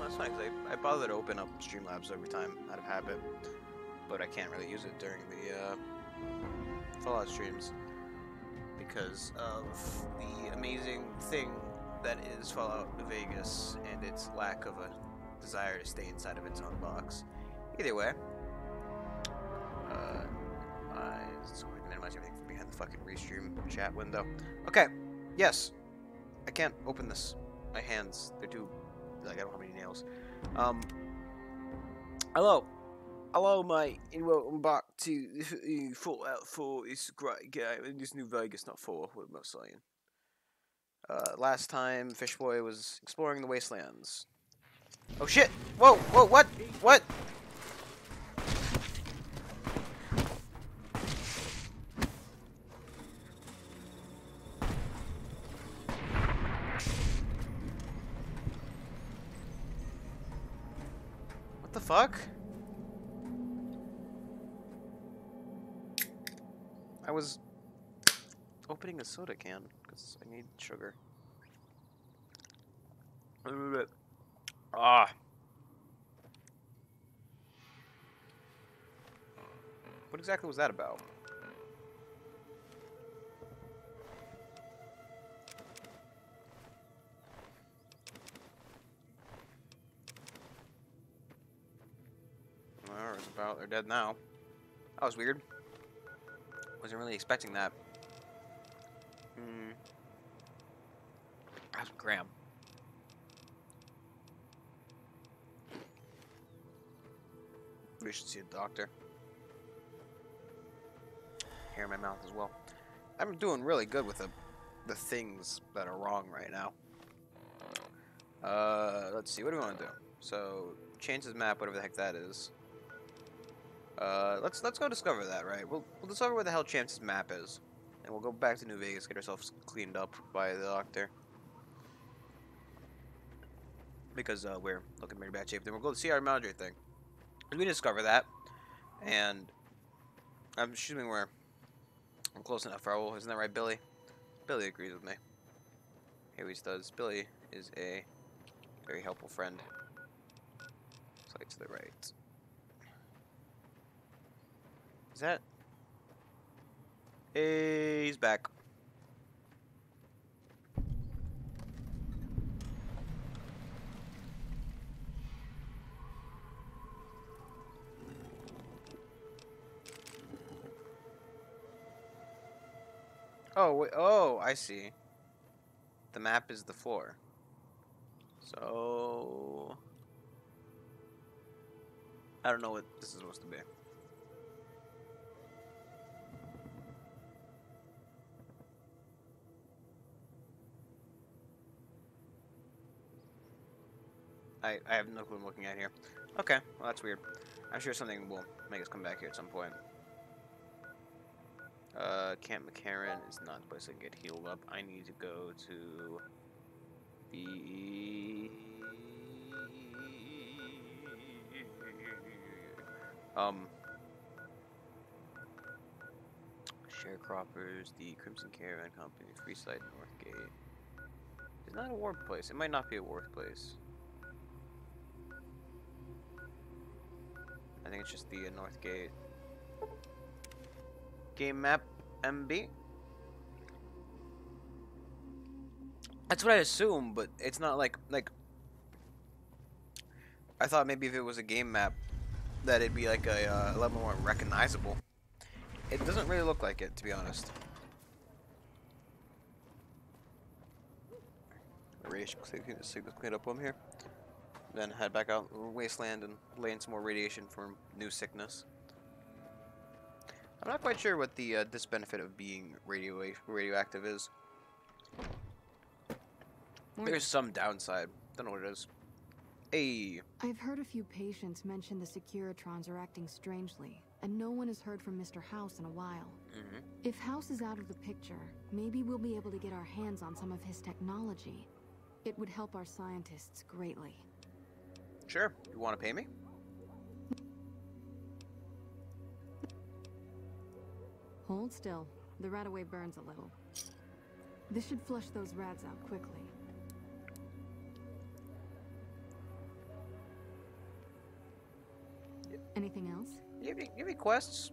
That's funny because I bother to open up Streamlabs every time out of habit, but I can't really use it during the Fallout streams because of the amazing thing that is Fallout Vegas and its lack of a desire to stay inside of its own box. Either way, so I can minimize everything from behind the fucking restream chat window. Okay, yes, I can't open this. My hands, they're too, like, I don't have any nails. Hello, mate, and welcome back to Fallout 4. It's a great game, and this New Vegas, not 4, what am I saying? Last time, Fishboy was exploring the wastelands. Oh shit! Whoa, what? What? What the fuck? I was opening a soda can because I need sugar. Ah. What exactly was that about? Well, it's about they're dead now. That was weird. Wasn't really expecting that. Have some Graham. We should see a doctor. Hair in my mouth as well. I'm doing really good with the things that are wrong right now. Let's see. What do we want to do? So, change his map, whatever the heck that is. Let's go discover that, right? We'll discover where the hell Chance's map is, and we'll go back to New Vegas, get ourselves cleaned up by the doctor. Because we're looking pretty bad shape. Then we'll go to see our Madre thing. We discover that, and I'm assuming I'm close enough, Raul. Isn't that right, Billy? Billy agrees with me. He always does. Billy is a very helpful friend. Slight to the right. Is that? Hey, he's back. Oh, wait, oh, I see. The map is the floor. So I don't know what this is supposed to be. I have no clue what I'm looking at here. Okay, well that's weird. I'm sure something will make us come back here at some point. Camp McCarran is not the place I can get healed up. I need to go to the Sharecroppers, the Crimson Caravan Company, Freeside, Northgate. It's not a warp place. It might not be a warp place. I think it's just the Northgate game map MB. That's what I assume, but it's not like I thought maybe if it was a game map that it'd be like a lot more recognizable. It doesn't really look like it, to be honest. Radiation signals cleaned up on here. Then head back out in the wasteland and lay in some more radiation for new sickness. I'm not quite sure what the disbenefit of being radioactive is. There's some downside. Don't know what it is. Hey. I've heard a few patients mention the Securitrons are acting strangely, and no one has heard from Mr. House in a while. If House is out of the picture, maybe we'll be able to get our hands on some of his technology. It would help our scientists greatly. Sure. You want to pay me? Hold still. The Radaway burns a little. This should flush those rads out quickly. Anything else? You have any quests?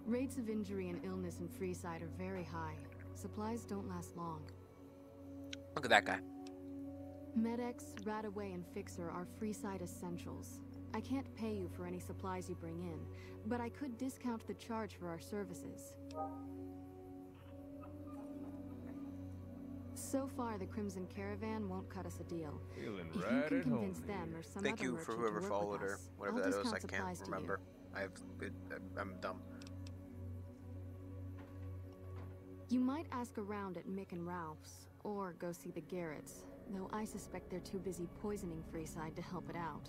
Rates of injury and illness in Freeside are very high. Supplies don't last long. Look at that guy. Med-X, Radaway, and Fixer are Freeside essentials. I can't pay you for any supplies you bring in, but I could discount the charge for our services. So far, the Crimson Caravan won't cut us a deal. Feeling If you right can at convince home them here. or some Thank other you for merchant whoever to work followed with her. us, Whatever I'll that is, I discount can't supplies to you. remember. I'm dumb. You might ask around at Mick and Ralph's, or go see the Garretts, though I suspect they're too busy poisoning Freeside to help it out.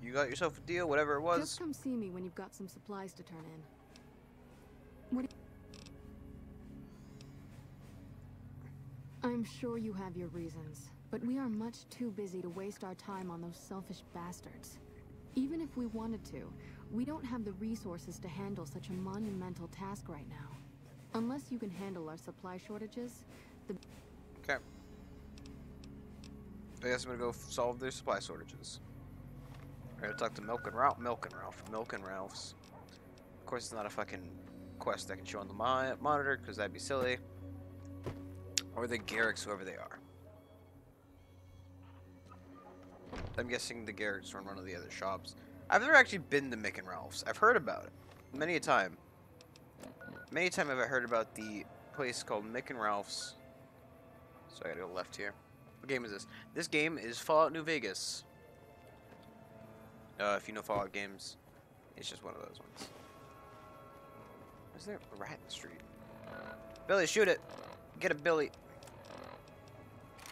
You got yourself a deal, whatever it was. Just come see me when you've got some supplies to turn in. What I'm sure you have your reasons, but we are much too busy to waste our time on those selfish bastards. Even if we wanted to, we don't have the resources to handle such a monumental task right now. Unless you can handle our supply shortages, Okay. I guess I'm gonna go solve their supply shortages. I'm gonna talk to Milk and Ralph's. Of course, it's not a fucking quest I can show on the monitor, because that'd be silly. Or the Garricks, whoever they are. I'm guessing the Garricks run one of the other shops. I've never actually been to Mick and Ralph's. I've heard about it. Many a time. Many a time have I heard about the place called Mick and Ralph's. So I gotta go left here. What game is this? This game is Fallout New Vegas. If you know Fallout games, it's just one of those ones. Is there a rat in the street? Billy, shoot it! Get it, Billy!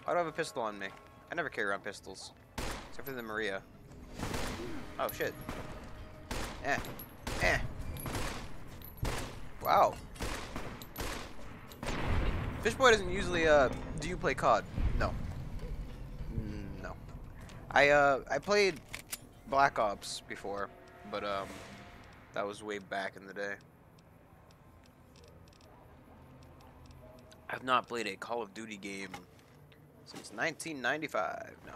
I don't have a pistol on me. I never carry around pistols. Except for the Maria. Oh, shit. Eh. Eh. Wow. Fishboy doesn't usually, do you play COD? No. No. I played Black Ops before, but, that was way back in the day. I've not played a Call of Duty game since 1995. No.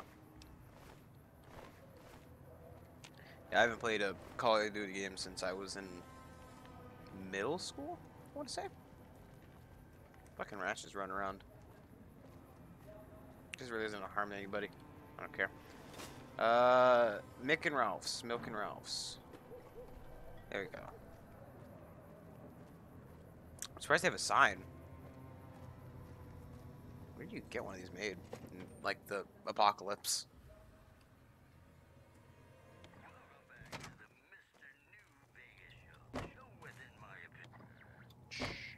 Yeah, I haven't played a Call of Duty game since I was in middle school, I want to say. Fucking rats just run around. This really isn't harming anybody. I don't care. Mick and Ralph's. Milk and Ralph's. There we go. I'm surprised they have a sign. Where do you get one of these made? In, like, the apocalypse.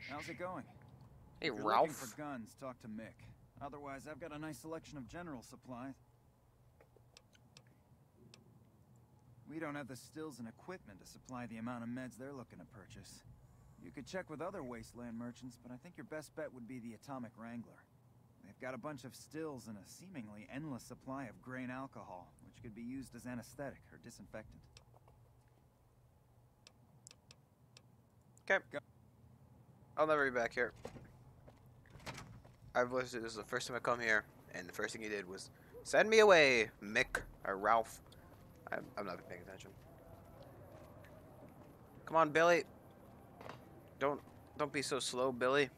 How's it going? Hey, If you're Ralph. looking for guns, talk to Mick. Otherwise, I've got a nice selection of general supplies. We don't have the stills and equipment to supply the amount of meds they're looking to purchase. You could check with other wasteland merchants, but I think your best bet would be the Atomic Wrangler. They've got a bunch of stills and a seemingly endless supply of grain alcohol, which could be used as anesthetic or disinfectant. Okay. I'll never be back here. This is the first time I come here, and the first thing he did was send me away, Mick or Ralph. I'm not paying attention. Come on, Billy. Don't be so slow, Billy.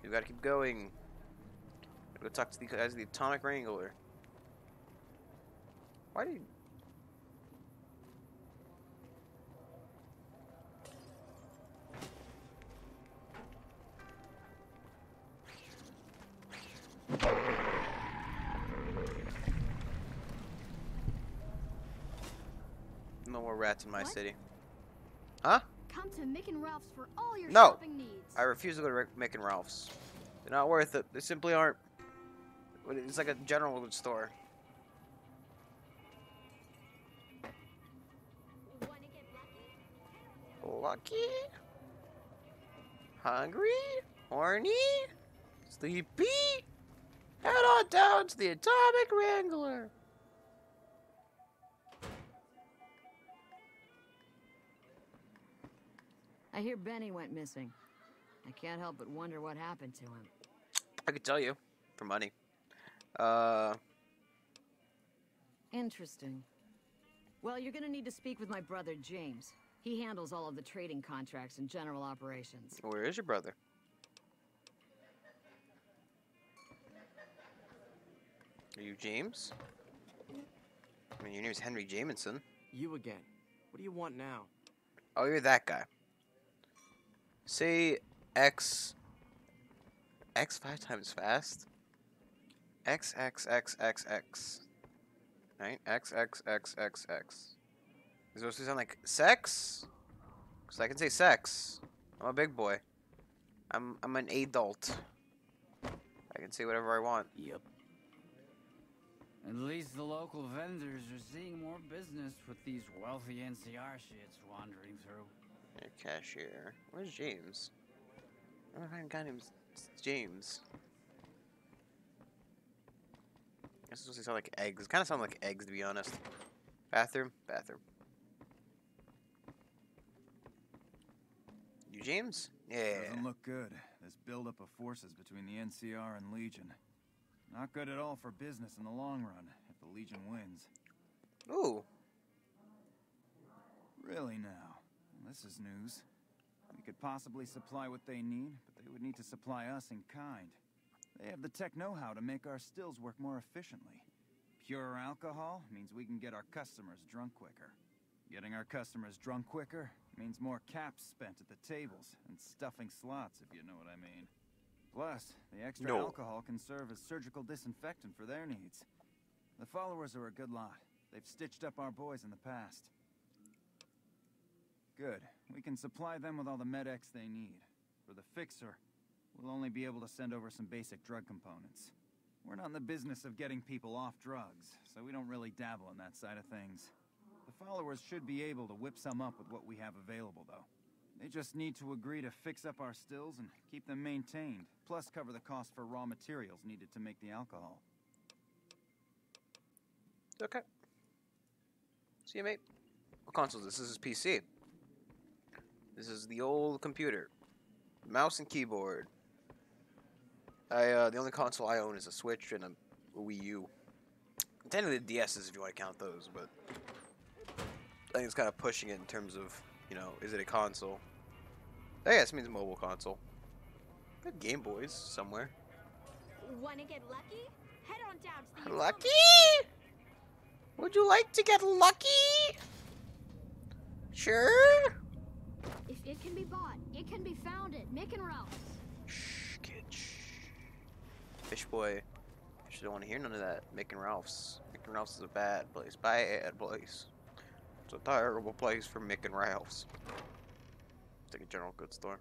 You gotta keep going. Gotta go talk to the guys of the Atomic Wrangler. Why do you... No more rats in my city. Huh? Come to Mick and Ralph's for all your No. shopping needs. I refuse to go to Mick and Ralph's. They're not worth it. They simply aren't. It's like a general store. Wanna get lucky? Lucky? Hungry? Horny? Sleepy? Head on down to the Atomic Wrangler. I hear Benny went missing. I can't help but wonder what happened to him. I could tell you. For money. Interesting. Well, you're gonna need to speak with my brother, James. He handles all of the trading contracts and general operations. Where is your brother? Are you James? I mean, your name's Henry Jameson. You again. What do you want now? Oh, you're that guy. Say X 5 times fast. X. Right? X. Is supposed to sound like sex? Because I can say sex. I'm a big boy. I'm an adult. I can say whatever I want. Yep. At least the local vendors are seeing more business with these wealthy NCR shits wandering through. Hey, cashier. Where's James? I don't find a guy named James. This is supposed to sound like eggs. It kind of sounds like eggs, to be honest. Bathroom? Bathroom. You James? Yeah. Doesn't look good. This buildup of forces between the NCR and Legion. Not good at all for business in the long run, if the Legion wins. Ooh. Really now? Well, this is news. We could possibly supply what they need, but they would need to supply us in kind. They have the tech know-how to make our stills work more efficiently. Pure alcohol means we can get our customers drunk quicker. Getting our customers drunk quicker means more caps spent at the tables and stuffing slots, if you know what I mean. Plus, the extra alcohol can serve as surgical disinfectant for their needs. The followers are a good lot. They've stitched up our boys in the past. Good. We can supply them with all the med-X they need. For the fixer, we'll only be able to send over some basic drug components. We're not in the business of getting people off drugs, so we don't really dabble in that side of things. The followers should be able to whip some up with what we have available, though. They just need to agree to fix up our stills and keep them maintained, plus cover the cost for raw materials needed to make the alcohol. Okay. See you, mate. What console is this? This is PC. This is the old computer. Mouse and keyboard. The only console I own is a Switch and a Wii U. Technically the DS's if you want to count those, but I think it's kind of pushing it in terms of, you know, is it a console? Oh yeah, this means mobile console. I have Game Boys somewhere. Wanna get lucky? Head on down to the Lucky? Would you like to get lucky? Sure. If it can be bought, it can be found at Mick and Ralph's. Shh, kid, shh. Fish boy. You don't want to hear none of that. Mick and Ralph's. Mick and Ralph's is a bad place. Bad place. It's a terrible place for Mick and Ralph's. It's like a general goods store.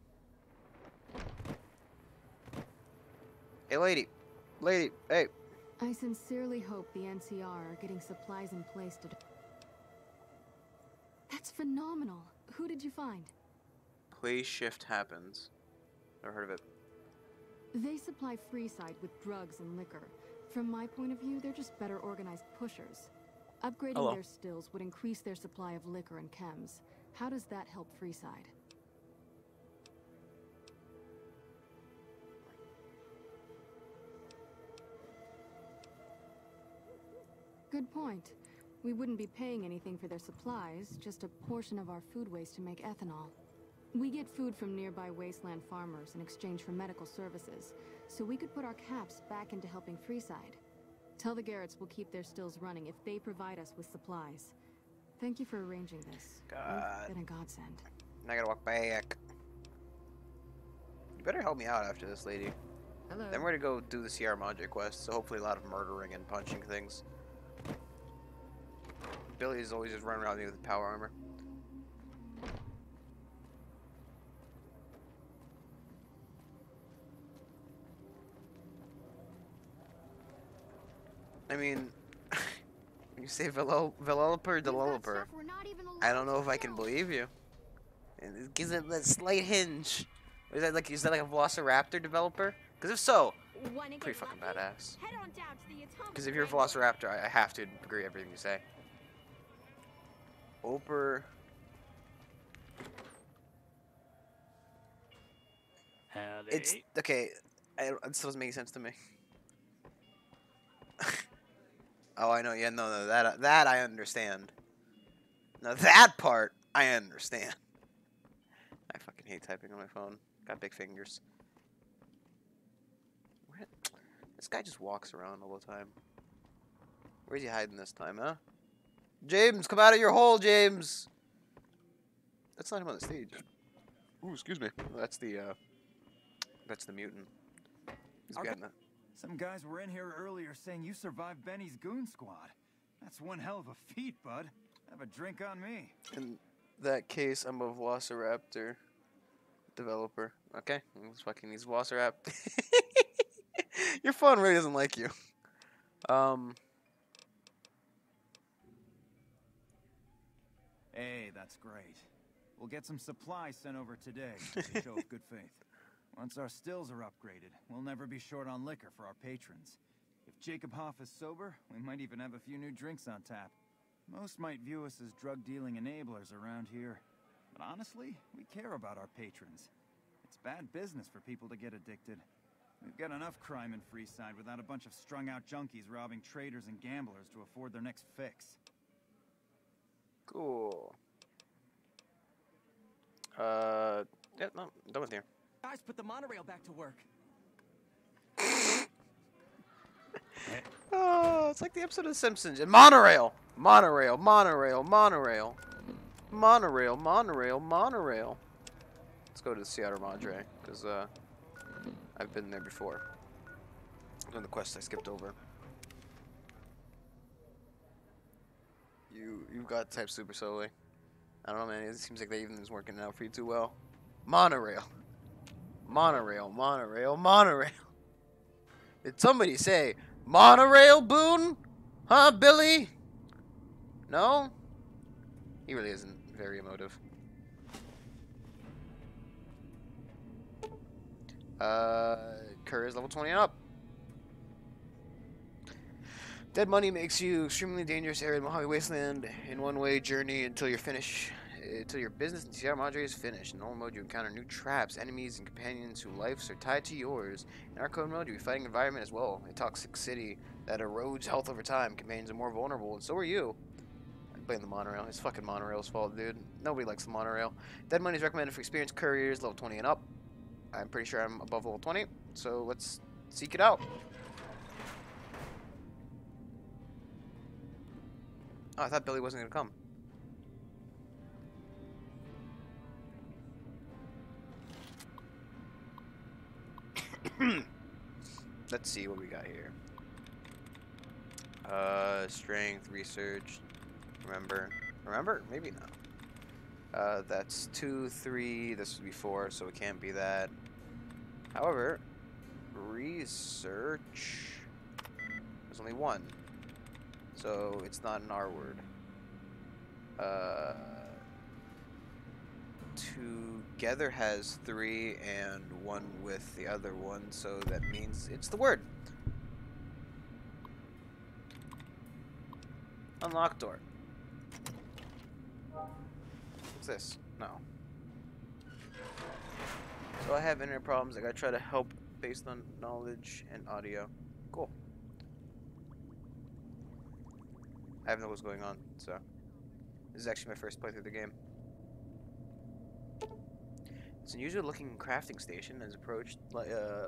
Hey, lady. Lady, hey. I sincerely hope the NCR are getting supplies in place to... That's phenomenal. Who did you find? Play shift happens. Never heard of it. They supply Freeside with drugs and liquor. From my point of view, they're just better organized pushers. Upgrading their stills would increase their supply of liquor and chems. How does that help Freeside? Good point. We wouldn't be paying anything for their supplies, just a portion of our food waste to make ethanol. We get food from nearby wasteland farmers in exchange for medical services, so we could put our caps back into helping Freeside. Tell the Garretts we'll keep their stills running if they provide us with supplies. Thank you for arranging this. God. You've been a godsend. I gotta walk back. You better help me out after this, lady. Hello. Then we're gonna go do the Sierra Madre quest, so hopefully a lot of murdering and punching things. Billy is always just running around me with power armor. I mean, you say developer, I don't know if I can believe you. And it gives it that slight hinge. Is that like a Velociraptor developer? Because if so, pretty fucking badass. Because if you're a Velociraptor, I have to agree with everything you say. Oper. Howdy. It's okay. It still doesn't make sense to me. Oh, I know. Yeah, no, that I understand. Now that part, I understand. I fucking hate typing on my phone. Got big fingers. This guy just walks around all the time. Where's he hiding this time, huh? James, come out of your hole, James! That's not him on the stage. Ooh, excuse me. That's the mutant. He's getting that. Some guys were in here earlier saying you survived Benny's goon squad. That's one hell of a feat, bud. Have a drink on me. In that case, I'm a Velociraptor developer. Okay, let's fucking use Velociraptor. Your phone really doesn't like you. Hey, that's great. We'll get some supplies sent over today as a show of good faith. Once our stills are upgraded, we'll never be short on liquor for our patrons. If Jacob Hoff is sober, we might even have a few new drinks on tap. Most might view us as drug-dealing enablers around here. But honestly, we care about our patrons. It's bad business for people to get addicted. We've got enough crime in Freeside without a bunch of strung-out junkies robbing traders and gamblers to afford their next fix. Cool. Yeah, no, I'm done with here. Guys, put the monorail back to work. Oh, it's like the episode of The Simpsons. And monorail! Monorail, monorail, monorail. Monorail, monorail, monorail. Let's go to the Sierra Madre, because, I've been there before. Doing the quest I skipped over. You've got to type super slowly. I don't know, man. It seems like that even is working out for you too well. Monorail. Monorail, monorail, monorail. Did somebody say monorail, Boone? Huh, Billy? No? He really isn't very emotive. Courier is level 20 and up. Dead money makes you extremely dangerous area in Mojave Wasteland in one-way journey until your business in Sierra Madre is finished. In normal mode, you encounter new traps, enemies, and companions whose lives are tied to yours. In Arcade mode, you'll be fighting environment as well. A toxic city that erodes health over time. Companions are more vulnerable, and so are you. I'm blaming the monorail. It's fucking monorail's fault, dude. Nobody likes the monorail. Dead money is recommended for experienced couriers, level 20 and up. I'm pretty sure I'm above level 20, so let's seek it out. Oh, I thought Billy wasn't gonna come. Let's see what we got here. Strength, research, remember, maybe not. That's 2, 3, this would be 4, so it can't be that. However, research, there's only 1. So it's not an R word. Together has 3 and 1 with the other one, so that means it's the word. Unlock door. What's this? No. So I have internet problems. I gotta try to help based on knowledge and audio. Cool. I have no clue what's going on, so this is actually my first playthrough of the game. It's an unusual looking crafting station. As approached,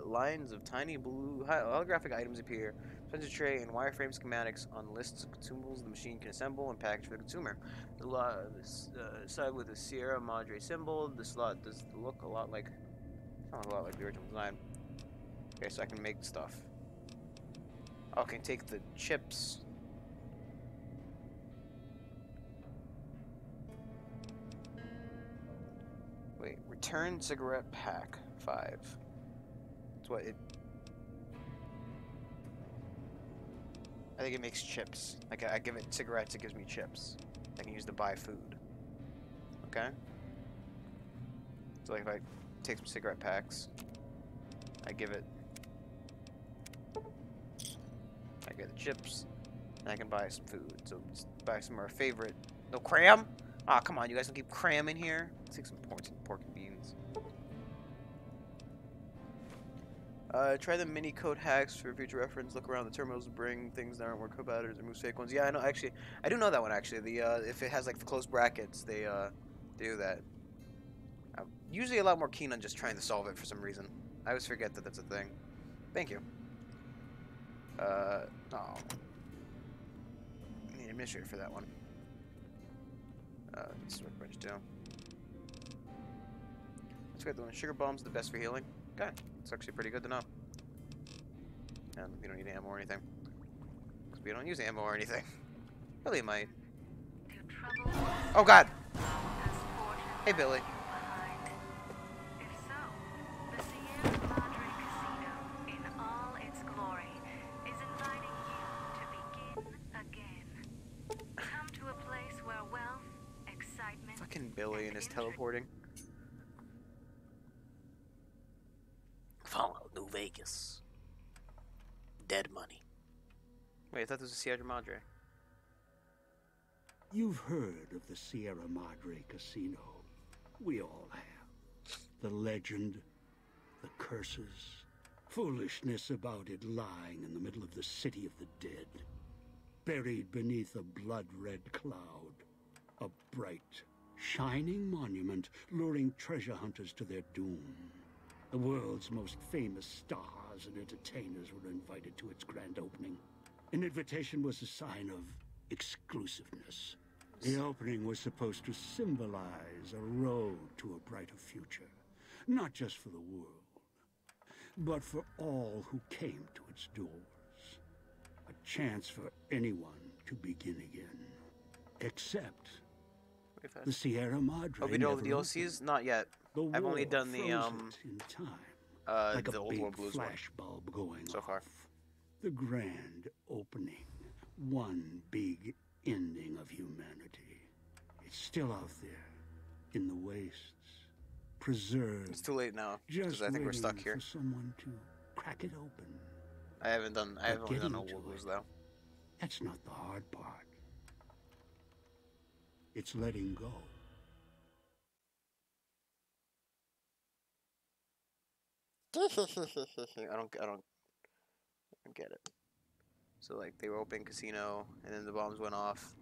lines of tiny blue holographic items appear. Sensor tray and wireframe schematics on lists of consumables the machine can assemble and package for the consumer. This side with the Sierra Madre symbol. This slot does look a lot like, the original design. Okay, so I can make stuff. Oh, I can take the chips. Wait, return cigarette pack 5. That's what it. I think it makes chips. Like I give it cigarettes, it gives me chips. I can use to buy food. Okay. So like if I take some cigarette packs, I give it. I get the chips, and I can buy some food. So let's buy some of our favorite. No cram. Ah, come on, you guys don't keep cram in here. Let's take some pork and beans. Try the mini code hacks for future reference. Look around the terminals to bring things that aren't work code patterns, remove fake ones. Yeah, I know. Actually, I do know that one. Actually, the if it has like the closed brackets, they do that. I'm usually a lot more keen on just trying to solve it for some reason. I always forget that that's a thing. Thank you. Oh. I need an administrator for that one. This is workbench too. That's good. The one sugar bomb's the best for healing. Okay, it's actually pretty good to know. And we don't need ammo or anything. Because we don't use ammo or anything. Billy might. Oh god! Hey Billy. Fucking Billy and his teleporting. Fallout New Vegas. Dead money. Wait, I thought this was Sierra Madre. You've heard of the Sierra Madre Casino. We all have. The legend, the curses, foolishness about it lying in the middle of the city of the dead. Buried beneath a blood-red cloud. A bright, shining monument luring treasure hunters to their doom. The world's most famous stars and entertainers were invited to its grand opening. An invitation was a sign of exclusiveness. The opening was supposed to symbolize a road to a brighter future. Not just for the world, but for all who came to its doors. A chance for anyone to begin again. Except the Sierra Madre. Oh, we do all the DLCs? Not yet. I've only done the in time, like the Old big World Blues one flash bulb going so far. off. The grand opening, one big ending of humanity. It's still out there, in the wastes, preserved. It's too late now because Just I think we're stuck waiting here. for someone to crack it open. I have only done Old getting World to Blues it. though. That's not the hard part. It's letting go. I don't get it. So like they were open casino, and then the bombs went off,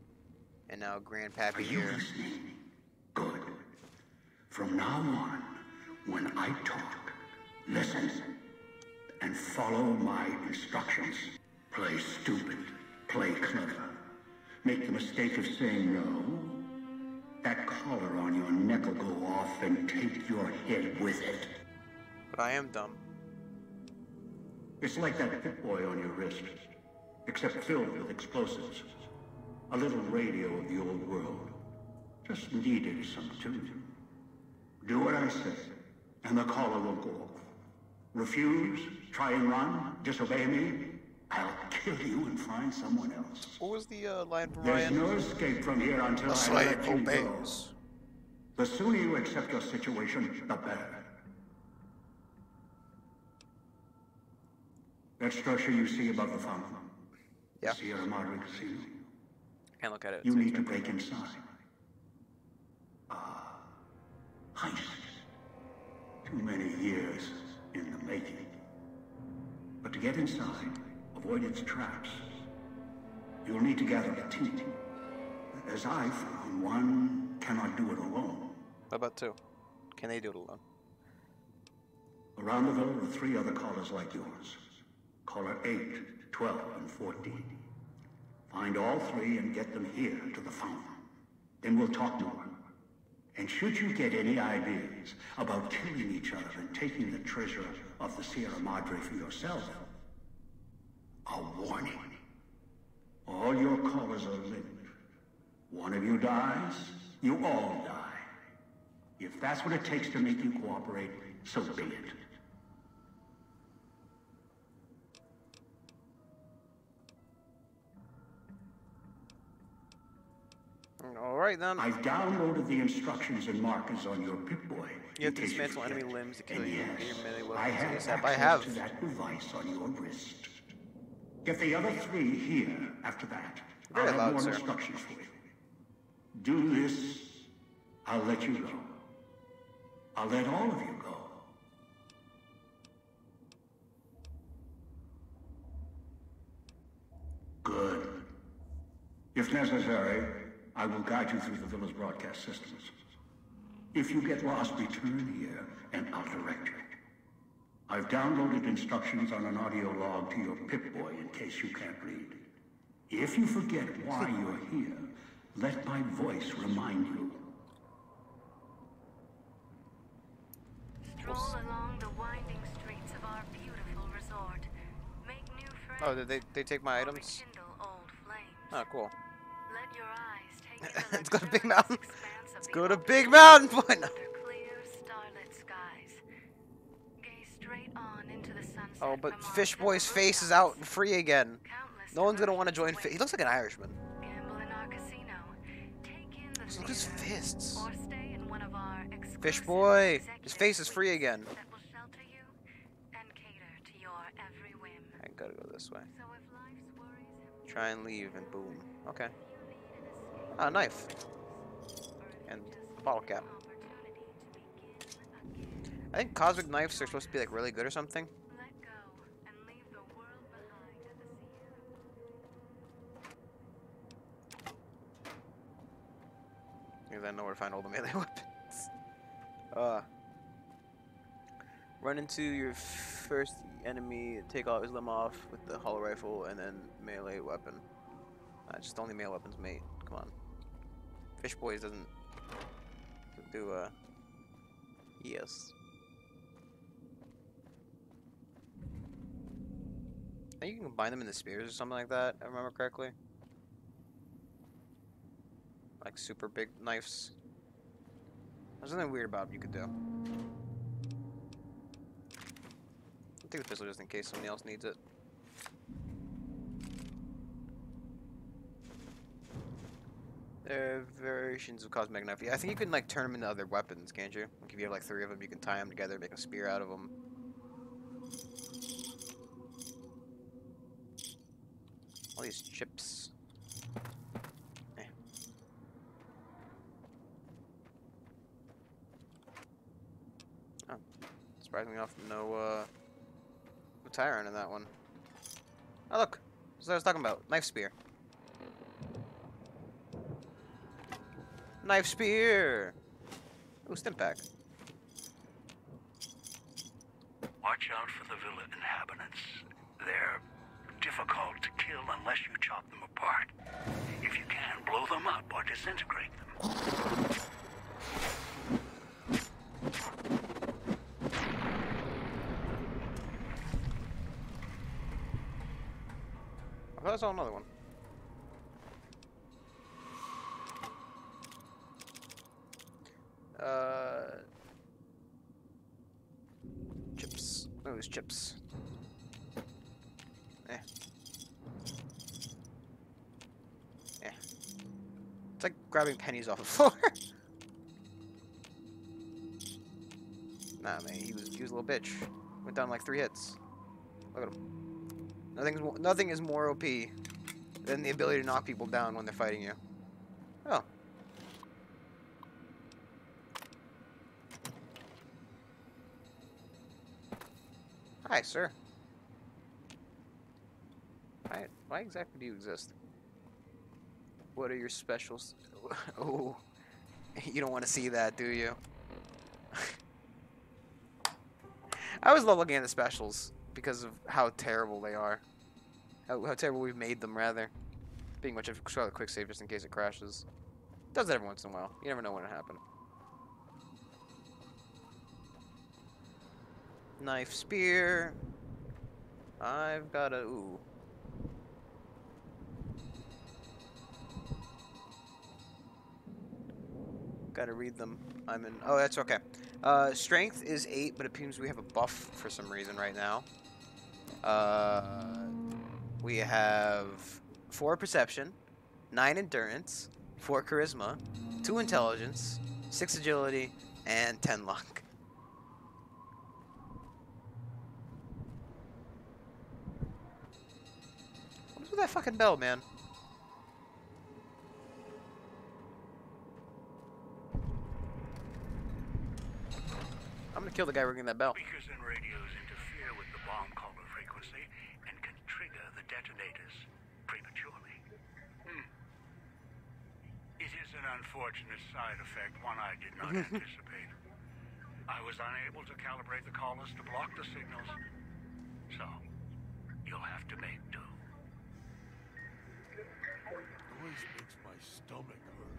and now Grandpappy Are you here. listening? Good. From now on, when I talk, listen and follow my instructions. Play stupid. Play clever. Make the mistake of saying no. That collar on your neck will go off and take your head with it. But I am dumb. It's like that Pip-Boy on your wrist, except filled with explosives. A little radio of the old world. Just needed some tuning. Do what I say, and the collar will go off. Refuse, try and run, disobey me, I'll kill you and find someone else. What was the line from There's Ryan? no escape from here until A I slave let you go. obeys. The sooner you accept your situation, the better. That structure you see above the fountain. Yeah. The Sierra Madre Casino. Can't look at it. You It's need to exactly- break inside. Heist. Too many years in the making. But to get inside, avoid its traps, you'll need to gather a team. As I found, one cannot do it alone. How about two? Can they do it alone? Around the villa are 3 other callers like yours. Caller 8, 12, and 14. Find all 3 and get them here to the fountain. Then we'll talk more. And should you get any ideas about killing each other and taking the treasure of the Sierra Madre for yourself, a warning. All your callers are linked. One of you dies, you all die. If that's what it takes to make you cooperate, so be it. Alright then. I've downloaded the instructions and markers on your Pip-Boy. You have to in case dismantle enemy forget. limbs to kill And you. yes, Get your melee I weapons have ASAP. access I have. to that device on your wrist. Get the other 3 here after that. Very I'll have loud, more sir. instructions for you. Do this, I'll let you go. I'll let all of you go. If necessary, I will guide you through the villa's broadcast systems. If you get lost, return here, and I'll direct you. I've downloaded instructions on an audio log to your Pip-Boy in case you can't read. If you forget why you're here, let my voice remind you. Stroll along the winding streets of our beautiful resort. Make new friends. Oh, did they take my items? Rekindle old flames. Oh, cool. Let your eyes take in the Let's go to Big luxurious Mountain. expanse of Let's the go to open Big Mountain. ocean Boy, no. under clear, starlit skies. Gaze straight on into the sunset Oh, but from our Fish Boy's villa face is rooftops. out and free again. Countless No one's gonna want to join. diversions He looks like an Irishman. Gamble in our casino. Take in the Look at his theater, fists. or stay in one of our Fish exclusive Boy. His executive face is free suites again. that will shelter you and cater to your every whim. I gotta go this way. So if life's worries have Try and leave and boom. Okay. Ah, knife. And bottle cap. opportunity to begin again, I think cosmic knives are supposed to be like really good or something. let go and leave the world behind at the Sierra. Because I know where to find all the melee weapons. Run into your first enemy, take all his limb off with the hollow rifle, and then melee weapon. Just only melee weapons, mate. Come on. Fish Boys doesn't do, yes. I think you can combine them into spears or something like that, if I remember correctly. Like super big knives. There's something weird about it you could do. I'll take the pistol just in case somebody else needs it. There are variations of cosmetic knife. Yeah, I think you can like turn them into other weapons, can't you? Like if you have like 3 of them, you can tie them together, make a spear out of them. All these chips. Eh. Oh, surprisingly enough, no tyrant in that one. Oh look, that's what I was talking about. Knife spear. Knife spear. Ooh, stim pack. Watch out for the villa inhabitants. They're difficult to kill unless you chop them apart. If you can, blow them up or disintegrate them. I thought I saw another one. Chips. Those chips. Eh. Eh. It's like grabbing pennies off the floor. Nah, man, he was a little bitch. Went down like 3 hits. Look at him. Nothing is more OP than the ability to knock people down when they're fighting you. Oh. Hi, sir. Why exactly do you exist? What are your specials? Oh, you don't want to see that, do you? I always love looking at the specials because of how terrible they are. How terrible we've made them, rather. Being much of a quick save just in case it crashes. Does that every once in a while. You never know when it happened. Knife, spear. I've got a... Ooh. Gotta read them. I'm in... Oh, that's okay. Strength is 8, but it seems we have a buff for some reason right now. We have 4 perception, 9 endurance, 4 charisma, 2 intelligence, 6 agility, and 10 luck. What's with that fucking bell, man? I'm gonna kill the guy ringing that bell. Speakers and radios interfere with the bomb caller frequency and can trigger the detonators prematurely. unfortunate side effect, one I did not anticipate. I was unable to calibrate the collars to block the signals, so you'll have to make do. Noise makes my stomach hurt.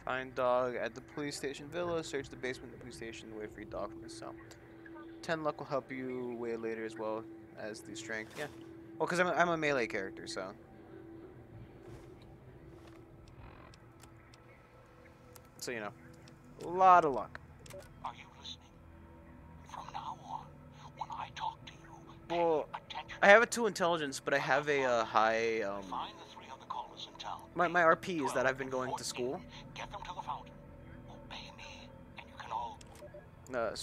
Find dog at the police station villa. Search the basement of the police station. Wait for your dog from the cell. 10 luck will help you way later as well as the strength. Yeah. Well, because I'm a melee character, so. So, you know. A lot of luck. Are you listening? From now on, when I talk to you, Well, attention. I have a 2 intelligence, but I have a high, Find the 3 other callers in town. my RP is that I've been going to school. Get them to the fountain. Obey me, and you can all... For the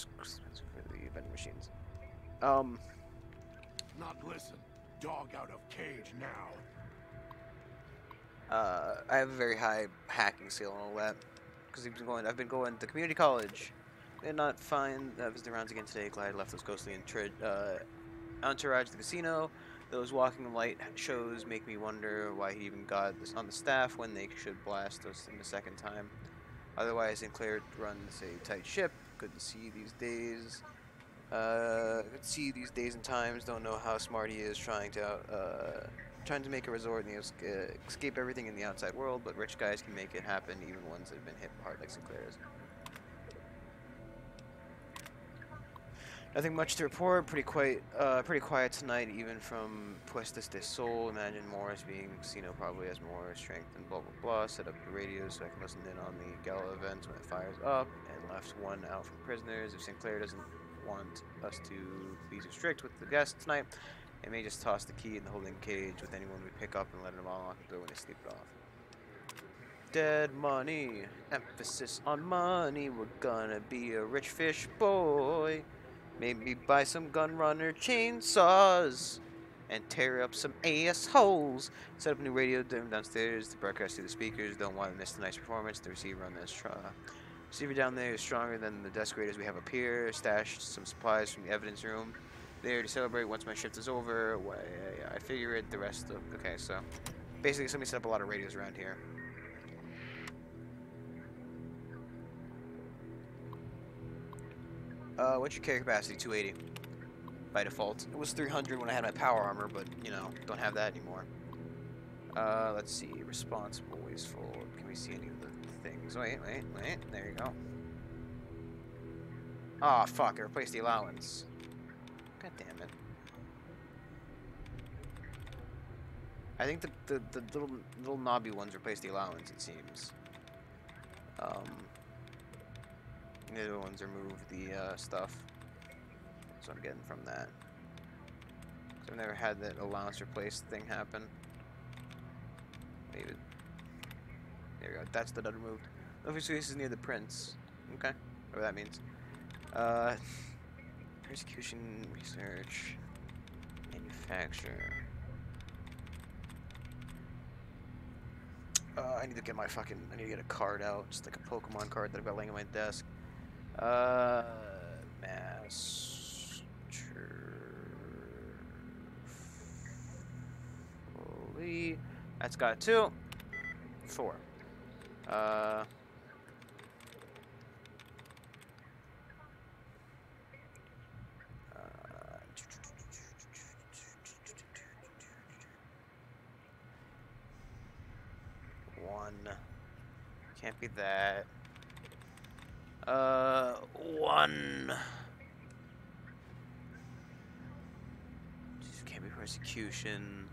vending machines. Not listen. Dog out of cage now. I have a very high hacking skill and all that. Because I've been going to community college. Did not find visited rounds again today. Glad I left those ghostly entourage the casino. Those walking light shows make me wonder why he even got this on the staff when they should blast us in the second time. Otherwise, Sinclair runs a tight ship. Good to see these days. And times. Don't know how smart he is trying to make a resort and escape everything in the outside world, but rich guys can make it happen, even ones that have been hit hard like Sinclair is. Nothing much to report. Pretty quiet tonight, even from Puestas de Sol. Imagine Morris being casino probably has more strength and blah blah blah. Set up the radio so I can listen in on the gala events when it fires up, and left one out from prisoners. If Sinclair doesn't want us to be too strict with the guests tonight, it may just toss the key in the holding cage with anyone we pick up and let them all lock the door when they sleep it off. Dead money, emphasis on money. We're gonna be a rich fish boy. Maybe buy some gun runner chainsaws and tear up some assholes. Set up a new radio downstairs to broadcast through the speakers. Don't want to miss tonight's performance. The receiver on this receiver down there is stronger than the desk radios we have up here. Stashed some supplies from the evidence room there to celebrate once my shift is over. I figure it the rest of... Okay, so basically somebody set up a lot of radios around here. What's your carry capacity? 280 by default. It was 300 when I had my power armor, but you know, don't have that anymore. Let's see. Responsible, wasteful. Can we see any of the things? Wait. There you go. Oh fuck! I replaced the allowance. God damn it. I think the little knobby ones replaced the allowance. It seems. The other ones remove the stuff. That's what I'm getting from that. So I've never had that allowance replace thing happen. Maybe. There we go. That's the dud removed. Obviously, this is near the prince. Okay. Whatever that means. Persecution, research, manufacture. I need to get I need to get a card out. Just like a Pokemon card that I've got laying on my desk. That's got 2. 4. Can't be that. 1. Just can't be persecution.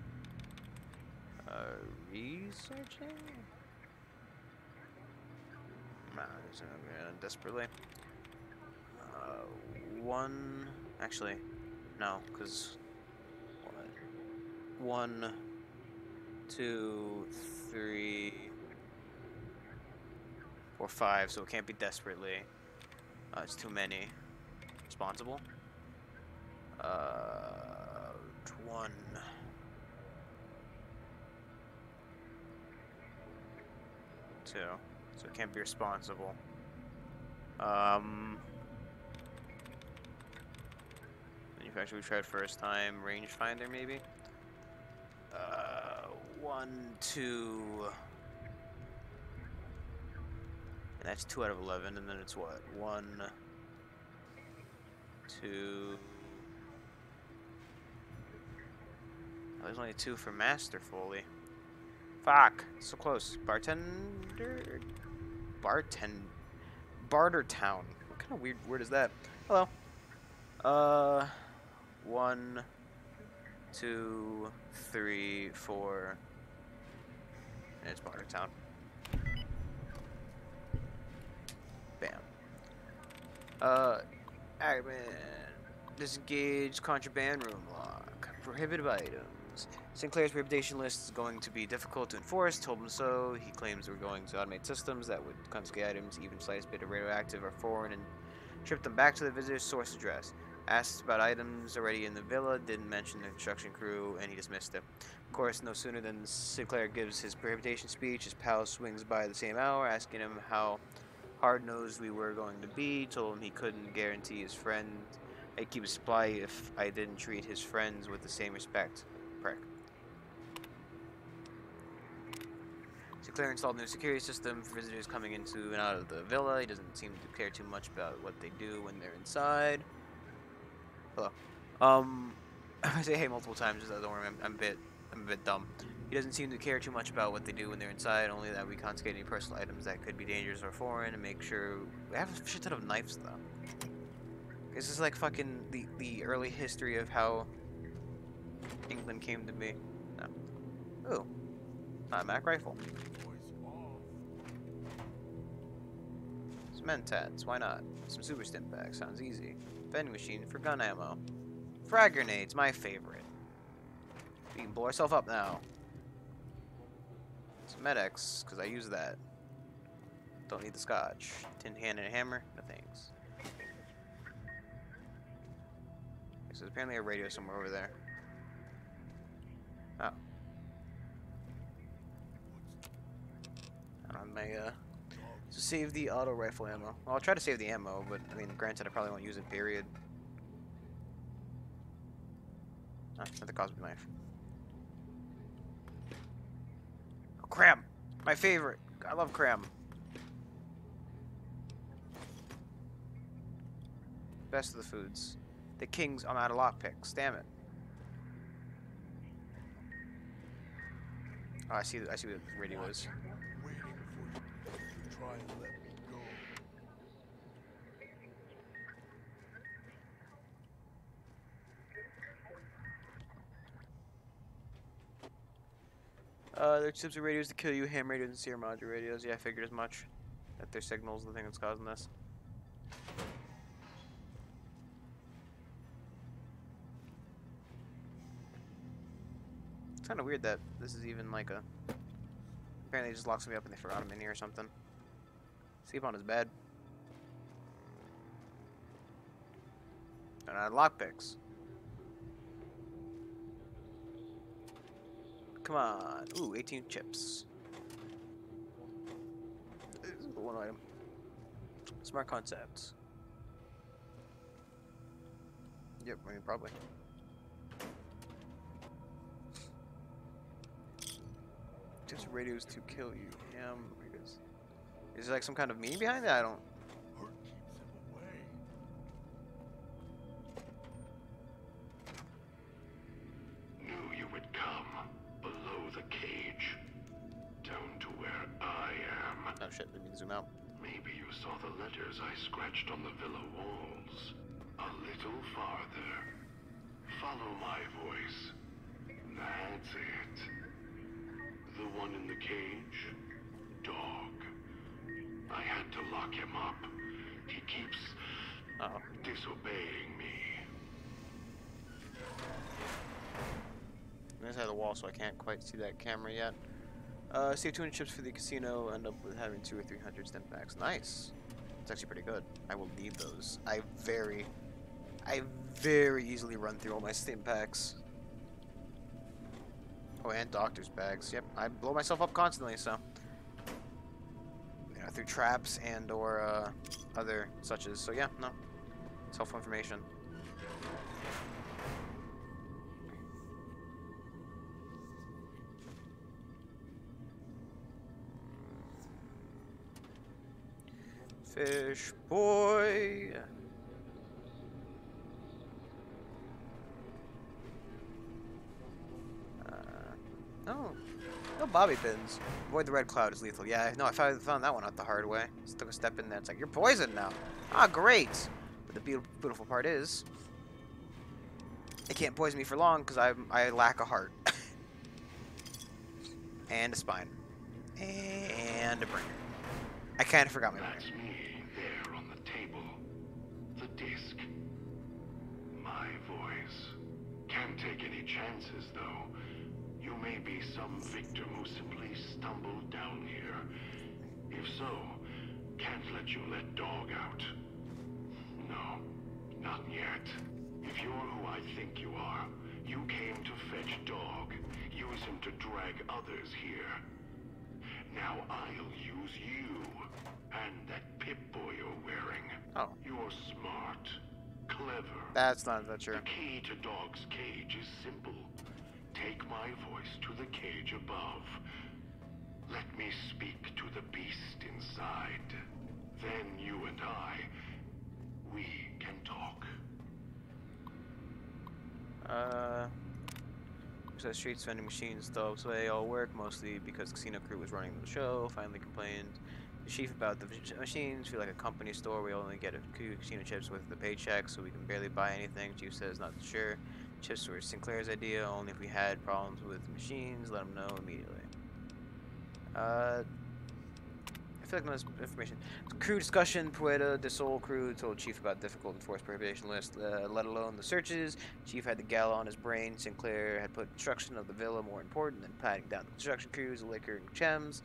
Researching? Nah, desperately. 1. Actually, no, because 1, 2, 3, 4, 5, so it can't be desperately. It's too many. Responsible. 1. 2. So it can't be responsible. Manufacturer we tried first time. Rangefinder maybe. 1, 2. And that's 2 out of 11, and then it's what? 1, 2... Oh, there's only 2 for Master Foley. Fuck! So close. Bartender... Bartertown. What kind of weird word is that? Hello. 1, 2, 3, 4... And it's Bartertown. Bam. Admin. Disengage contraband room lock. Prohibited items. Sinclair's reputation list is going to be difficult to enforce. Told him so. He claims we're going to automate systems that would confiscate items, even slightest bit of radioactive or foreign, and ship them back to the visitor's source address. Asked about items already in the villa, didn't mention the construction crew, and he dismissed it. Of course, no sooner than Sinclair gives his prohibition speech, his pal swings by the same hour, asking him how hard-nosed we were going to be. Told him he couldn't guarantee his friend I'd keep a supply if I didn't treat his friends with the same respect. Prick. Sinclair installed a new security system for visitors coming into and out of the villa. He doesn't seem to care too much about what they do when they're inside. Hello. I say hey multiple times, just don't worry, I'm a bit dumb. He doesn't seem to care too much about what they do when they're inside, only that we confiscate any personal items that could be dangerous or foreign, and make sure we have a shit ton of knives though. This is like fucking the early history of how England came to be. No. Ooh. Automatic rifle. Some mentats, why not? Some super stim packs, sounds easy. Vending machine for gun ammo. Frag grenades, my favorite. We can blow ourselves up now. Some Med-X, because I use that. Don't need the scotch. Tin hand and a hammer, no thanks. Okay, so there's apparently a radio somewhere over there. Oh. I don't have my, so save the auto rifle ammo. Well, I'll try to save the ammo, but, I mean, granted, I probably won't use it, period. Ah, another Cosmic knife. Oh, crab! My favorite! I love crab. Best of the foods. The kings, I'm out of lockpicks, damn it. Oh, I see what the radio is. Waiting for you to try and let me go. Their chips of radios to kill you, ham radios and Sierra Madre radios. Yeah, I figured as much. That their signal's the thing that's causing this. It's kind of weird that this is even like a... Apparently it just locks me up and they forgot him in here or something. Sleep on his bed. And I had lockpicks. Come on. Ooh, 18 chips. This is the one item. Smart concepts. Yep, I mean, probably. Just radios to kill you. Ham radios. Is there like some kind of meaning behind that? I don't. Hurt keeps him away. Knew you would come. Below the cage. Down to where I am. Oh shit, let me zoom out. Maybe you saw the letters I scratched on the villa walls. A little farther. Follow my voice. That's it. The one in the cage? Dog. I had to lock him up. He keeps disobeying me. I'm inside the wall, so I can't quite see that camera yet. Save 200 chips for the casino. End up with having 200 or 300 stim packs. Nice. It's actually pretty good. I will need those. I very easily run through all my stim packs. Oh, and doctor's bags. Yep, I blow myself up constantly, so. You know, through traps and or other such as. So yeah, no. It's helpful information. Fish boy. Oh. No bobby pins. Avoid the red cloud is lethal. Yeah, no, I found that one out the hard way. Just took a step in there. It's like, you're poisoned now. Ah, great. But the beautiful part is, it can't poison me for long because I lack a heart. And a spine. And a brain. I kind of forgot my brain. That's me there on the table. The disc. My voice. Can't take any chances, though. You may be some victim who simply stumbled down here. If so, can't let you let Dog out. No, not yet. If you're who I think you are, you came to fetch Dog. Use him to drag others here. Now I'll use you. And that Pip-Boy you're wearing. Oh. You're smart. Clever. That's not that true. The key to Dog's cage is simple. Take my voice to the cage above. Let me speak to the beast inside. Then you and we can talk. So streets vending machines stole away all work, mostly because Casino Crew was running the show. Finally complained the chief about the machines. Feel like a company store. We only get a few casino chips with the paycheck, so we can barely buy anything. Chief says not sure. Chips were Sinclair's idea. Only if we had problems with machines, let him know immediately. I feel like most information. Crew discussion. Puerta de Sol crew told Chief about difficult enforced prohibition list, let alone the searches. Chief had the gala on his brain. Sinclair had put destruction of the villa more important than patting down the construction crews, liquor, and chems,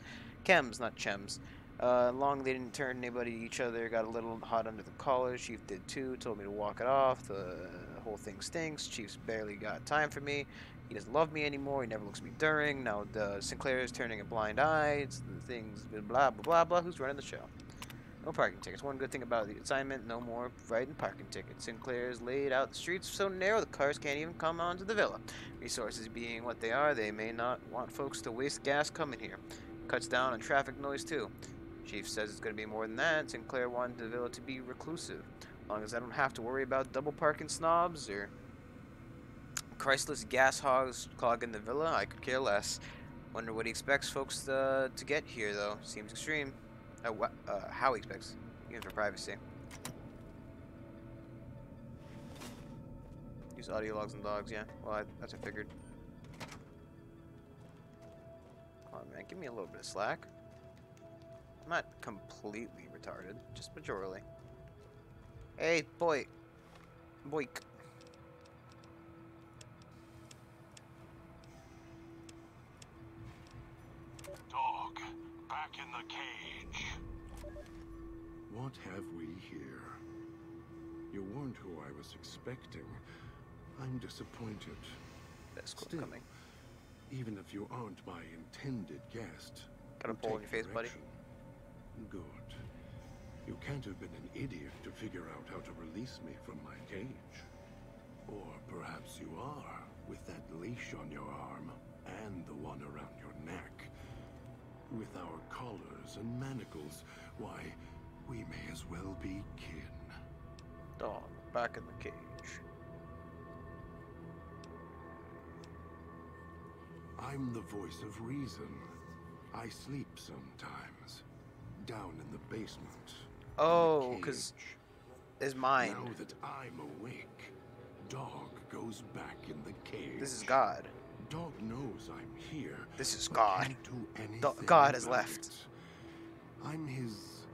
not chems. Long they didn't turn anybody to each other. Got a little hot under the collar. Chief did too. Told me to walk it off. The whole thing stinks. Chief's barely got time for me. He doesn't love me anymore. He never looks at me during. Now Sinclair is turning a blind eye. It's the things, blah, blah, blah, blah. Who's running the show? No parking tickets. One good thing about the assignment, no more writing parking tickets. Sinclair's laid out the streets so narrow the cars can't even come onto the villa. Resources being what they are, they may not want folks to waste gas coming here. Cuts down on traffic noise too. Chief says it's going to be more than that. Sinclair wanted the villa to be reclusive. As long as I don't have to worry about double parking snobs or Christless gas hogs clogging the villa, I could care less. Wonder what he expects folks to get here, though. Seems extreme. How he expects, even for privacy. Use audio logs and dogs, yeah. Well, that's what I figured. Come on, man, give me a little bit of slack. I'm not completely retarded, just majorly. Hey, boy. Boink. Dog, back in the cage. What have we here? You weren't who I was expecting. I'm disappointed. Still coming. Even if you aren't my intended guest, got a pole in your face, buddy. Good. You can't have been an idiot to figure out how to release me from my cage. Or perhaps you are, with that leash on your arm, and the one around your neck. With our collars and manacles, why, we may as well be kin. Dog, back in the cage. I'm the voice of reason. I sleep sometimes. Down in the basement. Oh, because it's mine. Now that I'm awake, Dog goes back in the cage. This is God. Dog knows I'm here. This is God. Can't do God has about left. it. I'm his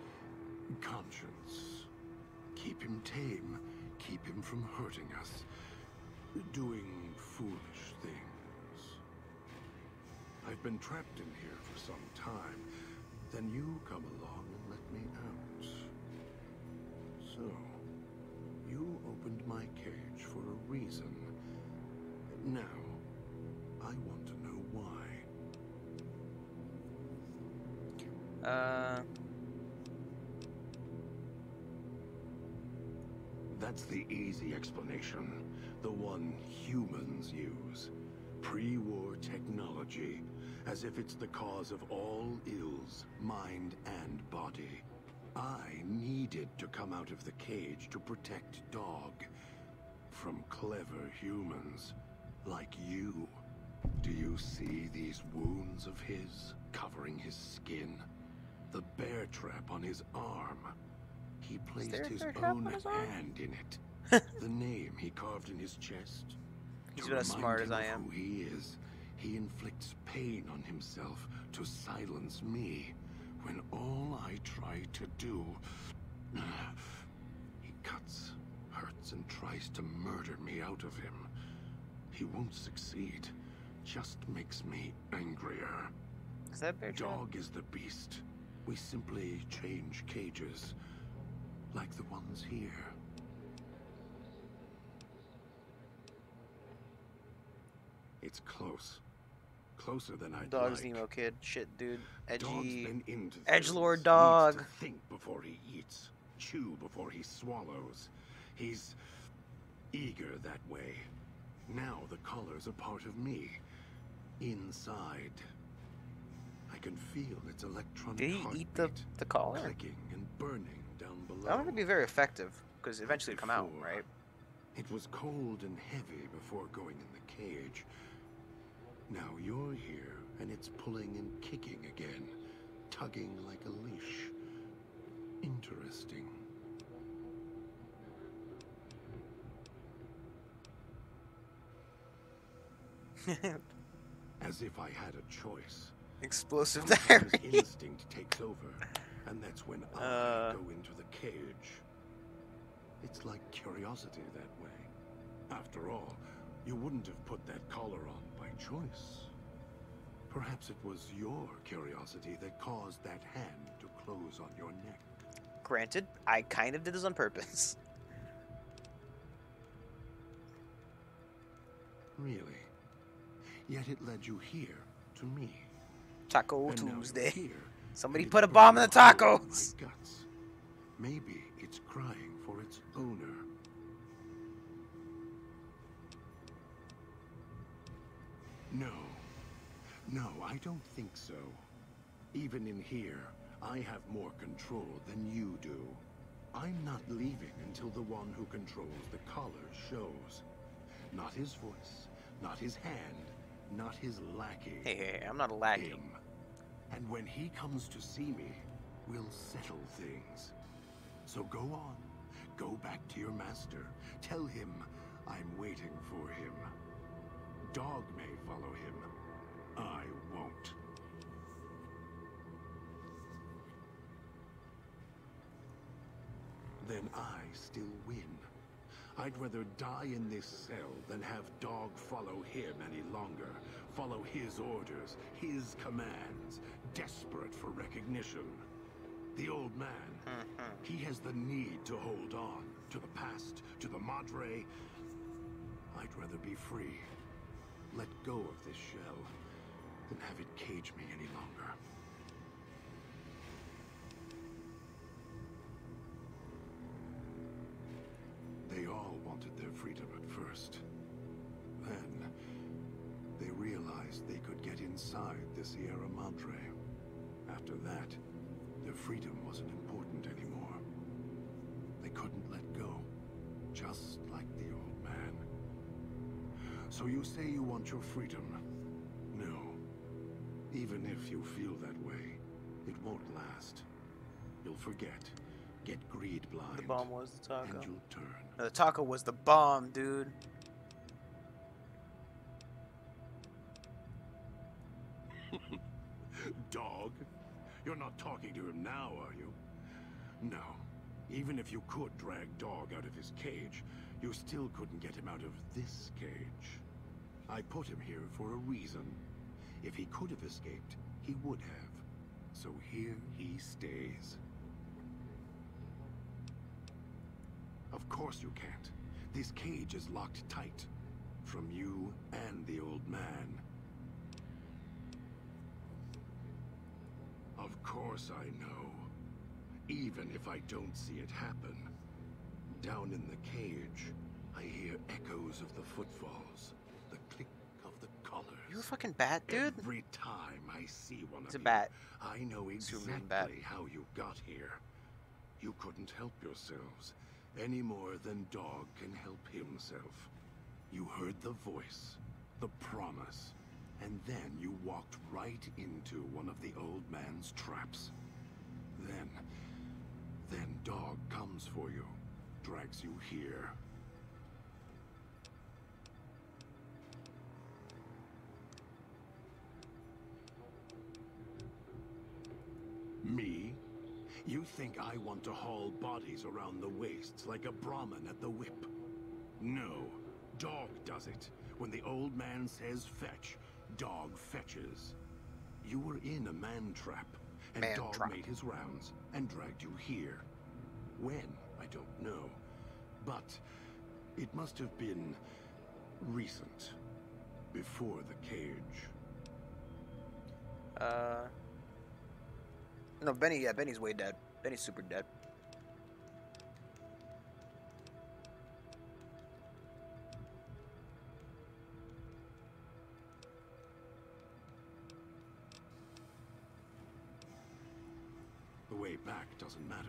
conscience. Keep him tame. Keep him from hurting us. Doing foolish things. I've been trapped in here for some time. Then you come along and let me out. So, you opened my cage for a reason. Now, I want to know why. That's the easy explanation. The one humans use. Pre-war technology. As if it's the cause of all ills, mind and body. I needed to come out of the cage to protect Dog from clever humans like you. Do you see these wounds of his covering his skin? The bear trap on his arm. He placed his own hand in it. The name he carved in his chest. He's about as smart as I am. Who he is. He inflicts pain on himself to silence me, when all I try to do... He cuts, hurts, and tries to murder me out of him. He won't succeed. Just makes me angrier. Is that bear trap? Dog is the beast. We simply change cages, like the ones here. It's close. Closer than I'd Dog's like. emo kid. Shit, dude. Dog's Edgy. been into Edgelord things, dog. needs to think before he eats. Chew before he swallows. He's eager that way. Now the collar's a part of me. Inside. I can feel its electronic Did he heartbeat, eat the collar? clicking and burning down below. I don't think it'd be very effective, because eventually it'd come out, right? It was cold and heavy before going in the cage. Now you're here, and it's pulling and kicking again, tugging like a leash. Interesting. As if I had a choice. Explosive Sometimes diary. instinct takes over, and that's when I go into the cage. It's like curiosity that way. After all, you wouldn't have put that collar on by choice. Perhaps it was your curiosity that caused that hand to close on your neck. Granted, I kind of did this on purpose. Really? Yet it led you here, to me. Taco And now you're Tuesday. here, Somebody and put a it's bomb in the burning a hole in tacos. my guts. Maybe it's crying for its owner. No, I don't think so. Even in here, I have more control than you do. I'm not leaving until the one who controls the collar shows. Not his voice, not his hand, not his lackey. Hey, I'm not a lackey. Him. And when he comes to see me, we'll settle things. So go on. Go back to your master. Tell him I'm waiting for him. Dog may follow him. I won't. Then I still win. I'd rather die in this cell than have Dog follow him any longer. Follow his orders, his commands, desperate for recognition. The old man, he has the need to hold on to the past, to the Madre. I'd rather be free. Let go of this shell than have it cage me any longer. They all wanted their freedom at first. Then, they realized they could get inside the Sierra Madre. After that, their freedom wasn't important anymore. They couldn't let go, just like the old man. So you say you want your freedom? No. Even if you feel that way, it won't last. You'll forget. Get greed blind. The bomb was the taco. And you'll turn. No, the taco was the bomb, dude. Dog? You're not talking to him now, are you? No. Even if you could drag Dog out of his cage, you still couldn't get him out of this cage. I put him here for a reason. If he could have escaped, he would have. So here he stays. Of course you can't. This cage is locked tight. From you and the old man. Of course I know. Even if I don't see it happen. Down in the cage, I hear echoes of the footfalls. The click of the collars. You a fucking bat, dude? Every time I see one It's of a bat. you, I know Superman bat. exactly how you got here. You couldn't help yourselves any more than Dog can help himself. You heard the voice, the promise, and then you walked right into one of the old man's traps. Then Dog comes for you, drags you here. Me? You think I want to haul bodies around the wastes like a Brahmin at the whip? No. Dog does it. When the old man says fetch, Dog fetches. You were in a man trap, and Dog made his rounds and dragged you here. When? I don't know. But it must have been recent. Before the cage. No, Benny, yeah, Benny's way dead. Benny's super dead. The way back doesn't matter.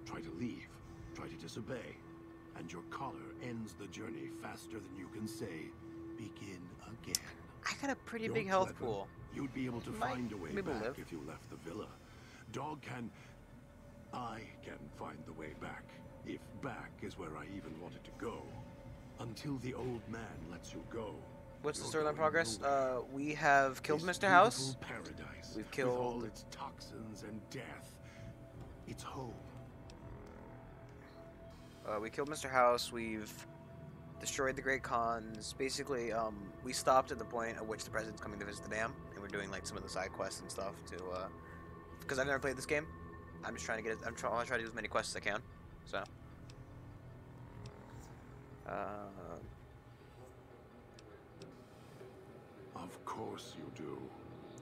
Try to leave, try to disobey, and your collar ends the journey faster than you can say, begin again. I got a pretty big health pool. You'd be able to find a way back if you left the villa. Dog can... I can find the way back. If back is where I even wanted to go. Until the old man lets you go. What's the storyline progress? We have killed Mr. House. Paradise. We've killed... with all its toxins and death. It's home. We killed Mr. House. We've destroyed the Great Khans. Basically, we stopped at the point at which the president's coming to visit the dam, and we're doing like some of the side quests and stuff to, because I've never played this game. I'm just trying to get it. I want to try to do as many quests as I can. So, of course you do.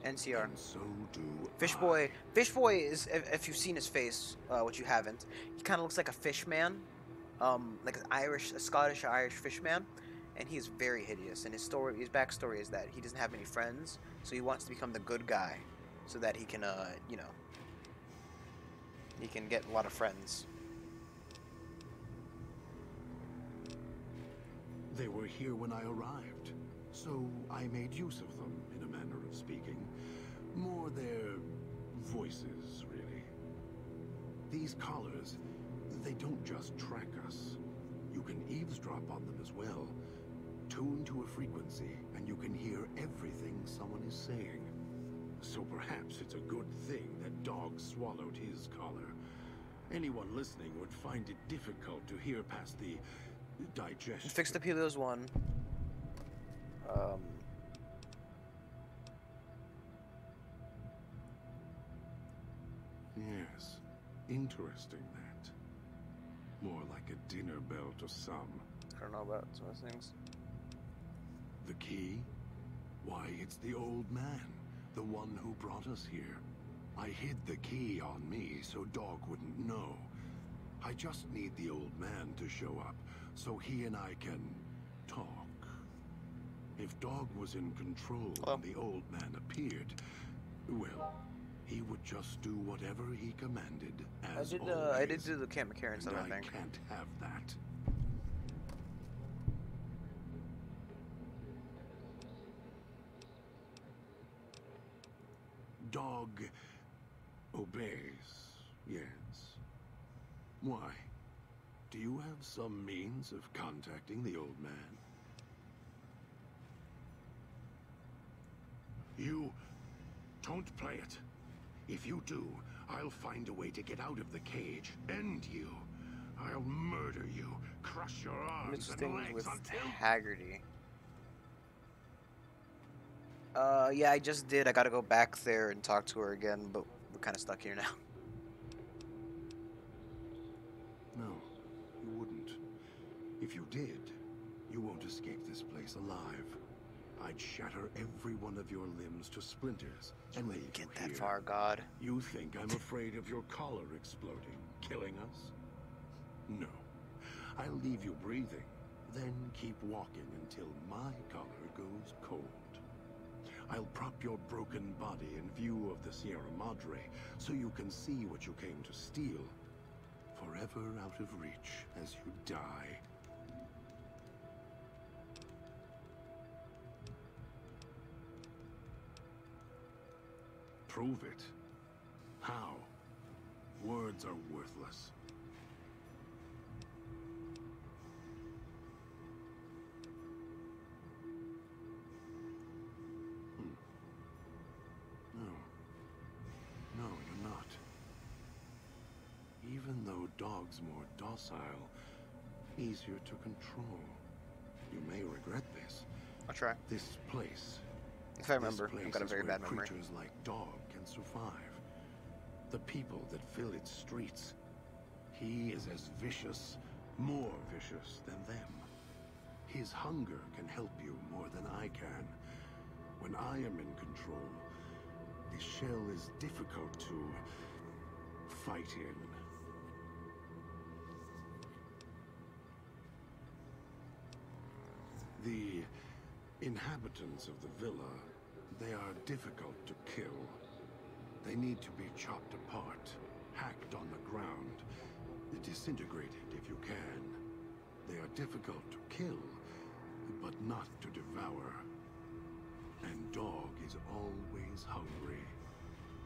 NCR. And so do Fishboy. Fishboy is, if you've seen his face, which you haven't, he kind of looks like a fish man, like a Scottish Irish fish man, and he is very hideous. And his backstory is that he doesn't have many friends, so he wants to become the good guy, so that he can, you know, he can get a lot of friends. They were here when I arrived, so I made use of them, in a manner of speaking. More their voices, really. These collars, they don't just track us. You can eavesdrop on them as well. Tune to a frequency, and you can hear everything someone is saying. So perhaps it's a good thing that Dog swallowed his collar. Anyone listening would find it difficult to hear past the digestion. Fix the Helios one. Yes, interesting that. More like a dinner bell to some. I don't know about some of those things. The key? Why, it's the old man, the one who brought us here. I hid the key on me so Dog wouldn't know. I just need the old man to show up so he and I can talk. If Dog was in control when the old man appeared, well, he would just do whatever he commanded, as always. I did do the Camp McCarran stuff, I think. I can't have that. Dog obeys, yes. Why? Do you have some means of contacting the old man? You don't play it. If you do, I'll find a way to get out of the cage. End you. I'll murder you, crush your arms and legs with until... Haggerty. Yeah, I just did. I gotta go back there and talk to her again, but we're kind of stuck here now. No, you wouldn't. If you did, you won't escape this place alive. I'd shatter every one of your limbs to splinters and leave you Get that here. far, God. You think I'm afraid of your collar exploding, killing us? No. I'll leave you breathing, then keep walking until my collar goes cold. I'll prop your broken body in view of the Sierra Madre so you can see what you came to steal. forever out of reach as you die. Prove it. How? Words are worthless. No, you're not. Even though Dog's more docile, easier to control. You may regret this. I'll try. This place. If I remember, I've got a very bad memory. Creatures like Dog can survive. The people that fill its streets. He is as vicious, more vicious than them. His hunger can help you more than I can. When I am in control, the shell is difficult to fight in. The inhabitants of the villa, they are difficult to kill. They need to be chopped apart, hacked on the ground, disintegrated if you can. They are difficult to kill, but not to devour. And Dog is always hungry.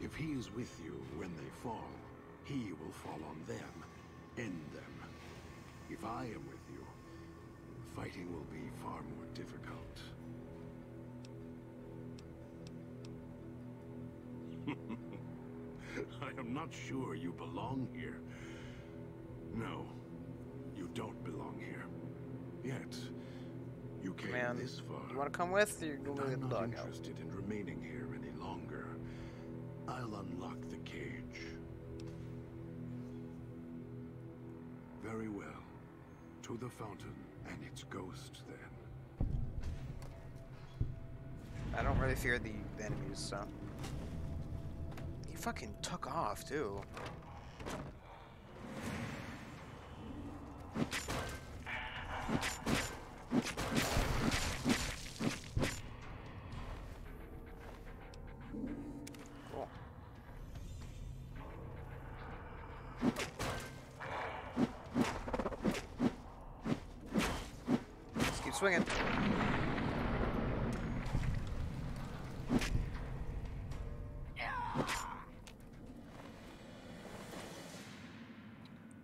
If he is with you when they fall, he will fall on them, end them. If I am with you, fighting will be far more difficult. I am not sure you belong here. No, you don't belong here. Yet, you came this far. You want to come with? You're going to I'm get the not dog out. interested in remaining here any longer. I'll unlock the cage. Very well. To the fountain and its ghost, then. I don't really fear the enemies, so. He fucking took off, too. Cool. Let's keep swinging.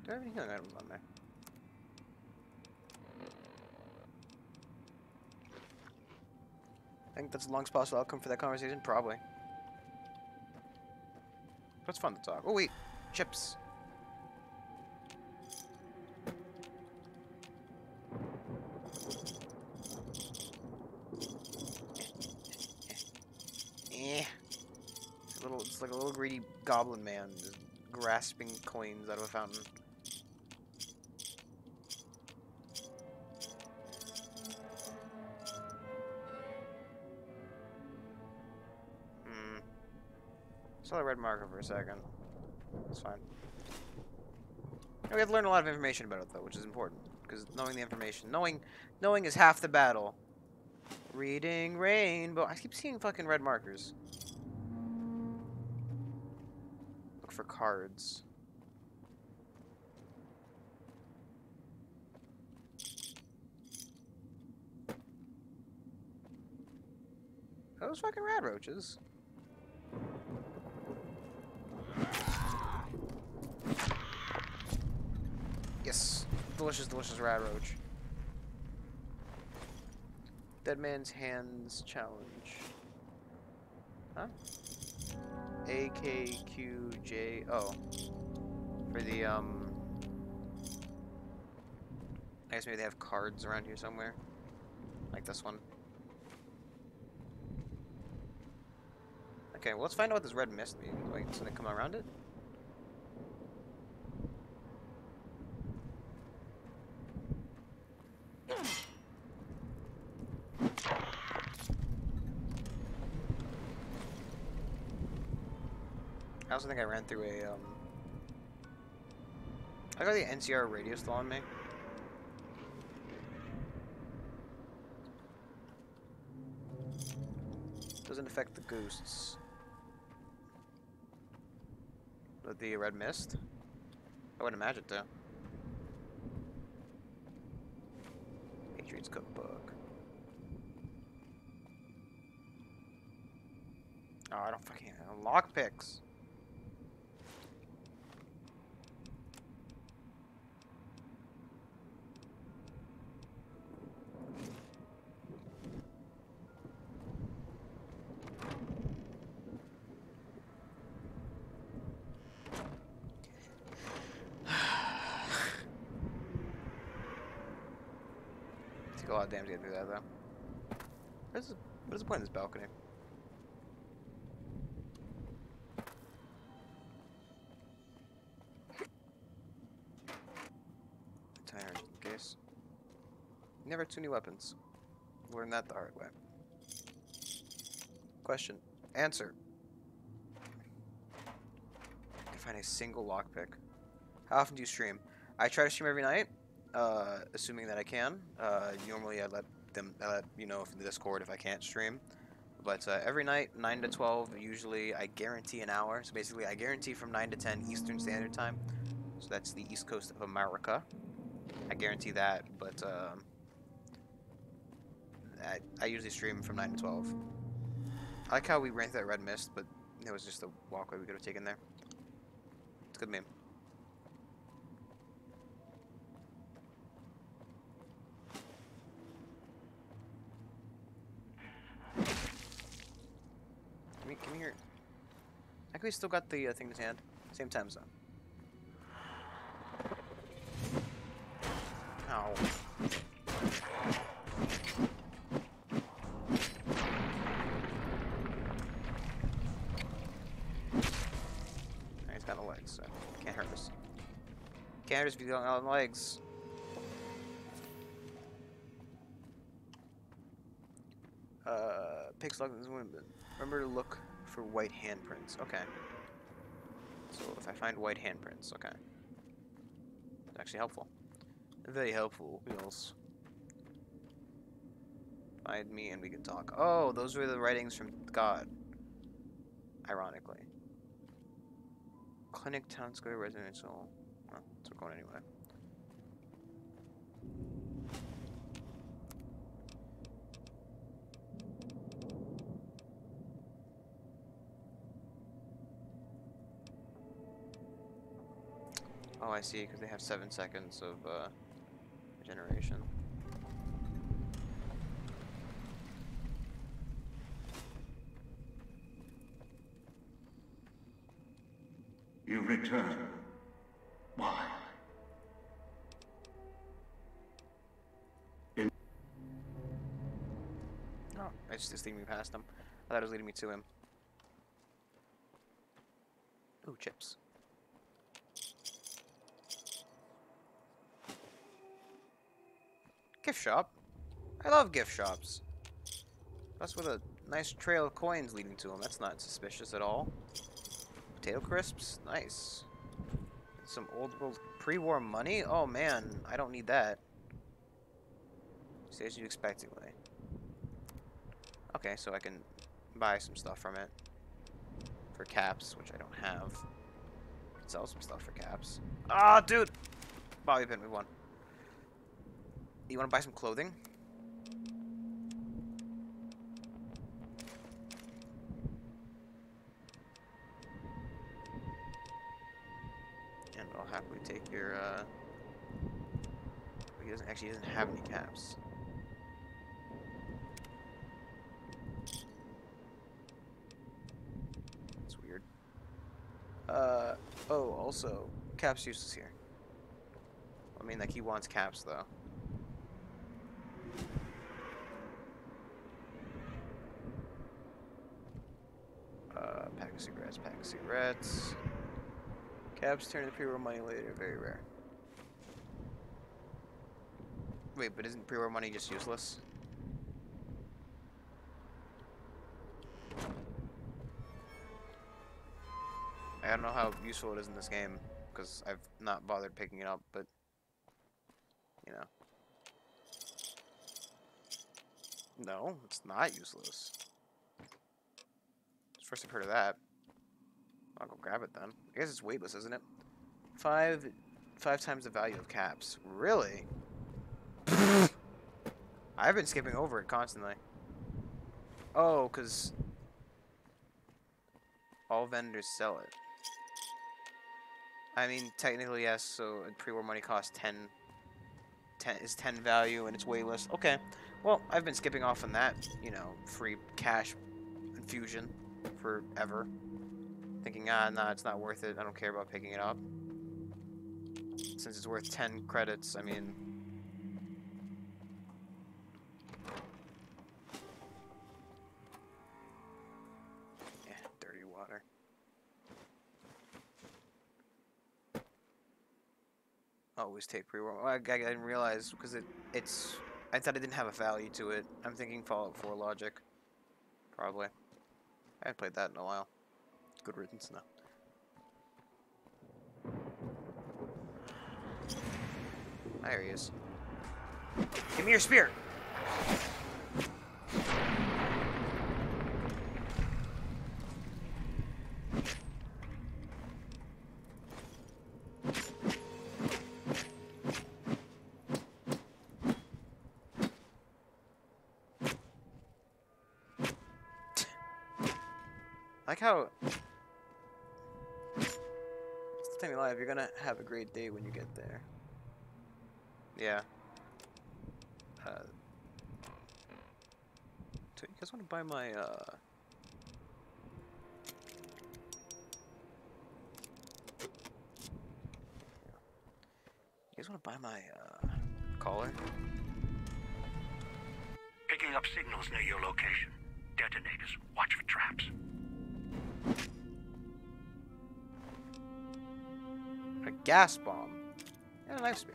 Do I have any healing items on there? I think that's the longest possible outcome for that conversation, probably. But it's fun to talk. Oh wait, chips. It's like a little greedy goblin man just grasping coins out of a fountain. Saw the red marker for a second. That's fine. We have to learn a lot of information about it, though, which is important. Because knowing the information, knowing is half the battle. Reading rainbow. I keep seeing fucking red markers. Look for cards. Those fucking rad roaches. Yes, delicious, delicious rad roach. Dead Man's Hands Challenge. Huh? AKQJ. Oh. For the, I guess maybe they have cards around here somewhere. Like this one. Okay, well, let's find out what this red mist means. Wait, so they come around it? I also think I ran through a, I got the NCR radio still on me. Doesn't affect the ghosts. But the red mist? I wouldn't imagine to. Patriots Cookbook. Oh, I don't fucking lockpicks. Take a lot of damage to get through that, though. What is the point of this balcony? Tire just in case. Never too many weapons. Learned that the hard way. Question. Answer. I can find a single lockpick. How often do you stream? I try to stream every night, assuming that I can. Normally I let you know in the Discord if I can't stream. But every night, 9 to 12, usually I guarantee an hour. So basically I guarantee from 9 to 10 Eastern Standard Time. So that's the East Coast of America. I guarantee that, but I usually stream from 9 to 12. I like how we ran through that red mist, but it was just a walkway we could have taken there. It's a good meme. Give me your... I think we still got the thing in his hand. Same time zone. Ow. He's got no legs, so can't hurt us. Can't hurt us if you don't have legs. Picks luck. Remember to look for white handprints. Okay. So if I find white handprints, okay. It's actually helpful. Very helpful. Wheels. Find me and we can talk. Oh, those were the writings from God. Ironically. Clinic, Town Square, Residential. Well, so we're going anyway. Oh, I see, because they have 7 seconds of regeneration. You return. Why? Oh, it's just leading me past him. I thought it was leading me to him. Ooh, chips. Gift shop. I love gift shops. Plus with a nice trail of coins leading to them. That's not suspicious at all. Potato crisps. Nice. Some old world pre-war money. Oh man, I don't need that. Say as you expectedly. Okay, so I can buy some stuff from it. For caps, which I don't have. I can sell some stuff for caps. Ah, dude! Bobby pin, we won. You want to buy some clothing? And I'll happily take your, he doesn't have any caps. That's weird. Oh, also, caps useless here. I mean, like, he wants caps, though. Pack of cigarettes. Caps turn into pre-war money later, very rare. Wait, but isn't pre-war money just useless? I don't know how useful it is in this game, because I've not bothered picking it up, but, you know. No, it's not useless. First I've heard of that. I'll go grab it then. I guess it's weightless, isn't it? 5 5 times the value of caps. Really? I've been skipping over it constantly. Oh, because all vendors sell it. I mean, technically, yes, so pre-war money costs 10 is 10 value, and it's way less. Okay, well, I've been skipping off on that, you know, free cash infusion forever. Thinking, nah, it's not worth it. I don't care about picking it up. Since it's worth 10 credits, I mean... Yeah, dirty water. Always take pre-war. Well, I didn't realize, because it's... I thought it didn't have a value to it. I'm thinking Fallout 4 logic. Probably. I haven't played that in a while. Good riddance now. There he is. Give me your spear! Like how... It's the thing in life, you're gonna have a great day when you get there. Yeah. So you guys want to buy my, You guys want to buy my, collar? Picking up signals near your location. Detonators. Watch for traps. A gas bomb. And a knife spear.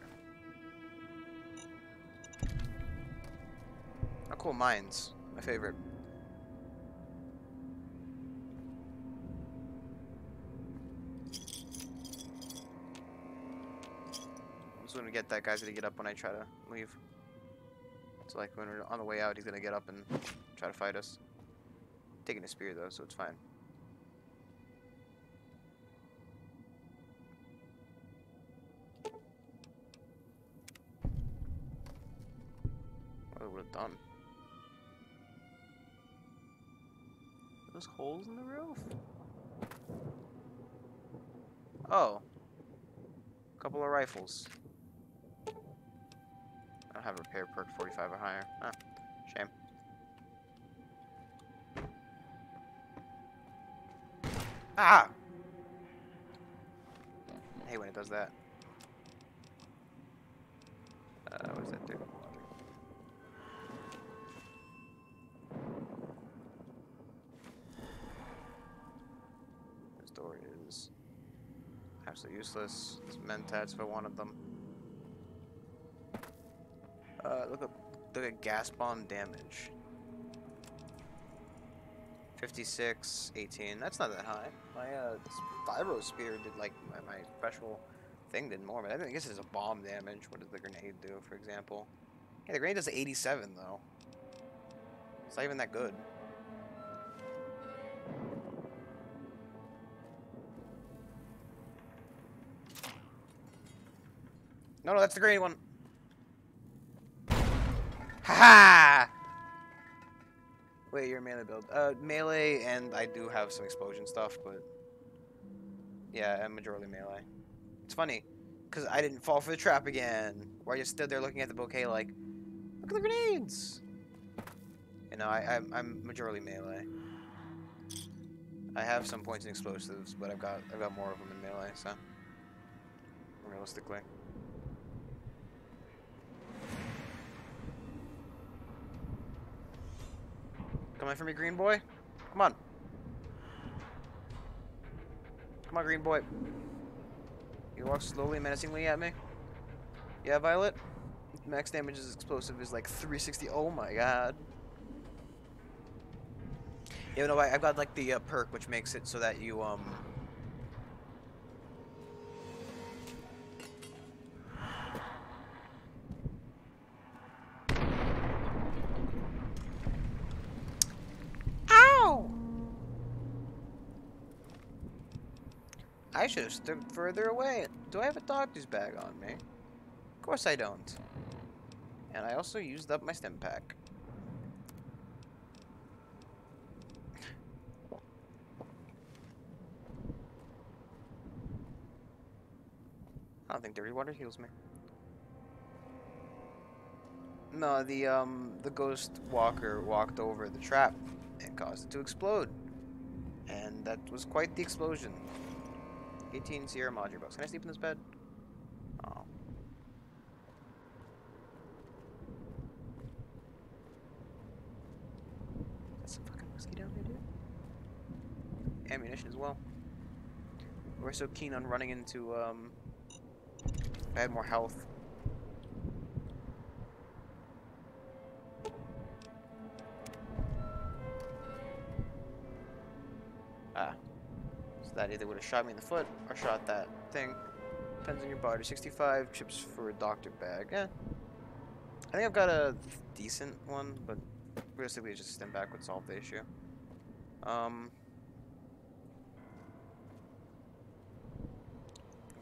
Oh, cool, mines. My favorite. I'm just gonna get that guy's gonna get up when I try to leave. So like when we're on the way out, he's gonna get up and try to fight us. Taking a spear though, so it's fine. What I would have done. Those holes in the roof? Oh. A couple of rifles. I don't have a repair perk 45 or higher. Ah, shame. Ah! I hate when it does that. What does that do? This door is absolutely useless. It's mentats if I wanted them. Look at gas bomb damage. 56, 18. That's not that high. My Vibro Spear did like my special thing did more, but I guess it's a bomb damage. What does the grenade do, for example? Yeah, the grenade does 87 though. It's not even that good. No, that's the grenade one. Ha! Wait, you're a melee build. Melee, and I do have some explosion stuff, but yeah, I'm majorly melee. It's funny, because I didn't fall for the trap again, where I just stood there looking at the bouquet like, look at the grenades! You know, I'm majorly melee. I have some points in explosives, but I've got more of them in melee, so realistically. Coming for me, green boy? Come on. Come on, green boy. You walk slowly, menacingly at me. Yeah, Violet? Max damage is explosive is like 360. Oh my god. Yeah, no, I've got like the perk which makes it so that you, I should have stood further away. Do I have a doctor's bag on me? Of course I don't. And I also used up my stim pack. I don't think dirty water heals me. No, the ghost walker walked over the trap and caused it to explode. And that was quite the explosion. 18 Sierra Madre bucks. Can I sleep in this bed? Oh. That's some fucking whiskey down here, dude. Ammunition as well. We're so keen on running into, I had more health. Ah. So that either would have shot me in the foot or shot that thing. Depends on your body. 65 chips for a doctor bag. Eh. I think I've got a decent one, but realistically just a stim back would solve the issue.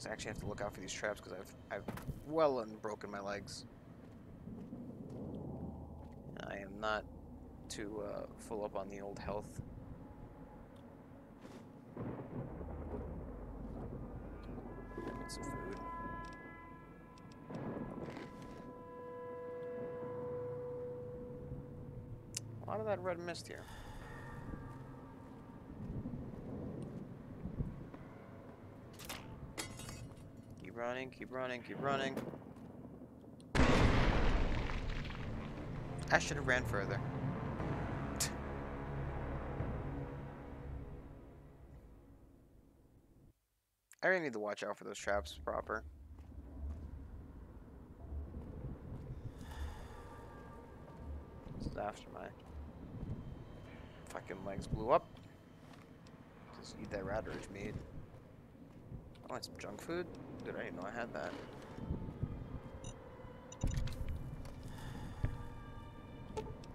I actually have to look out for these traps because I've well and broken my legs. I am not too full up on the old health. Get some food. A lot of that red mist here. Keep running, keep running, keep running. I should have ran further. I really need to watch out for those traps proper. This is after my fucking legs blew up. Just eat that Radridge meat. I want some junk food? Dude, I didn't know I had that.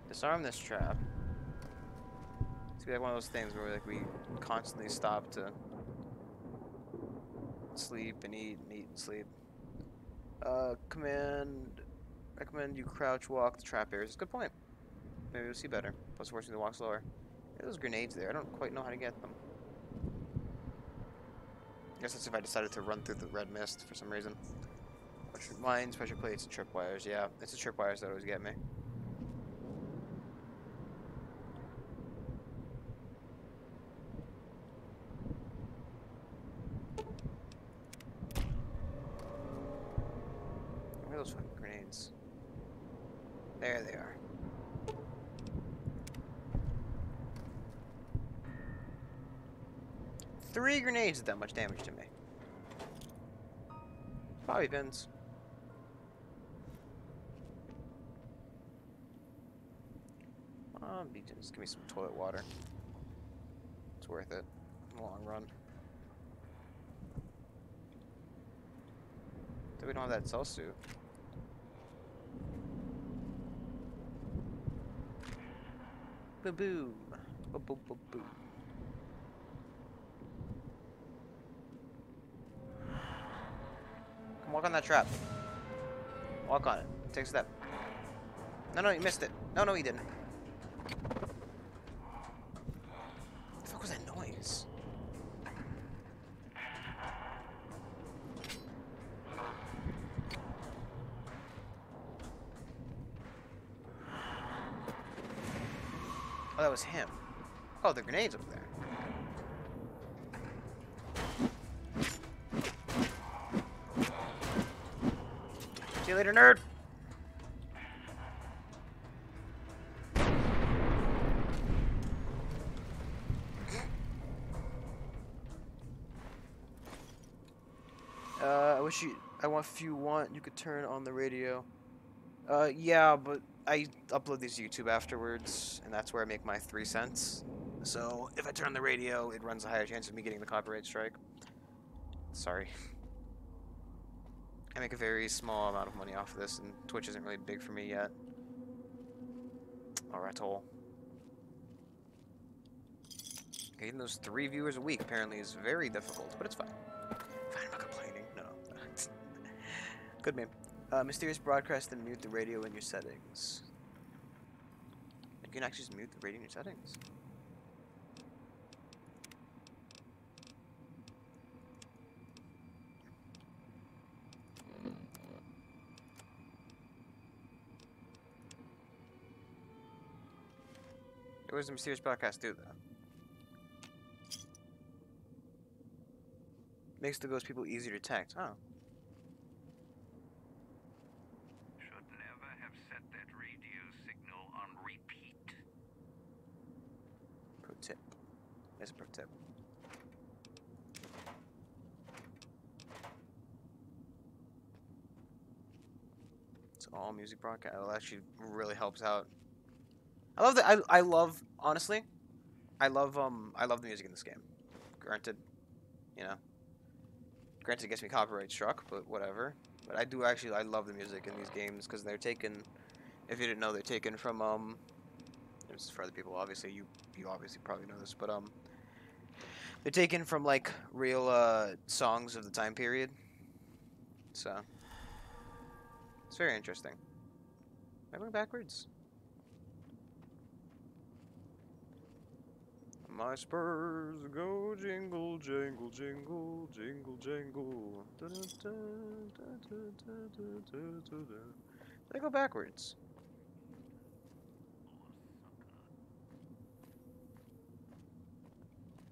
Disarm this trap. It's like one of those things where like we constantly stop to sleep and eat and sleep. Recommend you crouch walk the trap areas. It's a good point. Maybe we'll see better. Plus forcing to walk slower. There are those grenades there. I don't quite know how to get them. I guess that's if I decided to run through the red mist for some reason. Which mines, pressure plates, and tripwires. Yeah, it's the tripwires that always get me. Where are those fucking grenades? There they are. Three grenades did that much damage to me. Bobby pins. Just give me some toilet water. It's worth it in the long run. Though we don't have that cell suit. Boom boom. Boom boom boom boom. Come walk on that trap. Walk on it. Take a step. No, no, you missed it. No, no, you didn't. What the fuck was that noise? Oh, that was him. Oh, the grenade's over there. See you later, nerd. If you want, you could turn on the radio. Yeah, but I upload these to YouTube afterwards, and that's where I make my 3 cents. So if I turn on the radio, it runs a higher chance of me getting the copyright strike. Sorry. I make a very small amount of money off of this, and Twitch isn't really big for me yet. Alright, hole. Getting those 3 viewers a week apparently is very difficult, but it's fine. Fine, I'm not complaining. No. Good meme. Mysterious broadcast and mute the radio in your settings. You can actually just mute the radio in your settings. What does the mysterious broadcast do, though? Makes the ghost people easier to detect. Oh. Should never have set that radio signal on repeat. Pro tip. There's a pro tip. It's all music broadcast. It actually really helps out. I love that. I love, honestly, I love the music in this game. Granted, you know, granted it gets me copyright struck, but whatever. But I do actually, I love the music in these games because they're taken, if you didn't know, they're taken from, this is for other people, obviously, you obviously probably know this, but, they're taken from, like, real, songs of the time period. So, it's very interesting. Am I going backwards? My spurs go jingle, jingle, jingle, jingle, jingle. Did I go backwards?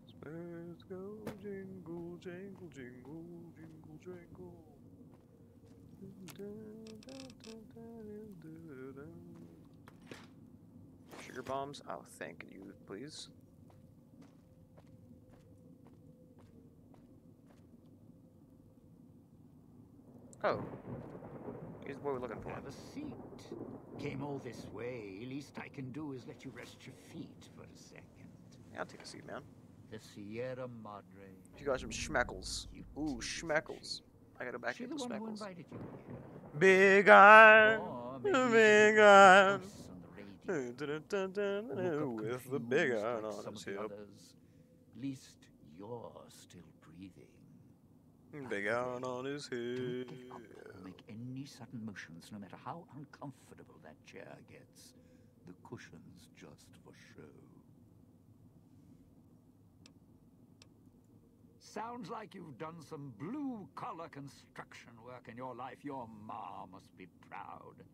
Spurs go jingle, jingle, jingle, jingle, jingle. Sugar bombs? Oh, thank you, please. Oh. Here's what we're looking for. Have a seat. Came all this way. Least I can do is let you rest your feet for a second. Yeah, I'll take a seat, man. The Sierra Madre. You got some schmeckles. Ooh, schmeckles. I gotta back up the schmeckles. You Big iron. Big iron. With the big iron on his hip. Least you're still breathing. Big iron on his head. Don't get up or make any sudden motions, no matter how uncomfortable that chair gets. The cushion's just for show. Sounds like you've done some blue-collar construction work in your life. Your ma must be proud.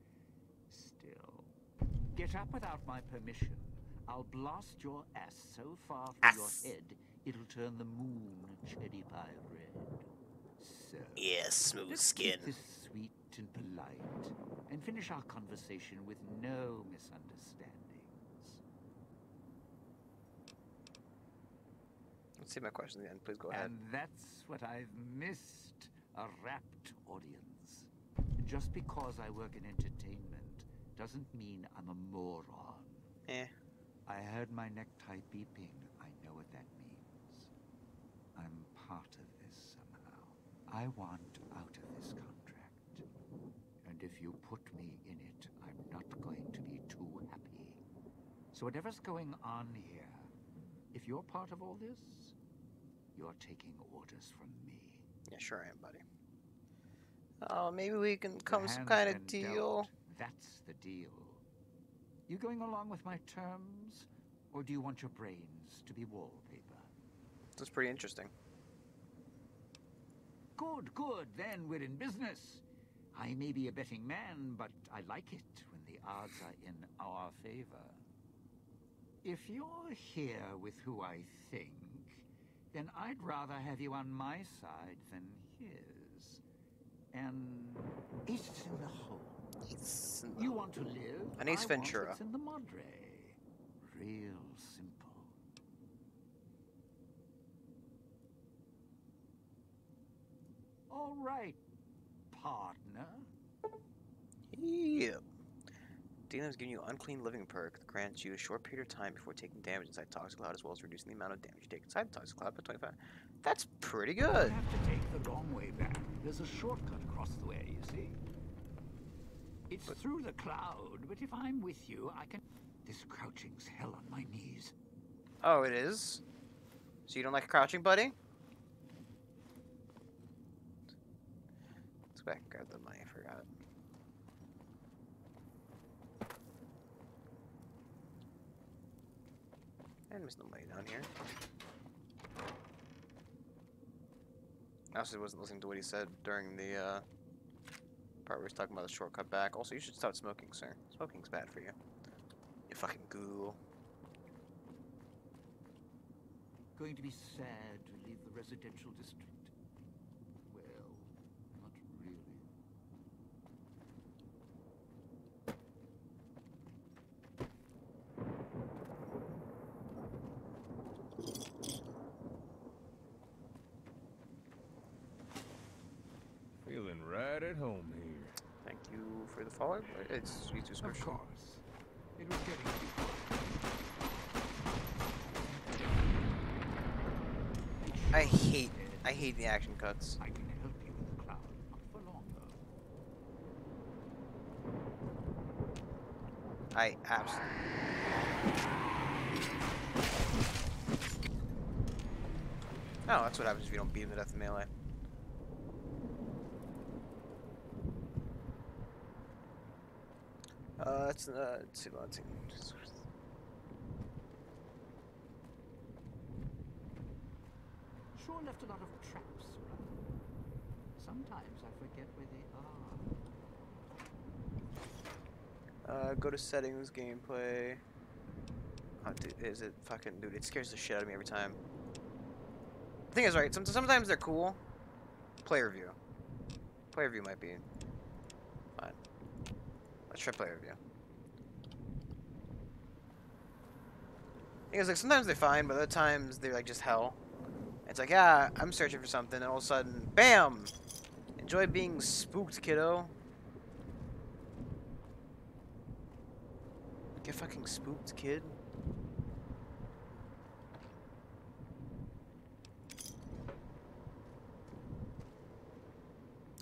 Still, get up without my permission. I'll blast your ass so far through your head, it'll turn the moon cherry pie red. So, yes, smooth skin. Keep this sweet and polite, and finish our conversation with no misunderstandings. Let's see my question again. Please go ahead. And that's what I've missed, a rapt audience. Just because I work in entertainment doesn't mean I'm a moron. Eh. I heard my necktie beeping. I know what that means. I'm part of this somehow. I want out of this contract. And if you put me in it, I'm not going to be too happy. So whatever's going on here, if you're part of all this, you're taking orders from me. Yeah, sure I am, buddy. Oh, maybe we can come some kind of deal. That's the deal. You going along with my terms, or do you want your brains to be wallpaper? That's pretty interesting. Good, good. Then we're in business. I may be a betting man, but I like it when the odds are in our favor. If you're here with who I think, then I'd rather have you on my side than his. And Ace in the hole. You want to live? An Ace Ventura. It's in the Madre. Real simple. All right, partner. Yeah. Dealing giving you an unclean living perk that grants you a short period of time before taking damage inside Toxic Cloud, as well as reducing the amount of damage you take inside Toxic Cloud by 25. That's pretty good. You have to take the long way back. There's a shortcut across the way, you see. It's through the cloud, but if I'm with you, I can... This crouching's hell on my knees. Oh, it is? So you don't like crouching, buddy? go back and grab the money. I forgot. And there's no money down here. I also wasn't listening to what he said during the part where he was talking about the shortcut back. Also, you should stop smoking, sir. Smoking's bad for you. You fucking ghoul. Going to be sad to leave the residential district. Well, not really. Feeling right at home here. Thank you for the follow. It's YouTube description. Of course. It was getting to be I hate the action cuts. I can help you with the cloud. Not for long, though. I absolutely. Oh, that's what happens if you don't beat him to death in melee. Let's see. Sure left a lot of traps around. Sometimes I forget where they are. Go to settings, gameplay. Oh, dude, is it fucking dude? It scares the shit out of me every time. The thing is, right? Sometimes they're cool. Player view. Player view might be fine. Let's try player view. Because like sometimes they're fine, but other times they're like just hell. It's like, yeah, I'm searching for something, and all of a sudden, BAM! Enjoy being spooked, kiddo. Get fucking spooked, kid.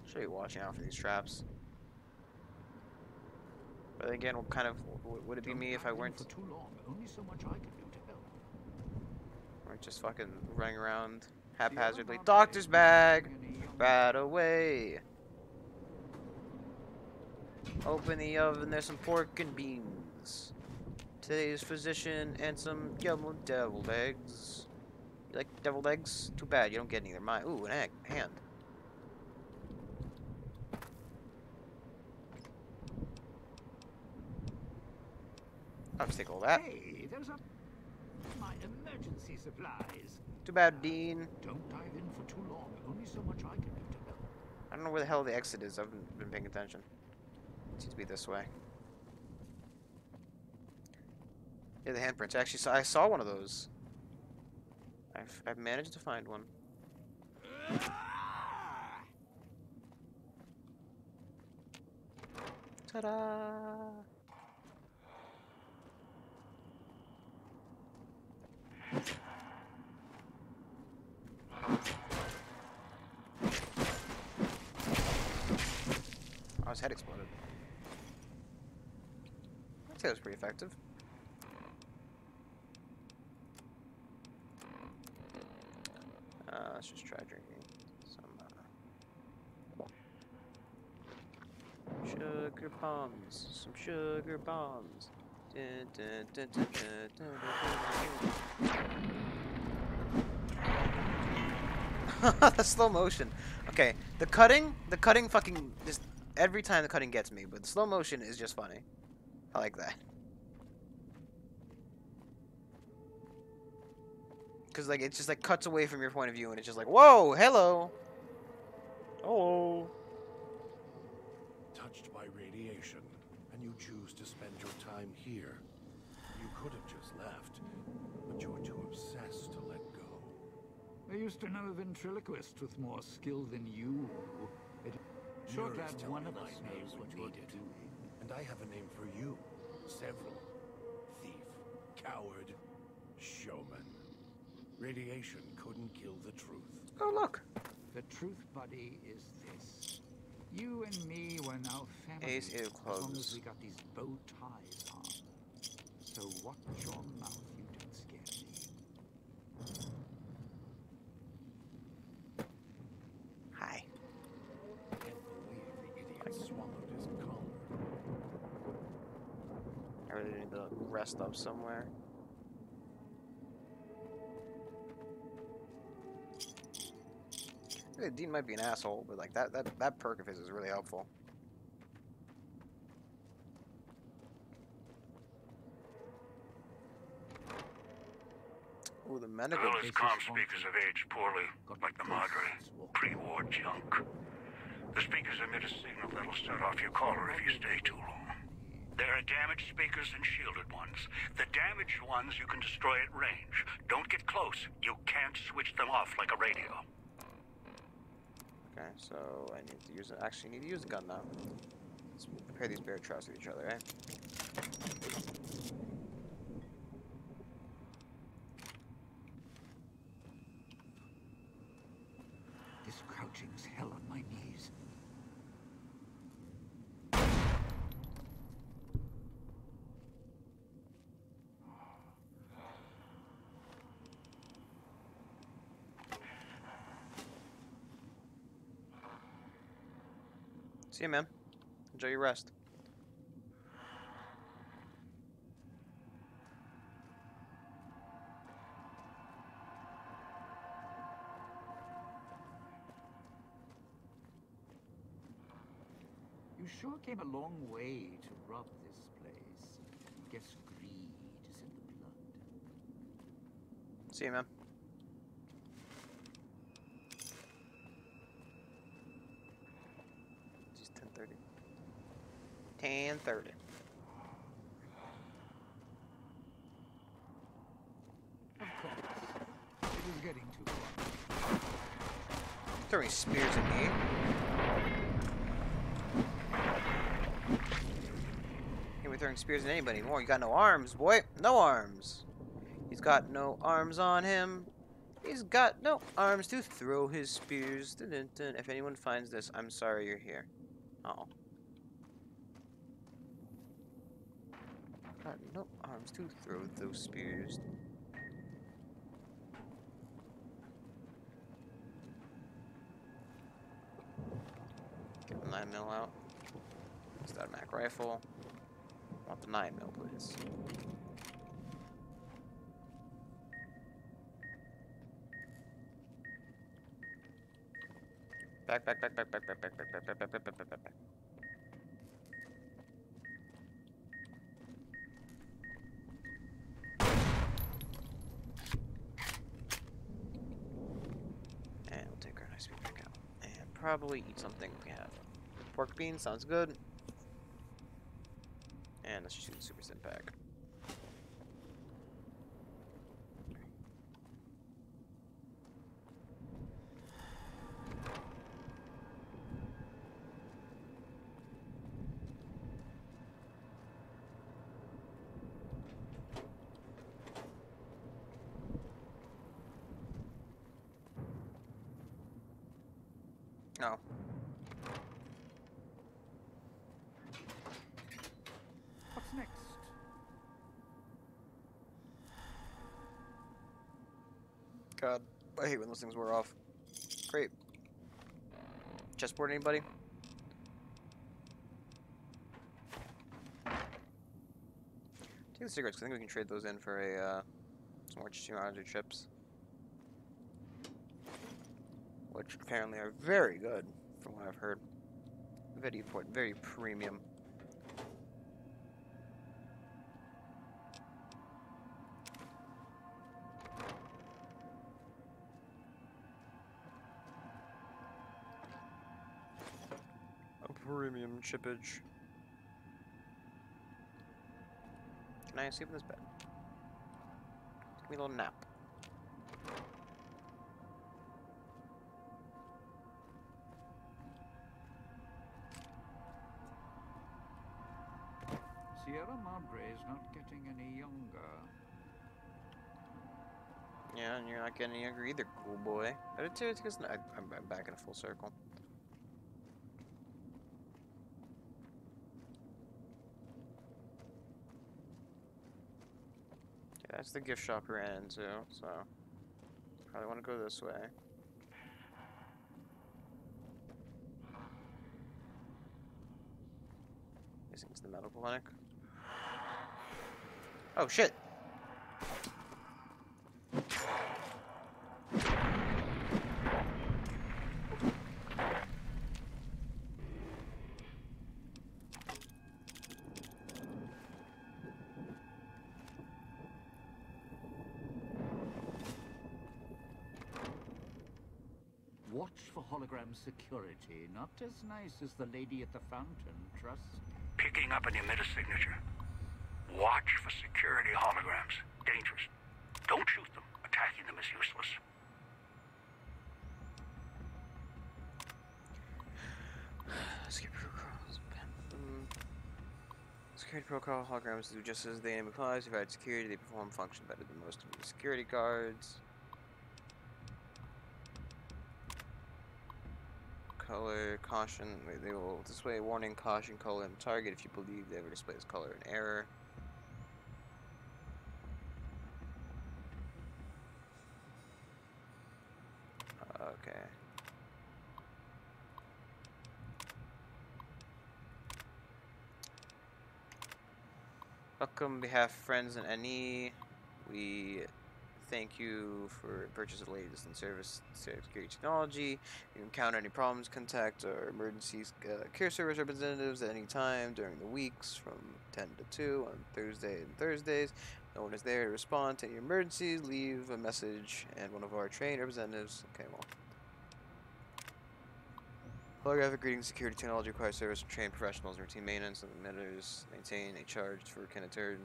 Should be watching out for these traps. But then again, what kind of would it be me if I weren't for too long? Only so much I can do to help. Or just fucking running around haphazardly? Doctor's bag, right away. Open the oven. There's some pork and beans. Today's physician and some yellow deviled eggs. You like deviled eggs? Too bad you don't get any. They're mine. Ooh, an egg. Hand. I'll just take all that. Hey, there's my emergency supplies. Too bad, Dean. Don't dive in for too long. Only so much I can do to help. I don't know where the hell the exit is. I haven't been paying attention. It seems to be this way. Yeah, the handprints. Actually, I saw one of those. I've managed to find one. Ta-da! Oh, his head exploded. I'd say that was pretty effective. Let's just try drinking some sugar bombs. Some sugar bombs. Dun, dun, dun, dun, dun, dun, dun, dun. The slow motion. Okay, the cutting fucking just every time the cutting gets me, but the slow motion is just funny. I like that. Cause like it just like cuts away from your point of view and it's just like, whoa, hello. Oh. Touched by radiation, and you choose to spend your time here. You could have just left, but you're too obsessed to let go. I used to know a ventriloquist with more skill than you. Sure glad one of us knows what you're doing. And I have a name for you. Several. Thief, coward, showman. Radiation couldn't kill the truth. Oh, look. The truth, buddy, is this. You and me were now family. Ace as long clothes. as we got these bow ties on. So watch your mouth, you don't scare me. Hi. Can't believe rest up somewhere. Yeah, Dean might be an asshole, but like that perk of his is really helpful. Ooh, the medical. Villa's comm speakers have aged poorly, like the Madre. Pre-war junk. The speakers emit a signal that'll set off your caller if you stay too long. There are damaged speakers and shielded ones. The damaged ones you can destroy at range. Don't get close. You can't switch them off like a radio. Okay, so I need to use actually need to use a gun now. Let's compare these bear traps to each other, eh? This crouching's hell on my knees. See you, man. Enjoy your rest. You sure came a long way to rob this place. Guess greed is in the blood. See you, man. It's 10:30. 10:30. Of course. It was getting too far. Throwing spears at me. Can't be throwing spears at anybody anymore. You got no arms, boy. No arms. He's got no arms on him. He's got no arms to throw his spears. Dun, dun, dun. If anyone finds this, I'm sorry you're here. Oh. Got no arms to throw those spears. Get the 9mm out. It's that Mac rifle. Want the 9mm, please. Back. And we'll take our nice speed back out. And probably eat something we have. Pork beans sounds good. And let's just do the super stim pack. No. What's next? God, I hate when those things wear off. Great. Chessboard, anybody? Take the cigarettes, 'cause I think we can trade those in for a, some more Chihuahua chips. Which apparently are very good, from what I've heard. Very important, very premium. A premium chippage. Can I sleep in this bed? Give me a little nap. Sierra Madre is not getting any younger. Yeah, and you're not getting any younger either, cool boy. But it's because I'm back in a full circle. Yeah, that's the gift shop we ran into, so probably want to go this way. Guessing it's the medical clinic. Oh shit. Watch for hologram security, not as nice as the lady at the fountain, trust. Picking up an emitter signature. Watch for security holograms. Dangerous. Don't shoot them. Attacking them is useless. Security protocol holograms do just as the name implies. If I had security, they perform function better than most of the security guards. Color, caution. They will display a warning, caution, color, and target if you believe they ever display this color in error. Okay. Welcome, behalf of friends and NE. We thank you for purchase of latest in service security technology. If you encounter any problems, contact our emergency care service representatives at any time during the weeks from 10 to 2 on Thursday and Thursdays. No one is there to respond to any emergencies. Leave a message and one of our trained representatives. Okay, well. Holographic reading security technology requires service from trained professionals and routine maintenance of emitters. Maintain a charge for can turn.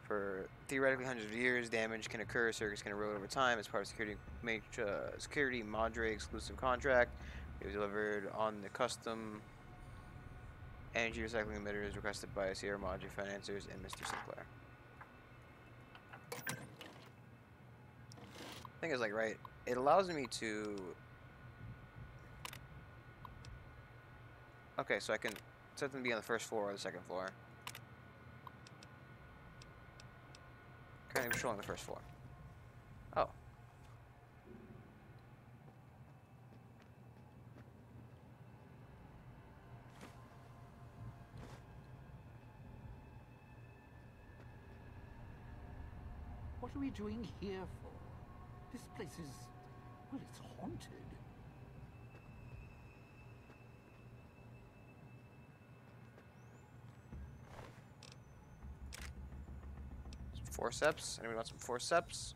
For theoretically hundreds of years, damage can occur, circuits can erode over time as part of security Madre exclusive contract. It was delivered on the custom energy recycling emitters requested by Sierra Madre financiers and Mr. Sinclair. Thing is, like, right, it allows me to. Okay, so I can set them to be on the first floor or the second floor. Currently patrolling the first floor. Oh. What are we doing here for? This place is, well, it's haunted. Forceps? Anyone want some forceps?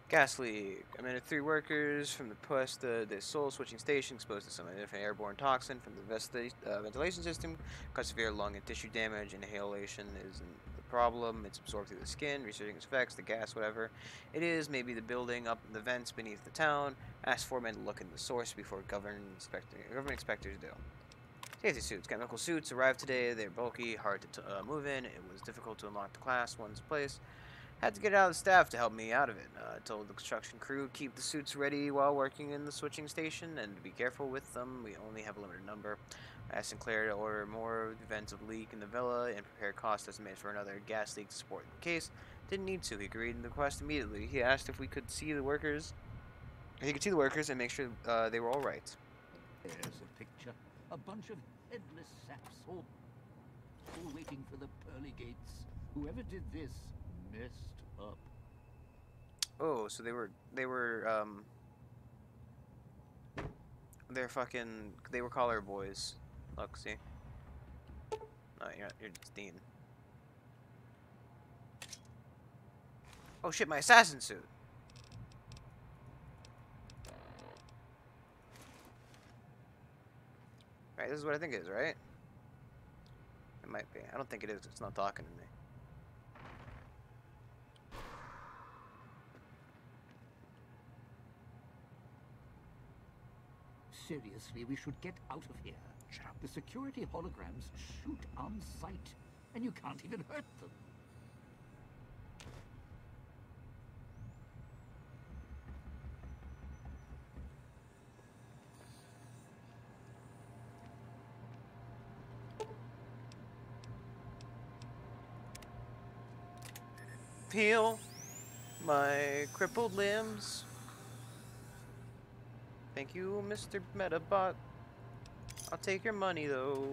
Gas leak. Emitted 3 workers from the Puesta de Sol switching station exposed to some identified airborne toxin from the ventilation system. Caused severe lung and tissue damage. Inhalation isn't the problem. It's absorbed through the skin, researching its effects, the gas, whatever. It is maybe the building up in the vents beneath the town. Ask for men to look into the source before government inspectors do. Safety suits. Chemical suits arrived today. They're bulky, hard to move in. It was difficult to unlock the class 1's place. Had to get out of the staff to help me out of it. Told the construction crew keep the suits ready while working in the switching station and to be careful with them. We only have a limited number. I asked Sinclair to order more events of leak in the villa and prepare cost estimates for another gas leak to support the case. Didn't need to. He agreed to the request immediately. He asked if we could see the workers. He could see the workers and make sure they were all right. There's a picture. A bunch of headless saps, all waiting for the pearly gates. Whoever did this messed up. Oh, so they were collar boys. Look, see? No, you're just Dean. Oh shit, my assassin suit. Right, this is what I think it is, right? It might be. I don't think it is. It's not talking to me. Seriously, we should get out of here. The security holograms shoot on sight, and you can't even hurt them. Feel my crippled limbs. Thank you, Mr. Metabot. I'll take your money, though.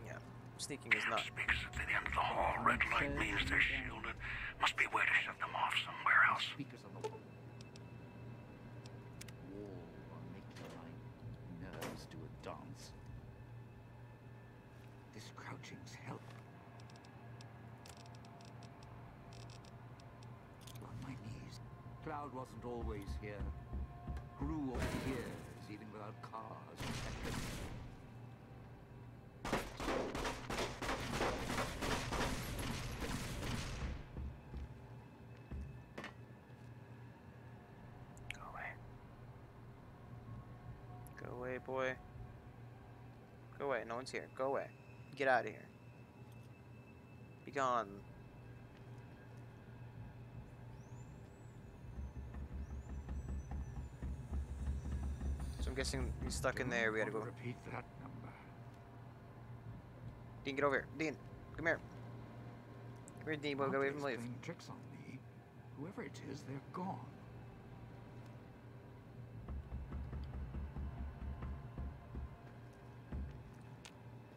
Yeah, sneaking is not. Speakers at the end of the hall. Red light means they're shielded. Must be a way to shut them off somewhere else. Speakers on the wall make my nerves do a dance. This crouching's help. On my knees. Cloud wasn't always here. Grew over the years, even without cars. Go away. Go away, boy. Go away. No one's here. Go away. Get out of here. Be gone. So I'm guessing he's stuck in there. We gotta go. Repeat that number. Dean, get over here. Dean, come here. Come here, Dean. We'll go away from leave. Playing tricks on me. Whoever it is, they're gone.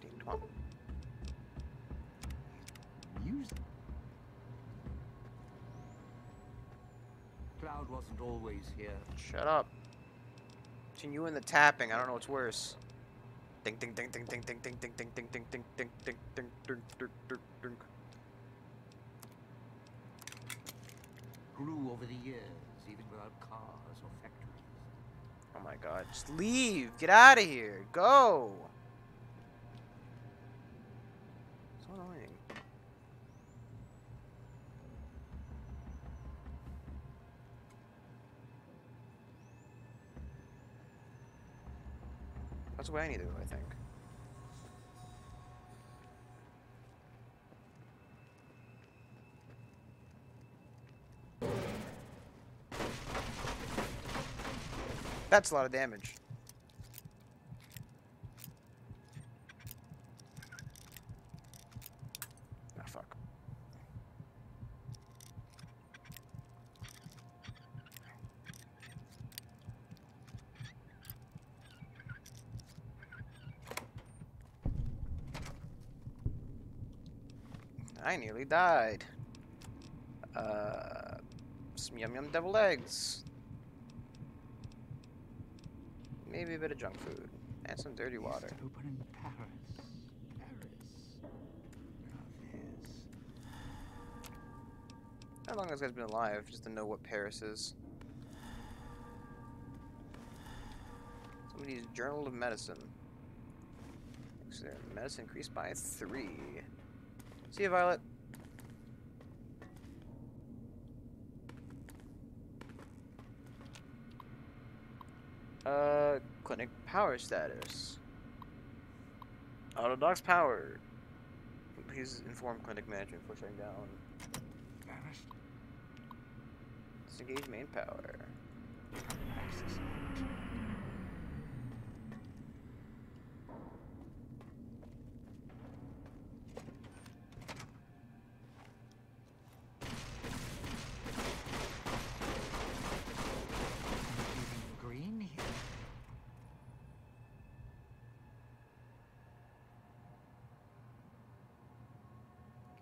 Dean, come on. Music. Cloud wasn't always here. Shut up. Between you and the tapping, I don't know what's worse. Ding ding ding ding ding ding ding ding ding ding ding ding ding ding ding ding ding ding. Grew over the years, even without cars or factories. Oh my god, just leave! Get out of here! Go! So annoying. That's the way I need to go, I think. That's a lot of damage. Ah, fuck. I nearly died. Some yum yum deviled eggs. Maybe a bit of junk food. And some dirty water. Used to open in Paris. Now this. How long has this guy's been alive? Just to know what Paris is. Somebody's Journal of Medicine. So their medicine increased by 3. See you, Violet. Clinic power status. Autodox power. Please inform clinic management for shutting down. Vanished. Disengage main power. Access. Green here.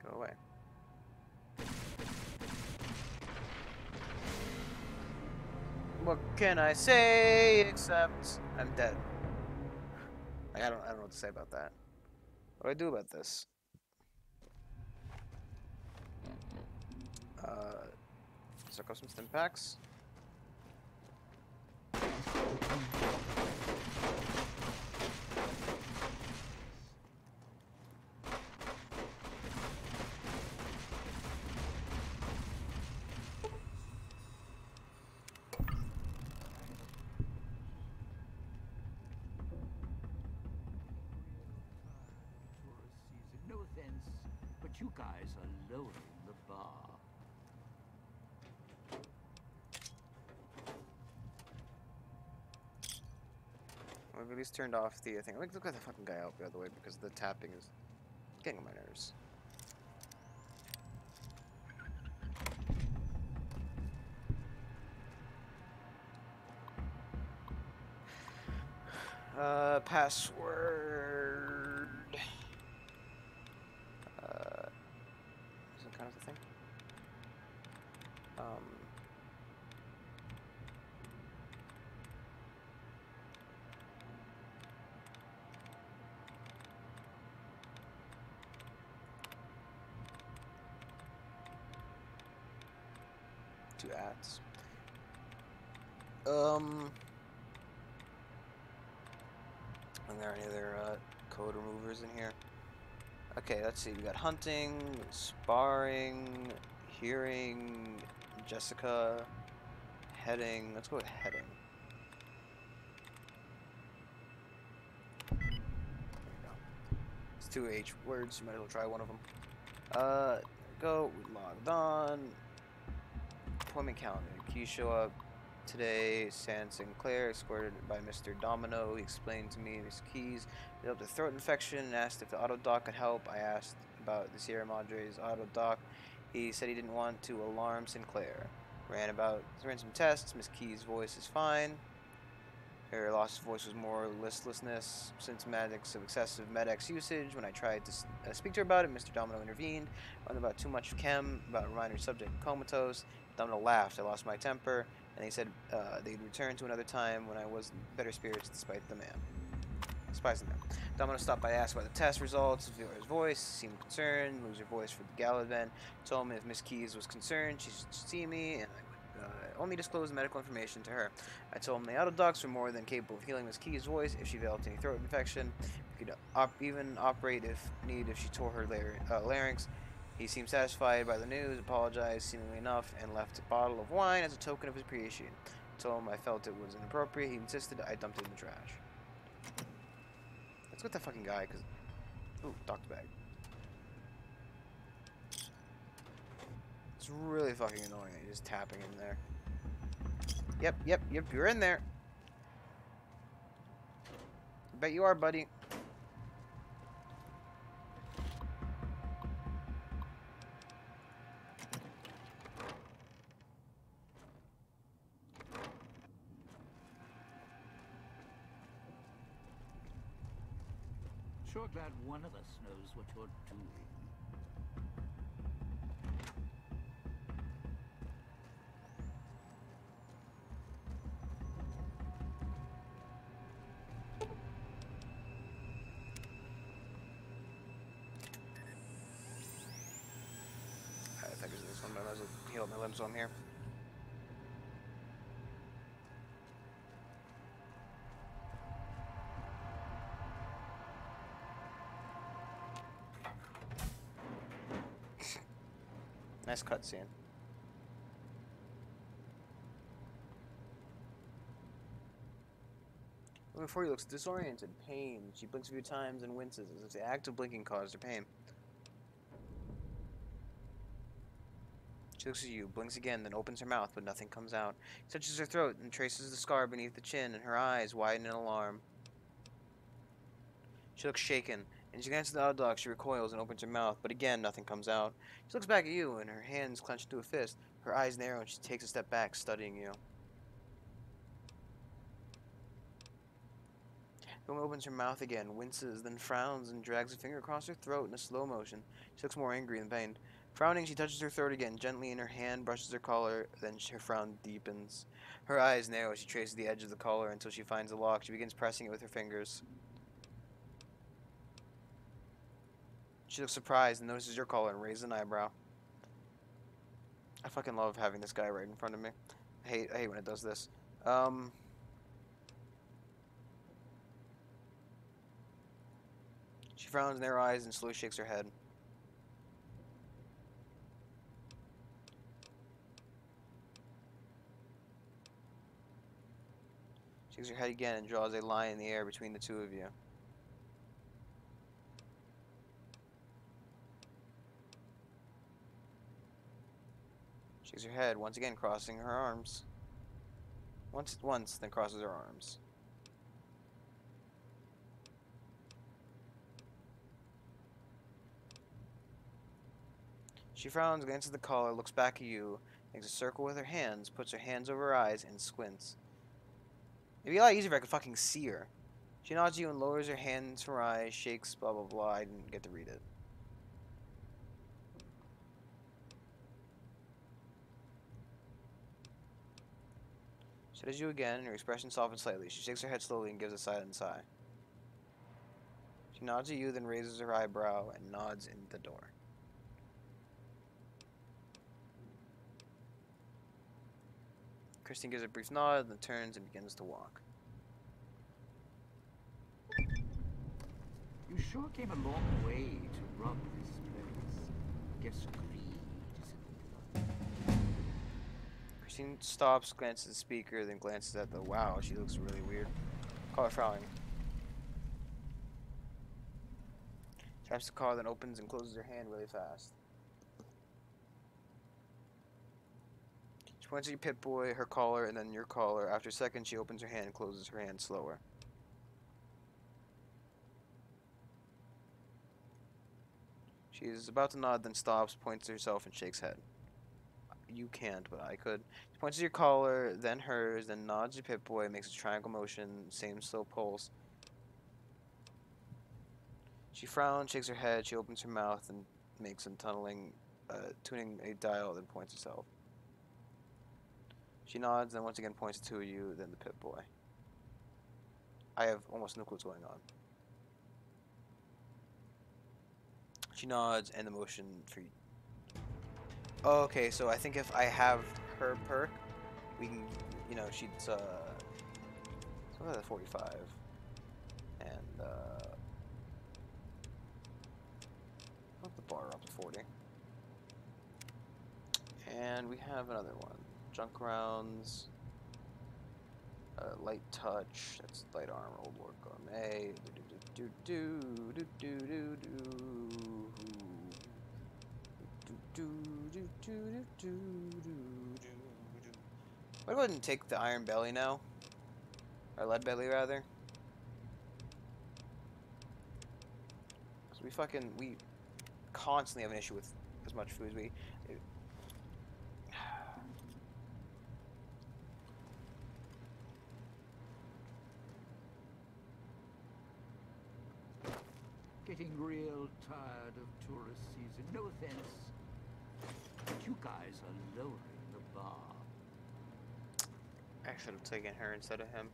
Go away. What can I say except I'm dead? Like, I don't know what to say about that. What do I do about this? Suck off some stim packs. No offense, but you guys are lowering the bar. I've at least turned off the thing. Look at the fucking guy out the other way because the tapping is getting on my nerves. Password. Is it kind of the thing? Two ads. Are there any other code removers in here? Okay, let's see. We got hunting, sparring, hearing, Jessica, heading. Let's go with heading. There you go. It's 2 H words. You might as well try one of them. There we go. We logged on. Appointment calendar. Keys show up today. San Sinclair, escorted by Mr. Domino. He explained to me Miss Keys developed a throat infection and asked if the auto doc could help. I asked about the Sierra Madre's auto doc. He said he didn't want to alarm Sinclair. Ran some tests. Miss Keys' voice is fine. Her loss of voice was more listlessness, symptomatics of excessive Med-X usage. When I tried to speak to her about it, Mr. Domino intervened. Went about too much chem, about a minor subject comatose. Domino laughed. I lost my temper, and they said they'd return to another time when I was in better spirits despite the man. Domino stopped by to ask about the test results. Viewer's voice seemed concerned. Moves her voice for the gala event. Told me if Miss Keys was concerned, she should see me, and I would only disclose the medical information to her. I told him the auto docs were more than capable of healing Miss Keys' voice if she developed any throat infection. We could even operate if needed if she tore her larynx. He seemed satisfied by the news, apologized seemingly enough, and left a bottle of wine as a token of his appreciation. I told him I felt it was inappropriate. He insisted. I dumped it in the trash. Let's get that fucking guy, because... Ooh, doctor bag. It's really fucking annoying that you're just tapping in there. Yep, you're in there. I bet you are, buddy. Sure glad one of us knows what you're doing. I think it's this one, but I might as well heal up my limbs while I'm here. Nice cutscene. Before he looks disoriented, pain. She blinks a few times and winces as if the act of blinking caused her pain. She looks at you, blinks again, then opens her mouth, but nothing comes out. She touches her throat and traces the scar beneath the chin, and her eyes widen in alarm. She looks shaken, and she glances at the auto doc. She recoils and opens her mouth, but again, nothing comes out. She looks back at you, and her hands clenched into a fist. Her eyes narrow, and she takes a step back, studying you. The woman opens her mouth again, winces, then frowns, and drags a finger across her throat in a slow motion. She looks more angry than pained. Frowning, she touches her throat again, gently in her hand, brushes her collar, then her frown deepens. Her eyes narrow as she traces the edge of the collar until she finds the lock. She begins pressing it with her fingers. She looks surprised and notices your collar and raises an eyebrow. I fucking love having this guy right in front of me. I hate when it does this. She frowns in their eyes and slowly shakes her head. She shakes her head again and draws a line in the air between the two of you. She shakes her head, once again crossing her arms. Once, then crosses her arms. She frowns, glances at the collar, looks back at you, makes a circle with her hands, puts her hands over her eyes, and squints. It'd be a lot easier if I could fucking see her. She nods to you and lowers her hand to her eye, shakes, blah blah blah. I didn't get to read it. She does you again, her expression softens slightly. She shakes her head slowly and gives a silent sigh. She nods at you, then raises her eyebrow and nods in the door. Christine gives a brief nod, then turns and begins to walk. You sure came a long way to rob this place. Guess greed is in the blood. Christine stops, glances at the speaker, then glances at the wow, she looks really weird. Call her frowning. Taps the car, then opens and closes her hand really fast. She points at your Pip-Boy, her collar, and then your collar. After a second, she opens her hand and closes her hand slower. She is about to nod, then stops, points to herself, and shakes head. You can't, but I could. She points to your collar, then hers, then nods to Pip-Boy, makes a triangle motion, same slow pulse. She frowns, shakes her head, she opens her mouth, and makes some tuning a dial, then points herself. She nods, then once again points to you, then the Pip-Boy. I have almost no clue what's going on. She nods, and the motion for you. Oh, okay, so I think if I have her perk, we can, you know, she's, so that's 45. And, up the bar up to 40. And we have another one. Junk rounds. Light touch. That's light armor. Old Lord Gourmet. I'll go ahead and take the Iron Belly now. Or Lead Belly, rather. Because we constantly have an issue with as much food as we... Getting real tired of tourist season. No offense. But you guys are lowering the bar. I should have taken her instead of him.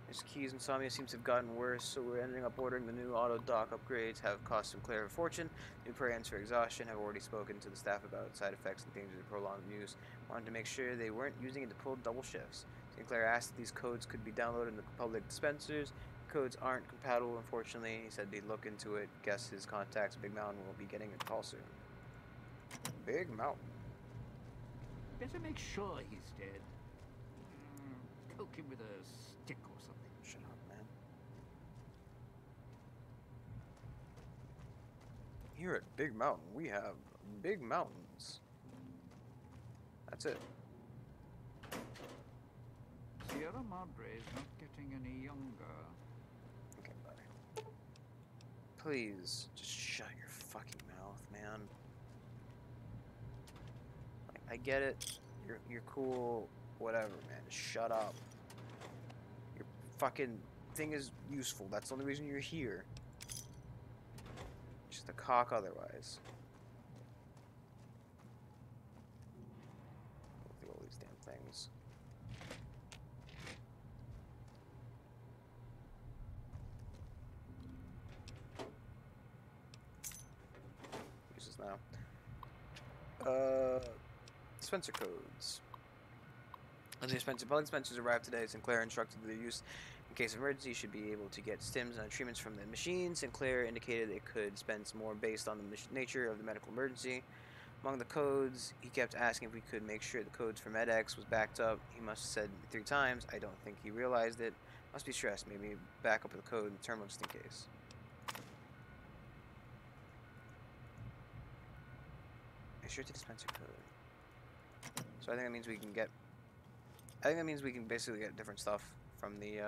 His Key's insomnia seems to have gotten worse, so we're ending up ordering the new auto dock upgrades. Have cost Sinclair a fortune. New programs for exhaustion. Have already spoken to the staff about side effects and dangers of prolonged use. Wanted to make sure they weren't using it to pull double shifts. Sinclair asked if these codes could be downloaded in the public dispensers. Codes aren't compatible, unfortunately. He said he'd look into it. Guess his contacts Big Mountain will be getting a call soon. Big Mountain. Better make sure he's dead. Poke him with a stick or something. Shut up, man. Here at Big Mountain, we have big mountains. That's it. Sierra Madre is not getting any younger. Okay, buddy. Please, just shut your fucking mouth, man. Like, I get it. You're cool. Whatever, man. Just shut up. Your fucking thing is useful. That's the only reason you're here. Just a cock otherwise. Go through all these damn things. Uses now. Dispenser codes. As public dispensers arrived today, Sinclair instructed their use in case of emergency. Should be able to get stims and treatments from the machine. Sinclair indicated it could dispense more based on the nature of the medical emergency. Among the codes, he kept asking if we could make sure the codes for MedX was backed up. He must have said 3 times. I don't think he realized it. Must be stressed. Maybe back up the code in the terminal just in case. Sure to dispenser code. So I think that means we can get... I think that means we can basically get different stuff from the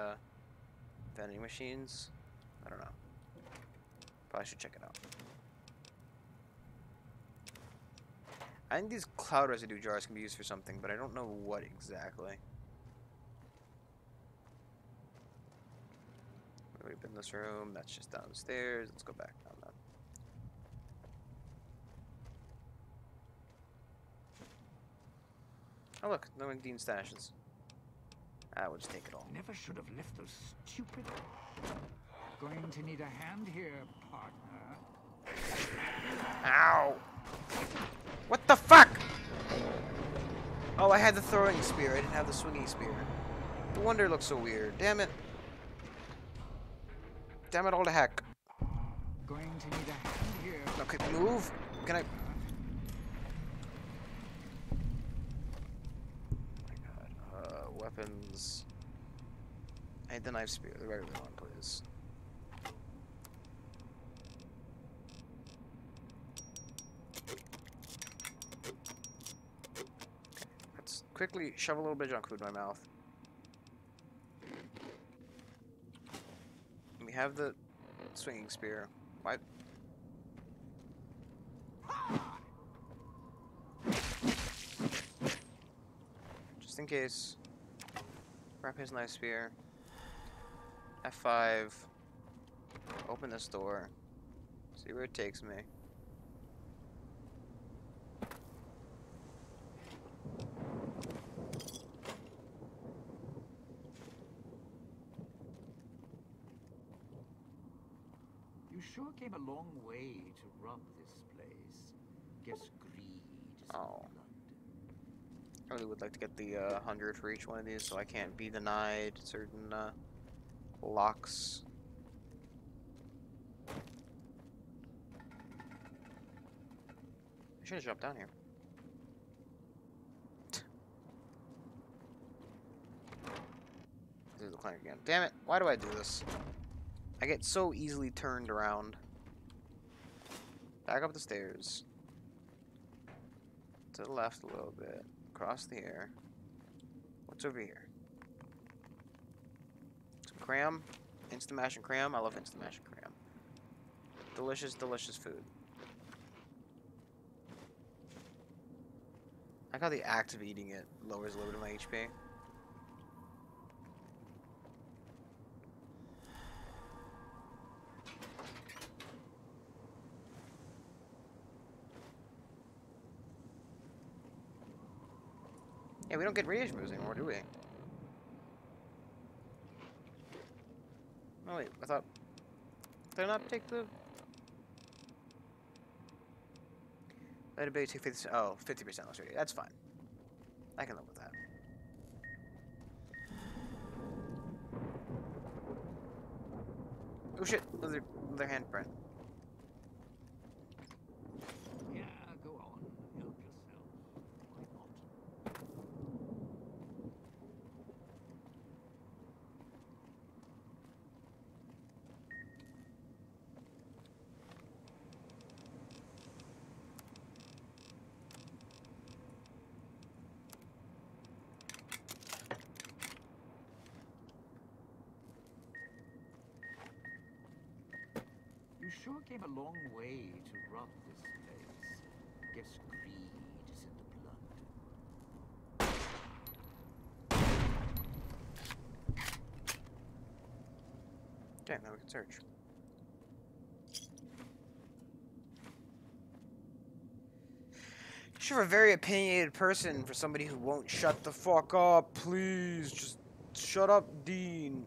vending machines. I don't know. Probably should check it out. I think these cloud residue jars can be used for something, but I don't know what exactly. We've been in this room. That's just downstairs. Let's go back down that. Oh look, no one Dean stashes. We'll just take it all. Never should have left those stupid... Going to need a hand here, partner. Ow! What the fuck? Oh, I had the throwing spear. I didn't have the swinging spear. No wonder it looks so weird. Damn it. Damn it all to heck. Going to need a hand here. Okay, move. Can I... Weapons. I need the knife spear, the regular one, please. Okay, let's quickly shove a little bit of junk food in my mouth. We have the swinging spear. What? Just in case. Grab his knife spear. F5. Open this door. See where it takes me. You sure came a long way to rob this place. Guess greed is in the blood. I really would like to get the 100 for each one of these, so I can't be denied certain locks. I should have jumped down here. This is the client again. Damn it! Why do I do this? I get so easily turned around. Back up the stairs. To the left a little bit. Across the air. What's over here? Some cram. Instant mash and cram. I love instant mash and cram. Delicious, delicious food. I like how the act of eating it lowers a little bit of my HP. Yeah, we don't get rage moves anymore, do we? Oh wait, I thought... Did I not take the... Let ability take 50%. Oh, 50% less radius. That's fine. I can live with that. Oh shit, another handprint. Yeah, go on. Help yourself. Why not? You sure came a long way to rob this place. Guess greed is in the blood. Okay, now we can search. You're a very opinionated person for somebody who won't shut the fuck up. Please, just shut up, Dean.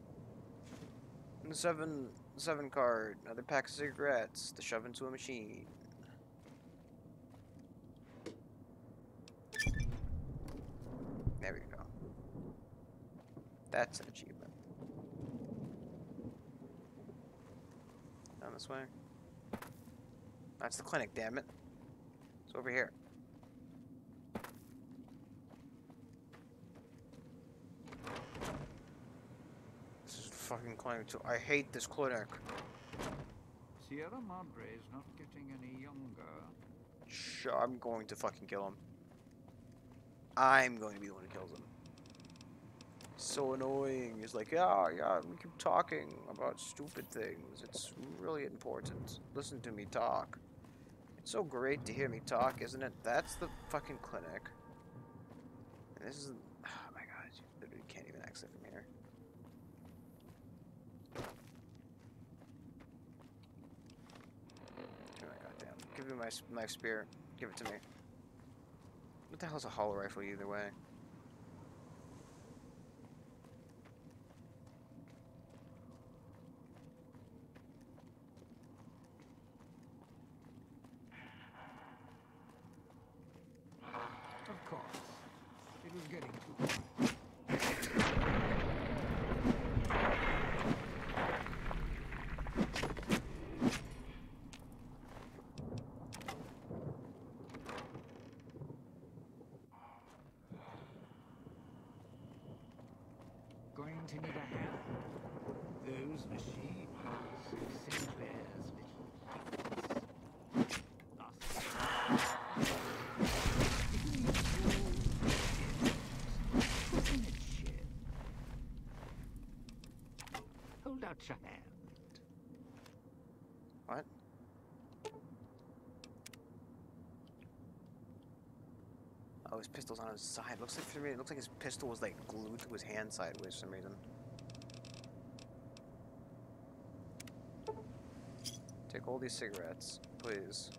And the seven card, another pack of cigarettes to shove into a machine. There we go. That's an achievement. Down this way. That's the clinic, damn it. It's over here. This is fucking clinic too. I hate this clinic. Sierra Madre is not getting any younger. Sure, I'm going to fucking kill him. I'm going to be the one who kills him. So annoying. He's like, yeah, we keep talking about stupid things. It's really important. Listen to me talk. So great to hear me talk, isn't it? That's the fucking clinic. And this is... Oh my god, you literally can't even exit from here. Oh my goddamn. Give me my spear. Give it to me. What the hell's a hollow rifle either way? Of course. It was getting too far. Going to need a hand. Those machines, Sinclair's little gifts. Put in a chair. Hold out your hand. What? Oh, his pistol's on his side. Looks like for me, it looks like his pistol was like glued to his hand sideways for some reason. Take all these cigarettes, please.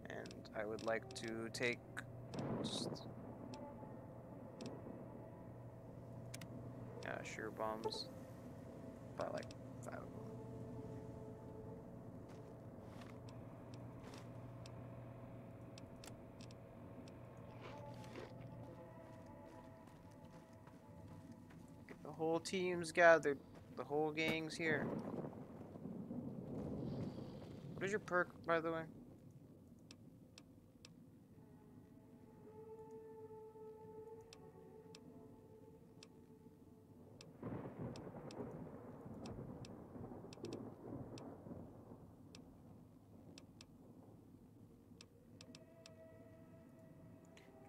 And I would like to take just sugar bombs. About like 5 of them. The whole team's gathered. The whole gang's here. What is your perk, by the way?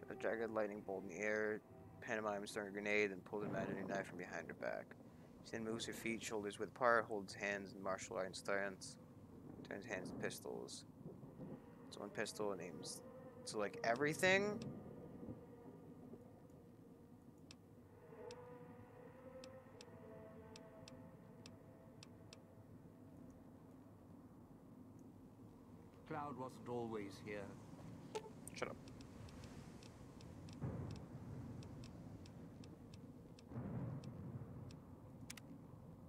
A jagged lightning bolt in the air, pantomimes throwing a grenade, and pulled an imaginary knife from behind her back. She then moves her feet, shoulders width apart, holds hands in martial arts stance, turns hands to pistols. It's one pistol and aims to like everything. Cloud wasn't always here. Shut up.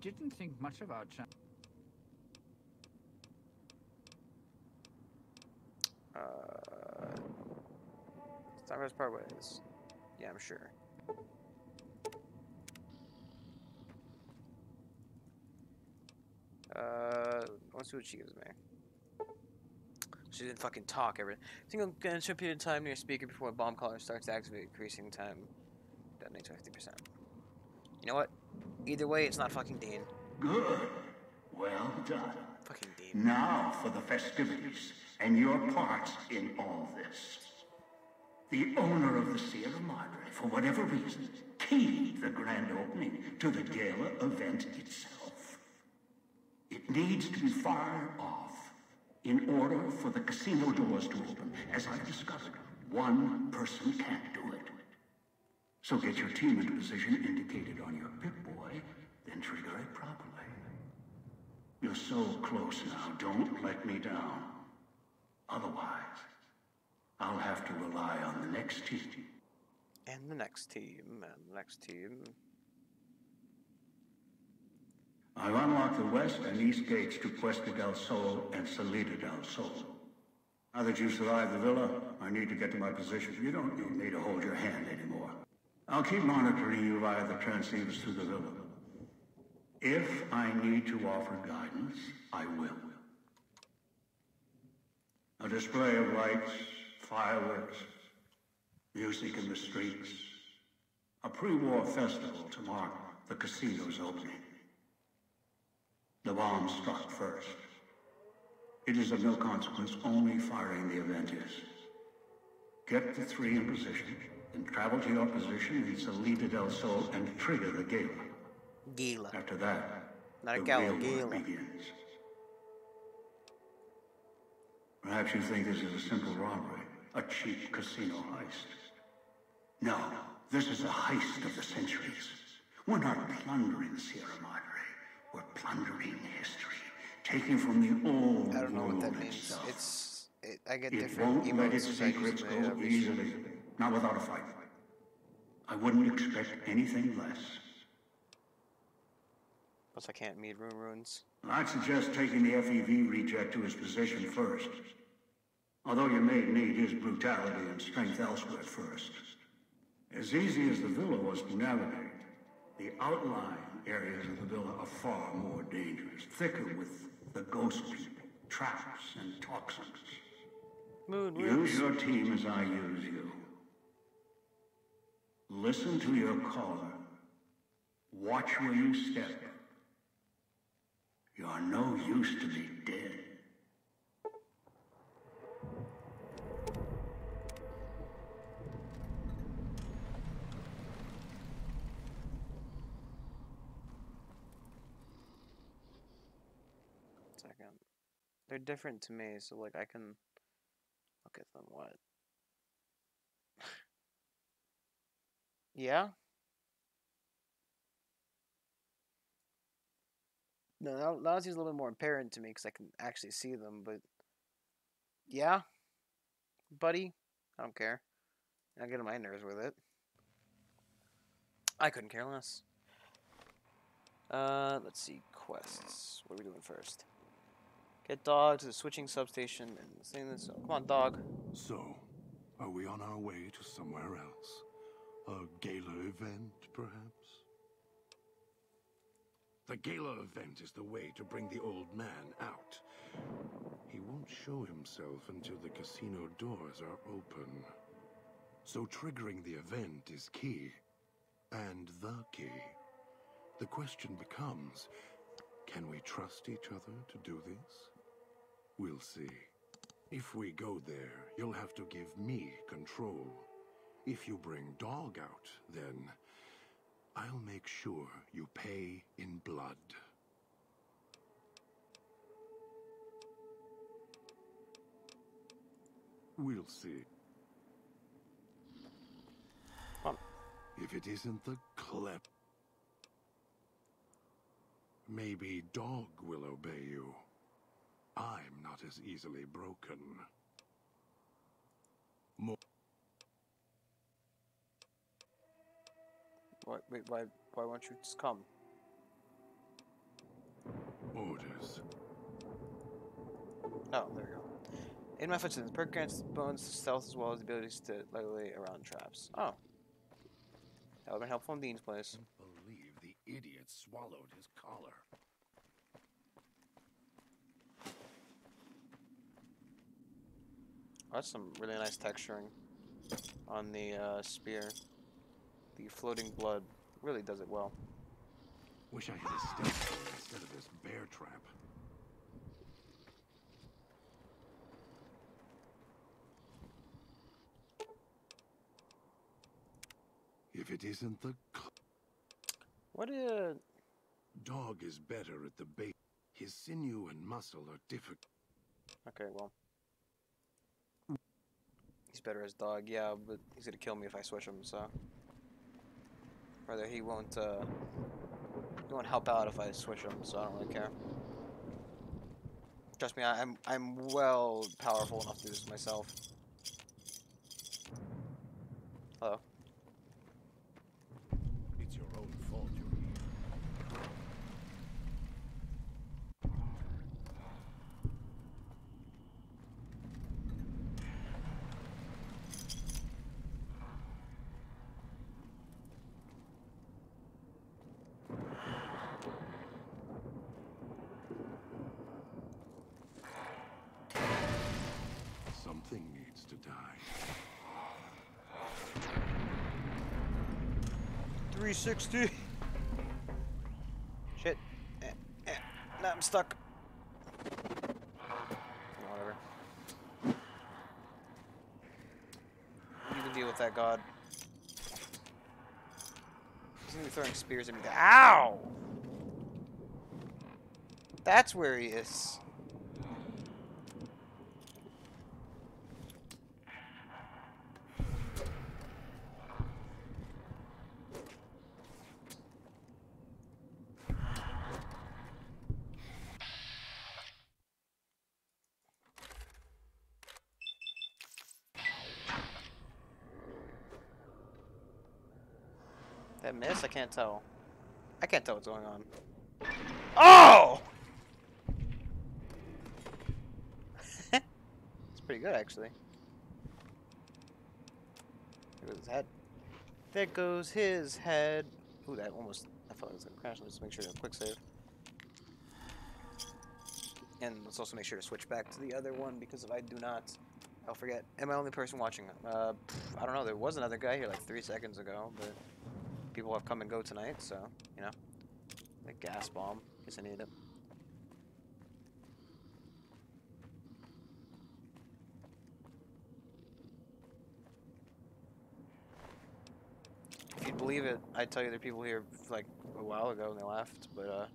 Didn't think much about China. Star Wars Parkways. Yeah, I'm sure. Let's see what she gives me. She didn't fucking talk ever. Single gunshot period of time near speaker before a bomb caller starts to activate, increasing time. Detonate to 50%. You know what? Either way, it's not fucking Dean. Good. Well done. Fucking Dean. Now for the festivities, and your part in all this. The owner of the Sierra Madre, for whatever reason, keyed the grand opening to the gala event itself. It needs to be fired off in order for the casino doors to open. As I've discovered, one person can't do it. So get your team into position indicated on your Pip-Boy, then trigger it properly. You're so close now, don't let me down. Otherwise, I'll have to rely on the next team. And the next team, and the next team. I've unlocked the west and east gates to Puesta del Sol and Salida del Sol. Now that you've survived the villa, I need to get to my position. You don't need me to hold your hand anymore. I'll keep monitoring you via the transceivers through the villa. If I need to offer guidance, I will. A display of lights, fireworks, music in the streets. A pre-war festival to mark the casino's opening. The bomb struck first. It is of no consequence, only firing the event is. Get the three in position, then travel to your position in Salida del Sol and trigger the gala. Gala. After that, Not a the gala, real gala. work begins. Perhaps you think this is a simple robbery, a cheap casino heist. No, this is a heist of the centuries. We're not plundering Sierra Madre. We're plundering history, taking from the old I don't know what that world means. itself. I get It different won't let emotes its as I use secrets my go research. easily. Not without a fight. I wouldn't expect anything less. Plus, I can't meet runes. I'd suggest taking the FEV reject to his position first. Although you may need his brutality and strength elsewhere first. As easy as the villa was to navigate, the outlying areas of the villa are far more dangerous, thicker with the ghost people, traps, and toxins. Use your team as I use you. Listen to your caller. Watch where you step. You're no use to me dead. Second. They're different to me, so like I can look at them. What? Yeah? No, now it seems a little bit more apparent to me because I can actually see them, but yeah, buddy, I don't care. I get on my nerves with it. I couldn't care less. Let's see, quests. What are we doing first? Get dog to the switching substation and sing this. Come on, dog. So, are we on our way to somewhere else? A gala event, perhaps? The gala event is the way to bring the old man out. He won't show himself until the casino doors are open. So triggering the event is key. And the key. The question becomes, can we trust each other to do this? We'll see. If we go there, you'll have to give me control. If you bring Dog out, then I'll make sure you pay in blood. We'll see. If it isn't the klep, maybe Dog will obey you. I'm not as easily broken. More. Wait, why won't you just come? Orders. Oh, there we go. In my footsteps, the perk grants bones stealth as well as the abilities to lightly around traps. Oh. That would have been helpful in Dean's place. I can't believe the idiot swallowed his collar. Oh, that's some really nice texturing on the spear. The floating blood really does it well. Wish I had a stealth sword instead of this bear trap. If it isn't the What Dog is better at the bait. His sinew and muscle are difficult. Okay, well. He's better as Dog, yeah, but he's gonna kill me if I switch him, so. Rather, he won't help out if I switch him, so I don't really care. Trust me, I'm well powerful enough to do this myself. Hello. It's your own fault you're here. Something needs to die. 360. Shit. Nah, I'm stuck. Whatever. You can deal with that, God. He's gonna be throwing spears at me. Ow! That's where he is. That miss? I can't tell. I can't tell what's going on. Oh! It's pretty good, actually. There goes his head. There goes his head. Ooh, that almost... I felt like it was going to crash. Let's make sure to quick save. And let's also make sure to switch back to the other one, because if I do not, I'll forget. Am I the only person watching? I don't know. There was another guy here like 3 seconds ago, but people have come and go tonight, so, you know. The gas bomb. Guess I need it. If you'd believe it, I'd tell you there are people here like a while ago and they left, but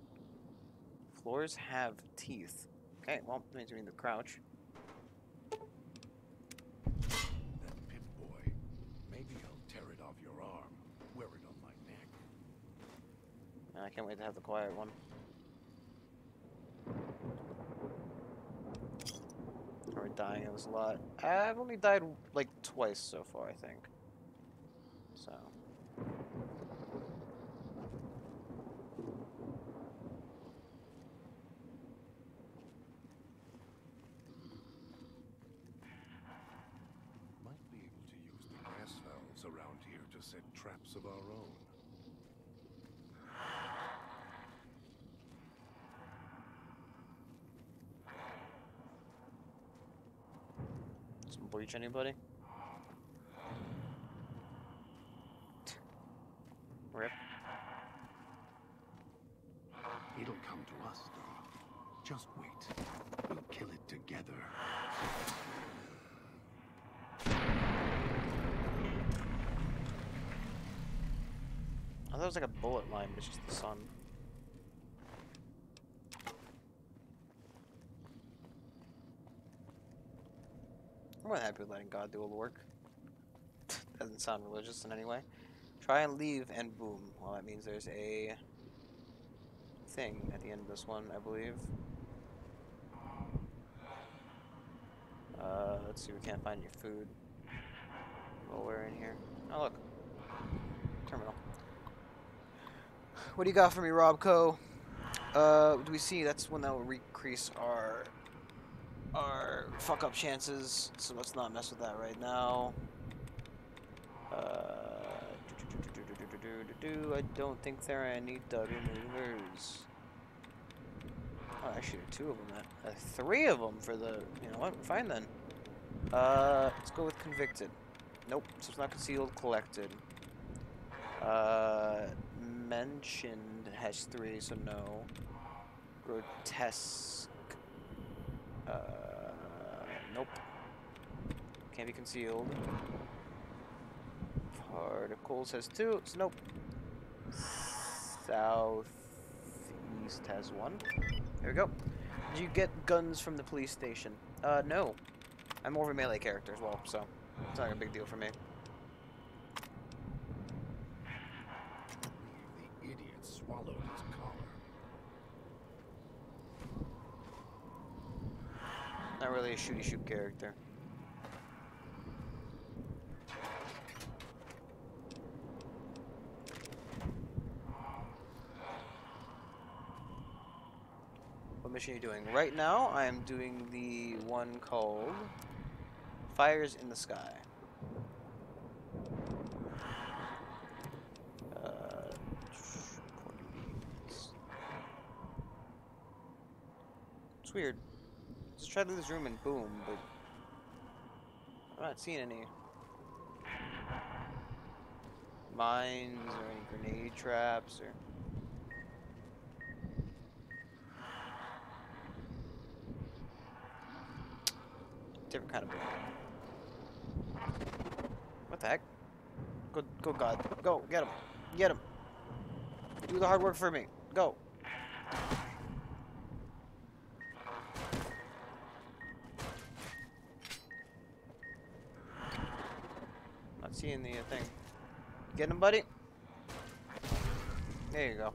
floors have teeth. Okay, well, that means we need to crouch. That Pip-Boy. Maybe I'll tear it off your arm. Wear it on my neck. I can't wait to have the quiet one. We're dying of this a lot. I've only died like twice so far, I think. So. Might be able to use the gas valves around here to set traps of our own. Some bleach, anybody? Rip. It'll come to us, Doc. Just wait. We'll kill it together. I thought it was like a bullet line, but it's just the sun. I'm more than happy with letting God do all the work. Doesn't sound religious in any way. Try and leave and boom. Well, that means there's a thing at the end of this one, I believe. Let's see, we can't find your food. While we're in here. Oh, look. Terminal. What do you got for me, Robco? Do we see? That's one that will increase our fuck up chances. So let's not mess with that right now. I don't think there are any double movers. Oh, actually, 2 of them. 3 of them for the. You know what? Fine then. Let's go with convicted. Nope. So it's not concealed. Collected. Mentioned has 3, so no. Grotesque. Nope. Can't be concealed. Particles has 2, so nope. Southeast has 1. There we go. Did you get guns from the police station? No. I'm more of a melee character as well, so it's not a big deal for me. The idiot swallowed his collar. Not really a shooty shoot character. What mission are you doing? Right now, I am doing the one called Fires in the Sky. It's weird. Just try to leave this room and boom, but I'm not seeing any mines or any grenade traps or. Different kind of boom. What the heck? Go, God. Go, get him. Get him. Do the hard work for me. Go. Not seeing the thing. Get him, buddy. There you go.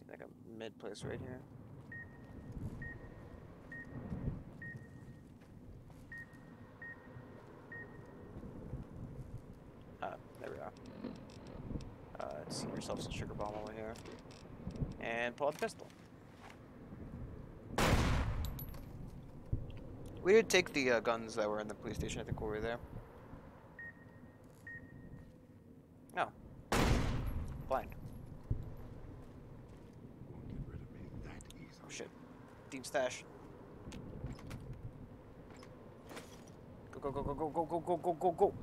Like a mid place right here. There we are. See yourself some sugar bomb over here. And pull out the pistol. We did take the guns that were in the police station, I think, over there. Oh. Blind. Oh shit. Deep stash. Go, go, go, go, go, go, go, go, go, go, go.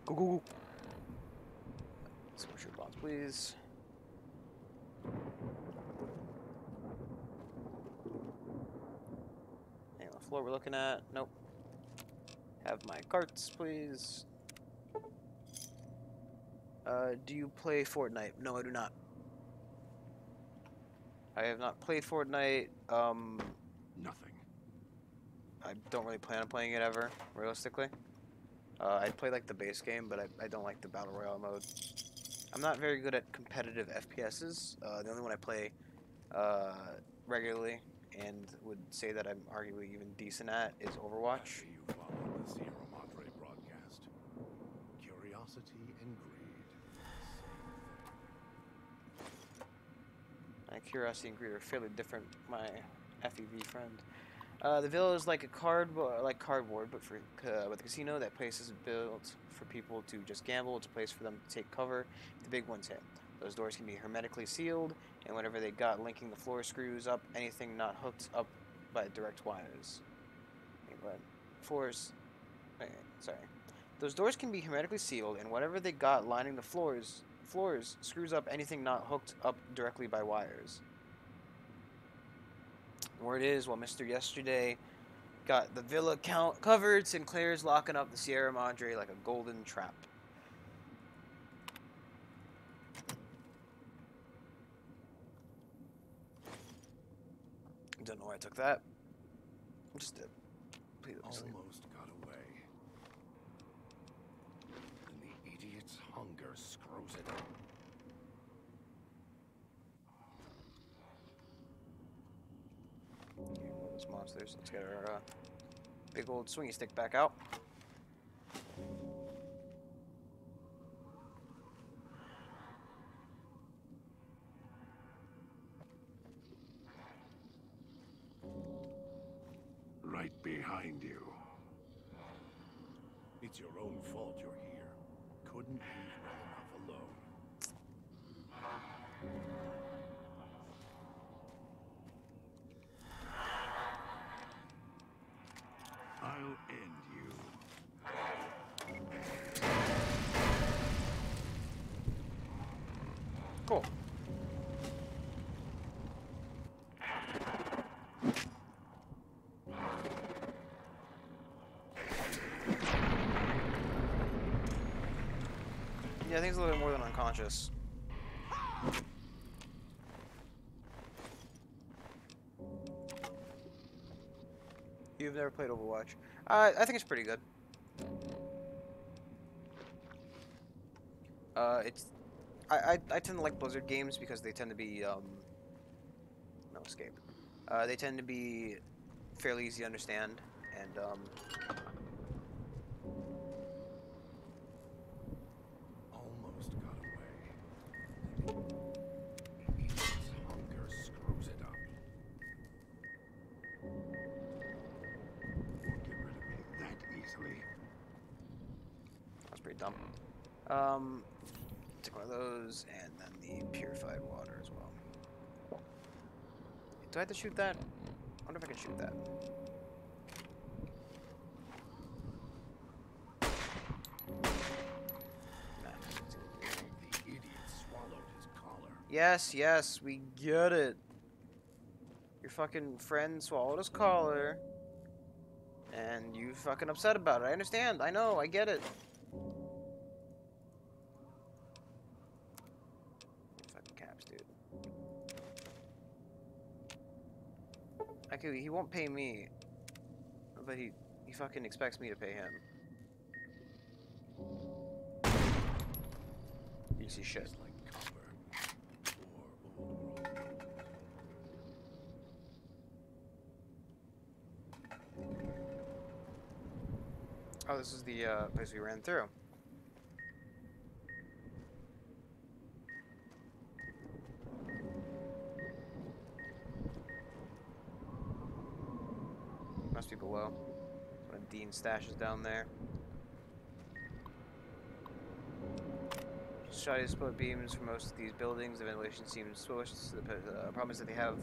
Go, go, go. Some more sugar bombs, please. Hang on the floor we're looking at. Nope. Have my carts, please. Do you play Fortnite? No, I do not. I have not played Fortnite. Nothing. I don't really plan on playing it ever, realistically. I play like the base game, but I don't like the Battle Royale mode. I'm not very good at competitive FPSs. The only one I play regularly and would say that I'm arguably even decent at is Overwatch. You follow the Sierra Madre broadcast. Curiosity and greed. My curiosity and greed are fairly different, my FEV friend. The villa is like a cardboard, but with a casino. That place is built for people to just gamble. It's a place for them to take cover if the big ones hit. Those doors can be hermetically sealed, and whatever they got linking the floor screws up anything not hooked up by direct wires. Sorry. Those doors can be hermetically sealed, and whatever they got lining the floors screws up anything not hooked up directly by wires. Word is, while Mr. Yesterday got the villa covered, Sinclair's locking up the Sierra Madre like a golden trap. Don't know why I took that. Just did. Please let me sleep. Almost got away. And the idiot's hunger screws it up. Here, those monsters. Let's get our big old swingy stick back out. Right behind you. It's your own fault you're here. Couldn't leave well enough alone. I'll end you. Cool. Yeah, I think it's a little bit more than unconscious. You've never played Overwatch. I think it's pretty good. I tend to like Blizzard games because they tend to be no escape. They tend to be fairly easy to understand and Almost got away. Its hunger screws it up. Won't get rid of me that easily. that's pretty dumb. Take one of those and then the purified water as well. Do I have to shoot that? I wonder if I can shoot that. The idiot swallowed his collar. Yes, yes, we get it. Your fucking friend swallowed his collar. And you fucking upset about it. I understand. I know. I get it. Fucking caps, dude. Actually, he won't pay me. But he fucking expects me to pay him. You see shit. Like copper. Oh, this is the place we ran through. Must be below. One of Dean's stashes down there. Shoddy split beams for most of these buildings. The ventilation seems swished. The problem is that they have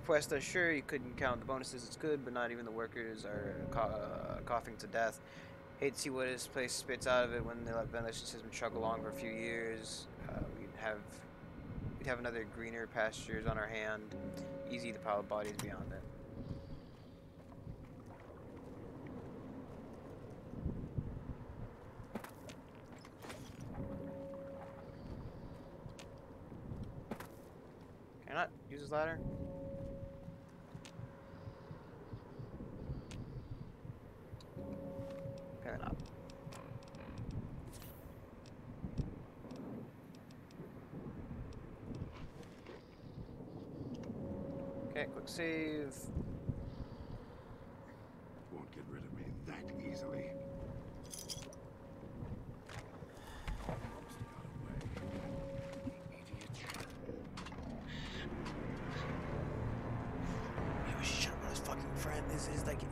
Puesta. Sure, you couldn't count the bonuses. It's good, but not even the workers are coughing to death. Hate to see what this place spits out of it when the ventilation system chug along for a few years. We'd have another greener pastures on our hand. Easy to pile bodies beyond it. Can I not use this ladder? Okay, not. Okay, quick save. Won't get rid of me that easily.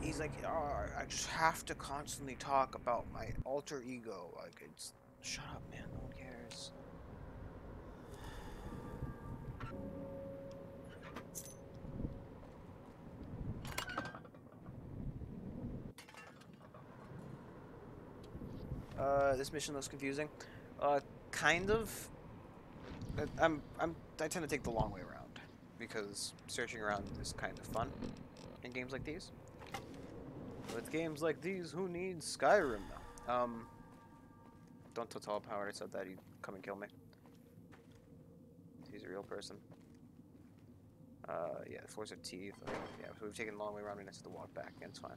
He's like, oh, I just have to constantly talk about my alter ego. Like, it's, shut up, man. No one cares. This mission looks confusing. Kind of. I tend to take the long way around because searching around is kind of fun in games like these. With games like these, who needs Skyrim though? Don't Total Power, I said that he'd come and kill me. He's a real person. Yeah, Force of Teeth. Okay, yeah, so we've taken a long way around, we just have to walk back, and it's fine.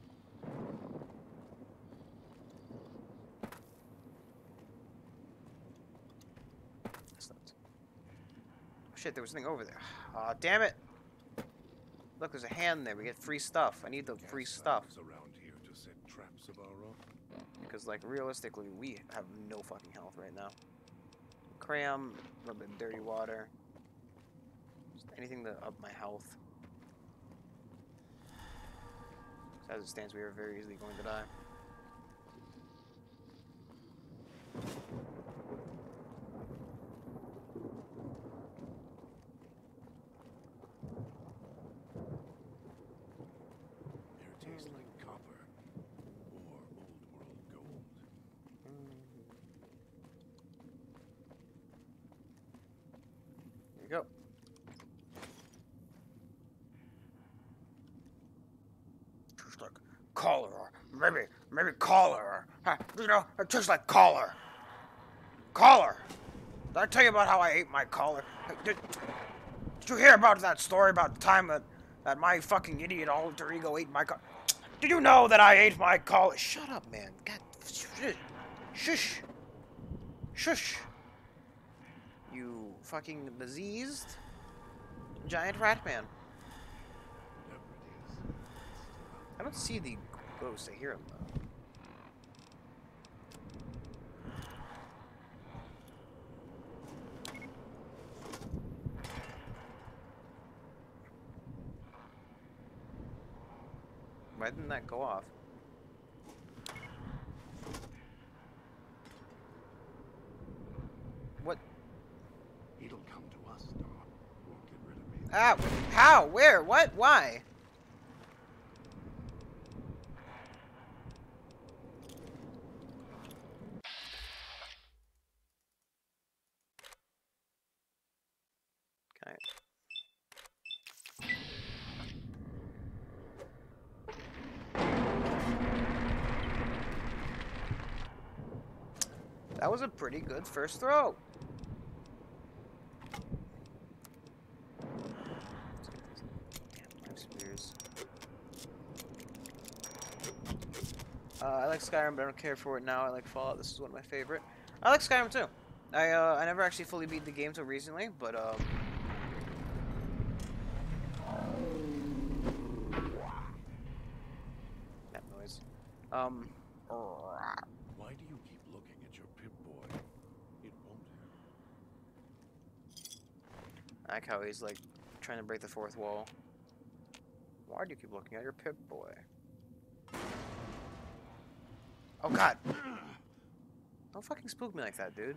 Oh shit, there was something over there. Aw, damn it! Look, there's a hand there. We get free stuff. I need the free stuff. Around here to set traps of our own. Because, like, realistically, we have no fucking health right now. Cram, a little bit of dirty water. Just anything to up my health. As it stands, we are very easily going to die. Tastes like copper or old world gold. There you go. Tastes like collar, or maybe collar, or, you know, it tastes like collar. Collar. Did I tell you about how I ate my collar? Did you hear about that story about the time that my fucking idiot alter ego ate my collar? Did you know that I ate my collar? Shut up, man. God, shush. Shush. You fucking diseased giant rat man. I don't see the ghost. I hear him though. Why didn't that go off? What? It'll come to us, Doc. Won't get rid of me. Ah, how? Where? What? Why? Okay. That was a pretty good first throw. I like Skyrim, but I don't care for it now. I like Fallout. This is one of my favorite. I like Skyrim too. I never actually fully beat the game until recently, but that noise. I like how he's like trying to break the fourth wall. Why do you keep looking at your Pip-Boy? Oh god! Don't fucking spook me like that, dude.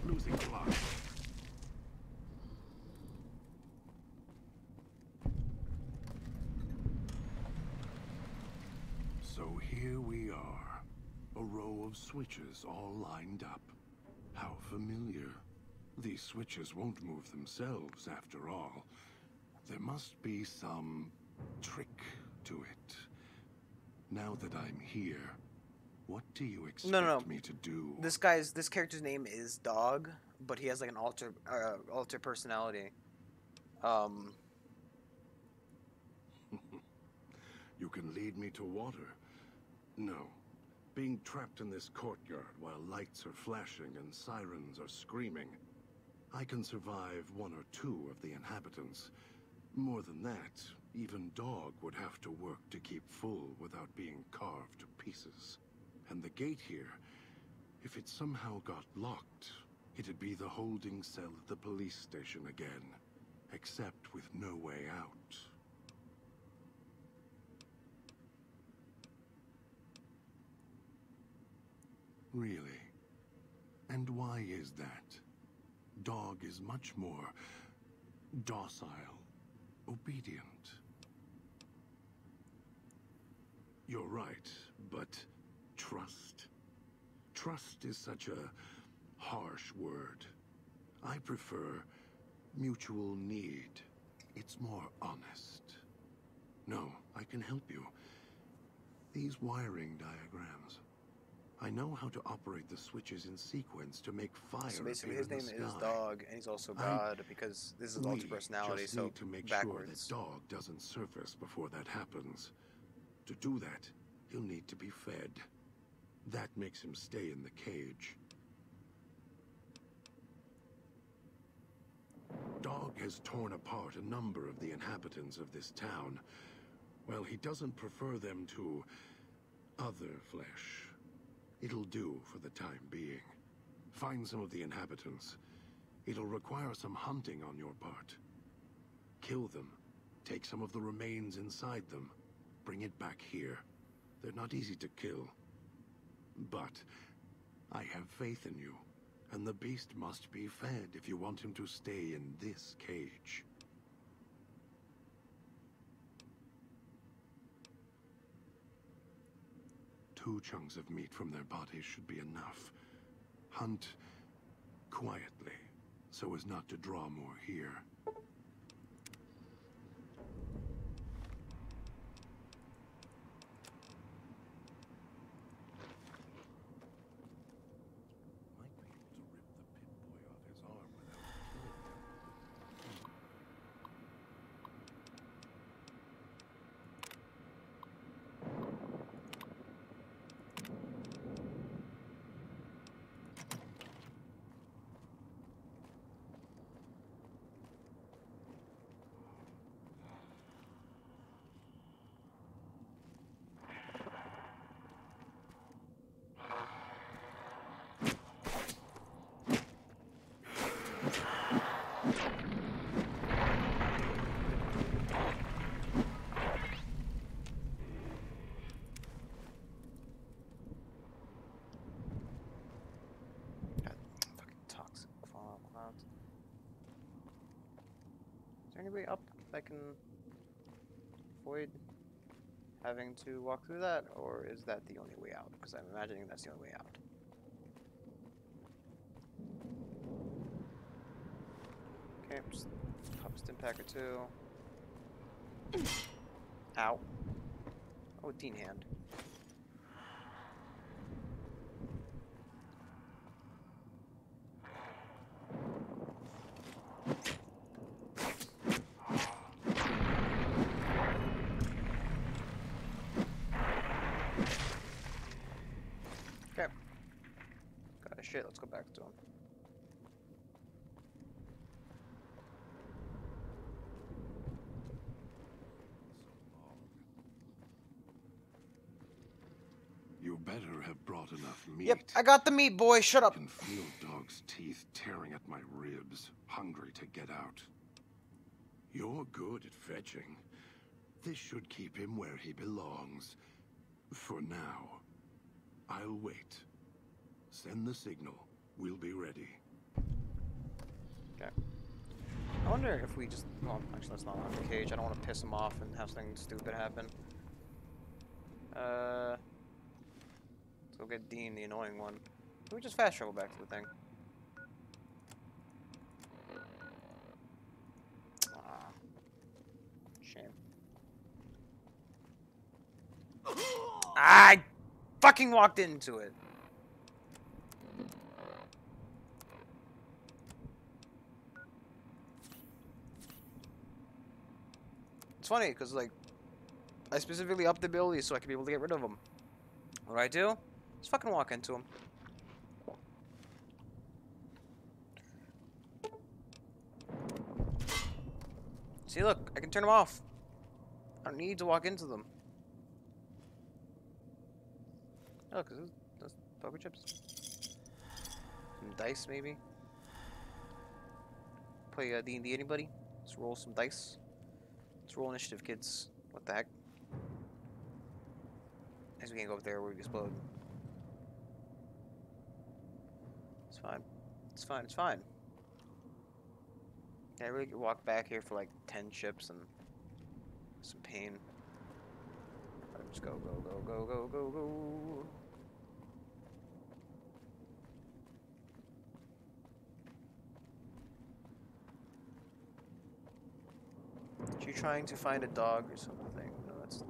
Losing blood. So here we are. A row of switches all lined up. How familiar. These switches won't move themselves after all. There must be some trick to it. Now that I'm here, what do you expect me to do? This character's name is Dog, but he has like an alter personality. You can lead me to water. No. Being trapped in this courtyard while lights are flashing and sirens are screaming. I can survive one or two of the inhabitants. More than that, even Dog would have to work to keep full without being carved to pieces. And the gate here, if it somehow got locked, it'd be the holding cell at the police station again, except with no way out. Really? And why is that? Dog is much more docile, obedient. You're right, but trust? Trust is such a harsh word. I prefer mutual need. It's more honest. No, I can help you. These wiring diagrams. I know how to operate the switches in sequence to make fire. So basically, appear his in name the is sky. Dog, and he's also God because this is alter personality. Just So need to make backwards. sure that Dog doesn't surface before that happens. To do that, he'll need to be fed. That makes him stay in the cage. Dog has torn apart a number of the inhabitants of this town. Well, he doesn't prefer them to other flesh. It'll do for the time being. Find some of the inhabitants. It'll require some hunting on your part. Kill them. Take some of the remains inside them. Bring it back here. They're not easy to kill. But I have faith in you. And the beast must be fed if you want him to stay in this cage. Two chunks of meat from their bodies should be enough. Hunt quietly, so as not to draw more here. Might be able to rip the Pip-Boy off his arm without killing him. Is there any way up that can avoid having to walk through that, or is that the only way out? Because I'm imagining that's the only way out. Okay, just pop a stim pack or two. Ow. Oh, Dean hand. Okay. Got a shit, let's go back to him. better have brought enough meat. Yep, I got the meat, boy. Shut up. I can feel Dog's teeth tearing at my ribs, hungry to get out. You're good at fetching. This should keep him where he belongs. For now. I'll wait. Send the signal. We'll be ready. Okay. I wonder if we just... Well, actually, let's not lock the cage. I don't want to piss him off and have something stupid happen. Let's go get Dean, the annoying one. Can we just fast travel back to the thing? Ah. Shame. I fucking walked into it. It's funny, because, like, I specifically upped the ability so I could be able to get rid of them. What do I do? Just fucking walk into them. See, look, I can turn them off. I don't need to walk into them. Oh, look, those poker chips. Some dice, maybe. Play D&D, anybody? Let's roll some dice. Let's roll initiative, kids. What the heck? As we can't go up there, we'd explode. It's fine. It's fine. It's fine. Yeah, I really could walk back here for like 10 chips and some pain. Just go, go, go, go, go, go, go. You're trying to find a dog or something. No, that's...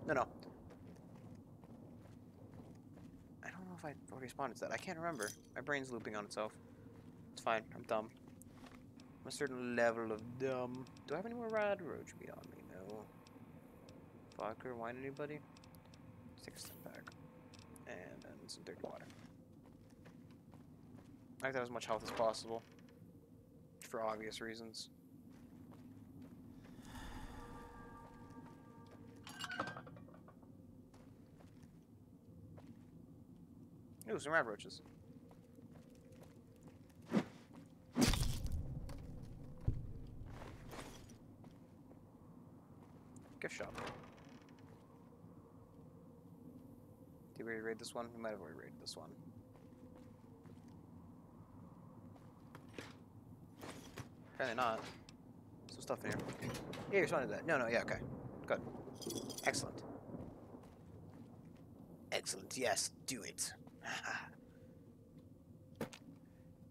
No. I don't know if I already responded to that. I can't remember. My brain's looping on itself. It's fine. I'm dumb. I'm a certain level of dumb. Do I have any more rad roach meat on me? No. Vodka or wine, anybody? Let's take a step back. And then some dirty water. I like to have as much health as possible. For obvious reasons. Ooh, some rad roaches. Gift shop. Did we already raid this one? We might have already raided this one. Apparently not. Some stuff in here. Yeah, you responded to that. No, yeah, okay. Good. Excellent. Excellent, yes, do it.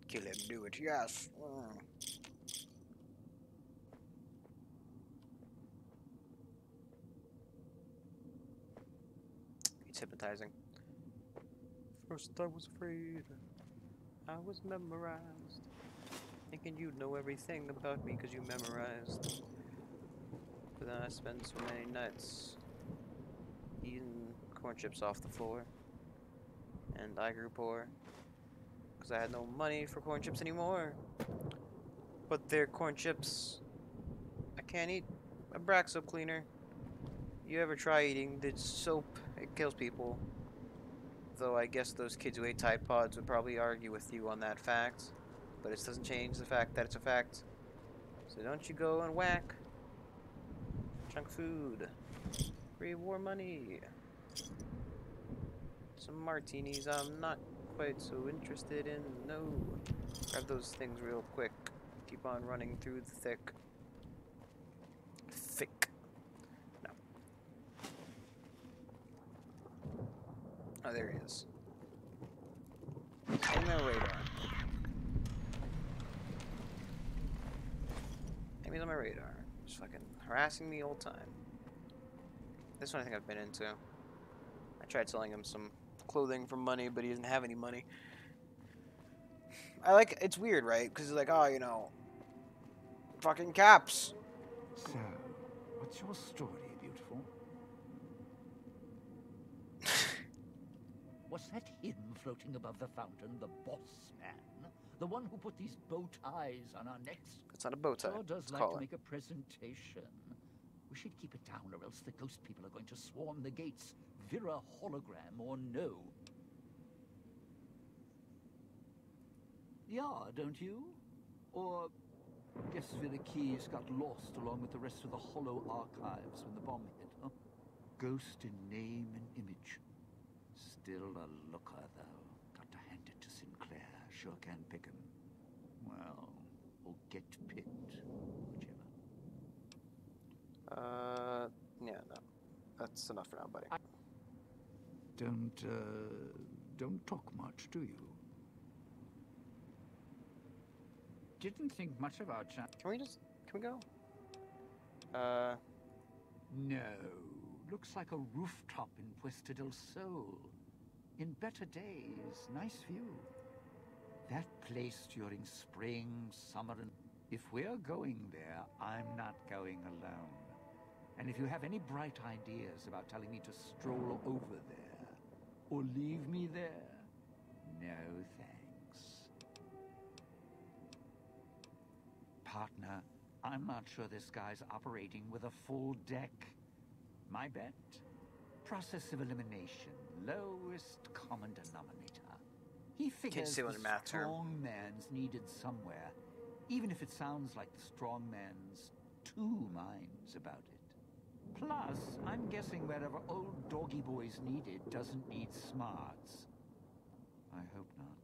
Kill him, do it, yes. It's hypnotizing. First I was afraid, I was memorized. Thinking you'd know everything about me because you memorized. But then I spent so many nights eating corn chips off the floor. And I grew poor because I had no money for corn chips anymore. But they're corn chips. I can't eat a Brax soap cleaner. You ever try eating the soap? It kills people. Though I guess those kids who ate Tide Pods would probably argue with you on that fact. But it doesn't change the fact that it's a fact. So don't you go and whack junk food. Free war money. Some martinis I'm not quite so interested in. No. Grab those things real quick. Keep on running through the thick. No. Oh, there he is. Enemy on radar. Enemies on my radar. Just fucking harassing me all the time. This one I think I've been into. I tried selling him some clothing for money, but he doesn't have any money. It's weird, right? Because he's like, oh, you know, fucking caps. So, what's your story, beautiful? Was that him floating above the fountain, the boss man? The one who put these bow ties on our necks? It's not a bow tie. Sure does like to make a presentation. We should keep it down, or else the ghost people are going to swarm the gates. Vira hologram or no. Yeah, don't you? Or guess Vira Keys got lost along with the rest of the Hollow archives when the bomb hit, huh? Ghost in name and image. Still a looker, though. Got to hand it to Sinclair. Sure can pick him. Well, or get picked, whichever. Yeah, no. That's enough for now, buddy. Don't talk much, do you? Didn't think much about Chan. Can we go? No. Looks like a rooftop in Puesta del Sol. In better days, nice view. That place during spring, summer, and... If we're going there, I'm not going alone. And if you have any bright ideas about telling me to stroll over there, or leave me there, no thanks. Partner, I'm not sure this guy's operating with a full deck. My bet? Process of elimination. Lowest common denominator. He figures the strong man's needed somewhere, even if it sounds like the strong man's two minds about it. Plus, I'm guessing wherever old doggy boy's needed doesn't need smarts. I hope not.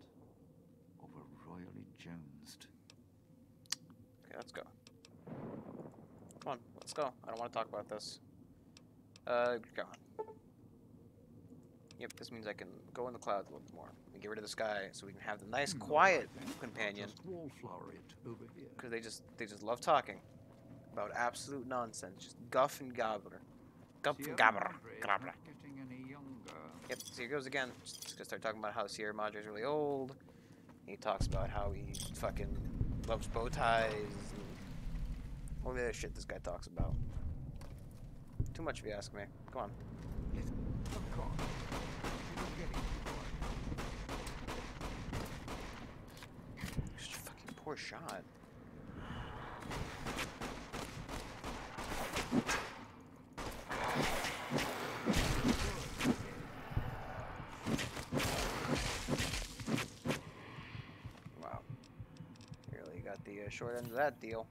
Or we're royally jonesed. Okay, let's go. Come on, let's go. I don't want to talk about this. Go on. Yep, this means I can go in the clouds a little bit more. And get rid of this guy so we can have the nice, quiet companion. Wallflower it over here. Because they just love talking about absolute nonsense. Just guff and gobber. Guff and gobber. Gobber. Getting any younger. Yep, so here goes again. Just gonna start talking about how Sierra Madre is really old. He talks about how he fucking loves bow ties. And all the other shit this guy talks about. Too much if you ask me. Come on. Such a fucking poor shot. Wow. Really got the short end of that deal.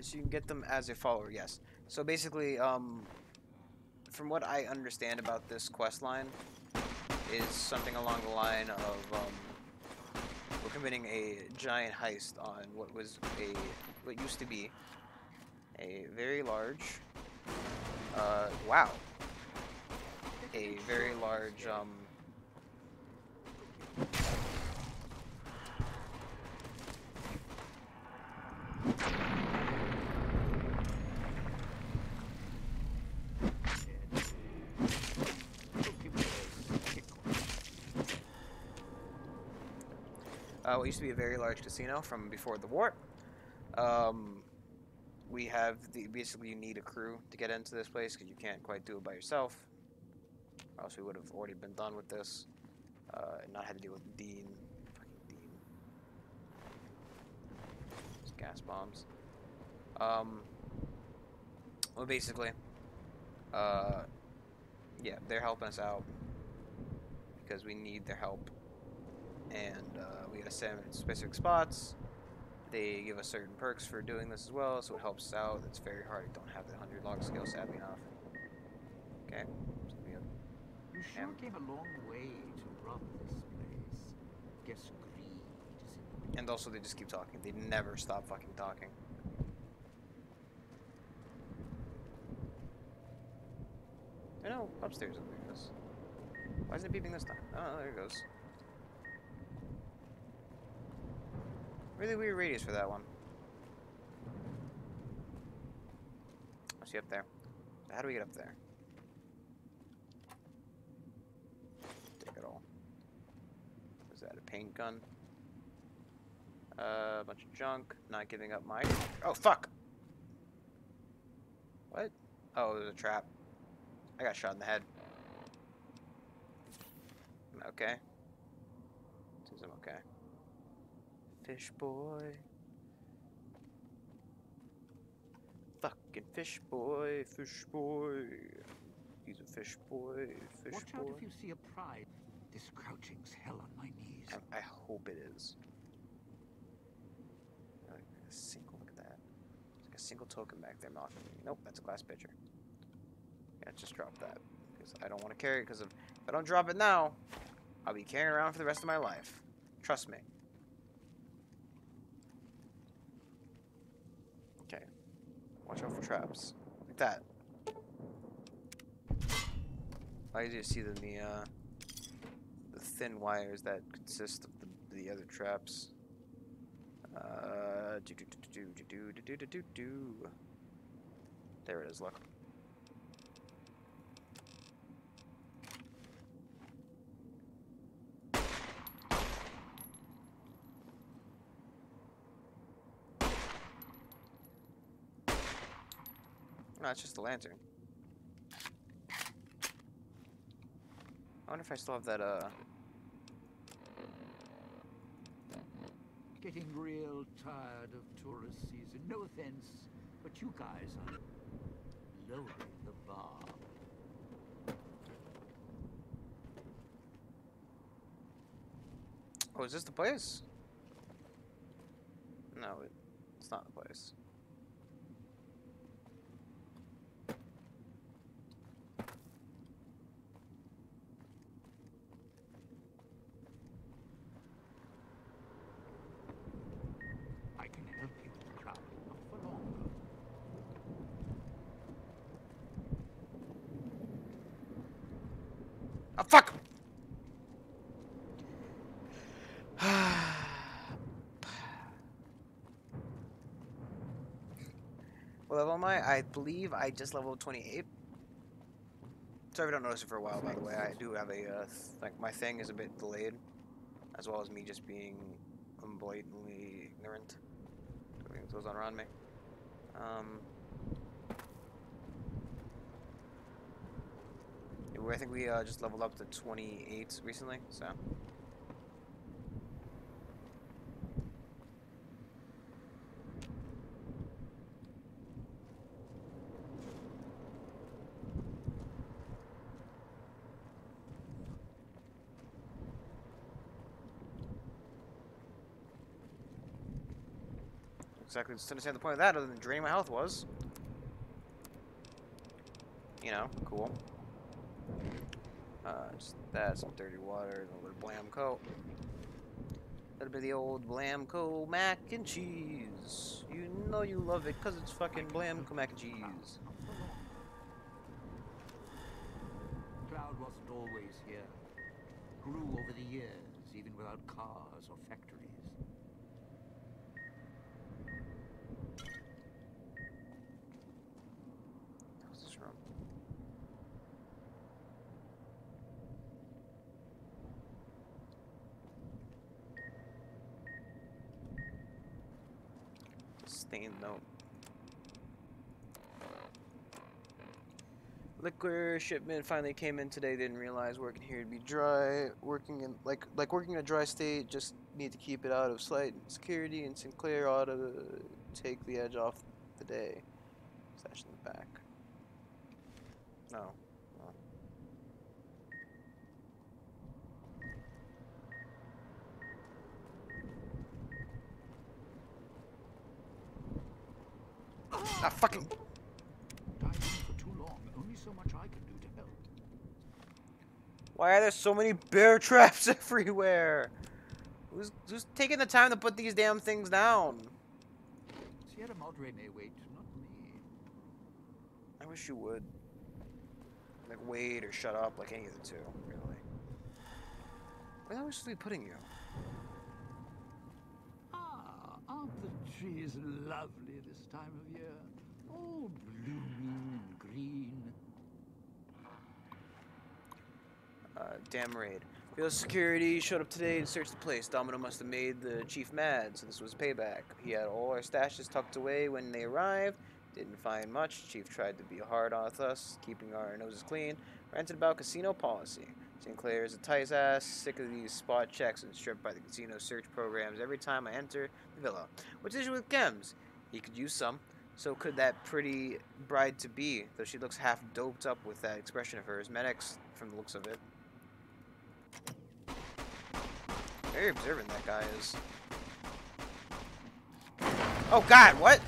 So you can get them as a follower, yes. So basically, from what I understand about this quest line, is something along the line of we're committing a giant heist on what used to be a very large, wow, a very large what used to be a very large casino from before the war. We have basically you need a crew to get into this place because you can't quite do it by yourself. Or else we would have already been done with this and not had to deal with Dean. Fucking Dean. Those gas bombs. Well, basically, yeah, they're helping us out because we need their help. And we gotta send them in specific spots. They give us certain perks for doing this as well, so it helps us out. It's very hard. I don't have the 100 log skill, sadly enough. Okay. You sure came a long way to rob this place. Guess greed is in the... And also, they just keep talking. They never stop fucking talking. I know, upstairs it goes. Why is it beeping this time? Oh, there it goes. Really weird radius for that one. I see up there. How do we get up there? Take it all. Is that a paint gun? A bunch of junk. Not giving up my... Oh, fuck! What? Oh, there's a trap. I got shot in the head. Okay. Seems I'm okay. Fish boy. fucking fish boy, fish boy. He's a fish boy, fish Watch boy. out if you see a pride. This crouching's hell on my knees. I hope it is. Like a single, look at that. It's like a single token back there mocking me. Nope, that's a glass pitcher. Yeah, just drop that. Because I don't want to carry it, because if I don't drop it now, I'll be carrying it around for the rest of my life. Trust me. Okay. Watch out for traps. Like that. I easier to see than the thin wires that consist of the other traps. There it is, look. No, it's just a lantern. I wonder if I still have that, Getting real tired of tourist season. No offense, but you guys are lowering the bar. Oh, is this the place? No, it's not the place. I can help you with the crowd, not for longer. Oh, fuck! What level am I? I believe I just leveled 28. Sorry if I don't notice it for a while, by the way. I do have a, like, my thing is a bit delayed, as well as me just being blatantly ignorant. Everything that goes on around me. I think we just leveled up to 28 recently, so. Exactly, just understand the point of that, other than draining my health was. You know, cool. Just that, some dirty water, a little Blamco. A little bit of the old Blamco mac and cheese. You know you love it, because it's fucking Blamco mac and cheese. Cloud wasn't always here. Grew over the years, even without cars or factories. What's this room? Stained note. Liquor shipment finally came in today. Didn't realize working here would be dry. Working in working in a dry state. Just need to keep it out of slight security. And Sinclair ought to take the edge off the day. Stash in the back. No. Ah, fucking. Died in for too long. Only so much I can do to help. Why are there so many bear traps everywhere? Who's taking the time to put these damn things down? Sierra Madre may wait, not me. I wish you would. Like, wait or shut up, like any of the two, really. Where are we supposed to be putting you? Ah, aren't the trees lovely this time of year? All blooming and green. Damn raid. Field security showed up today and searched the place. Domino must have made the chief mad, so this was payback. He had all our stashes tucked away when they arrived. Didn't find much. Chief tried to be hard on us, keeping our noses clean. Ranted about casino policy. Sinclair is a tight ass, sick of these spot checks and stripped by the casino search programs every time I enter the villa. What's the issue with chems? He could use some. So could that pretty bride-to-be, though she looks half doped up with that expression of hers, Medix from the looks of it. Very observant that guy is. Oh God, what?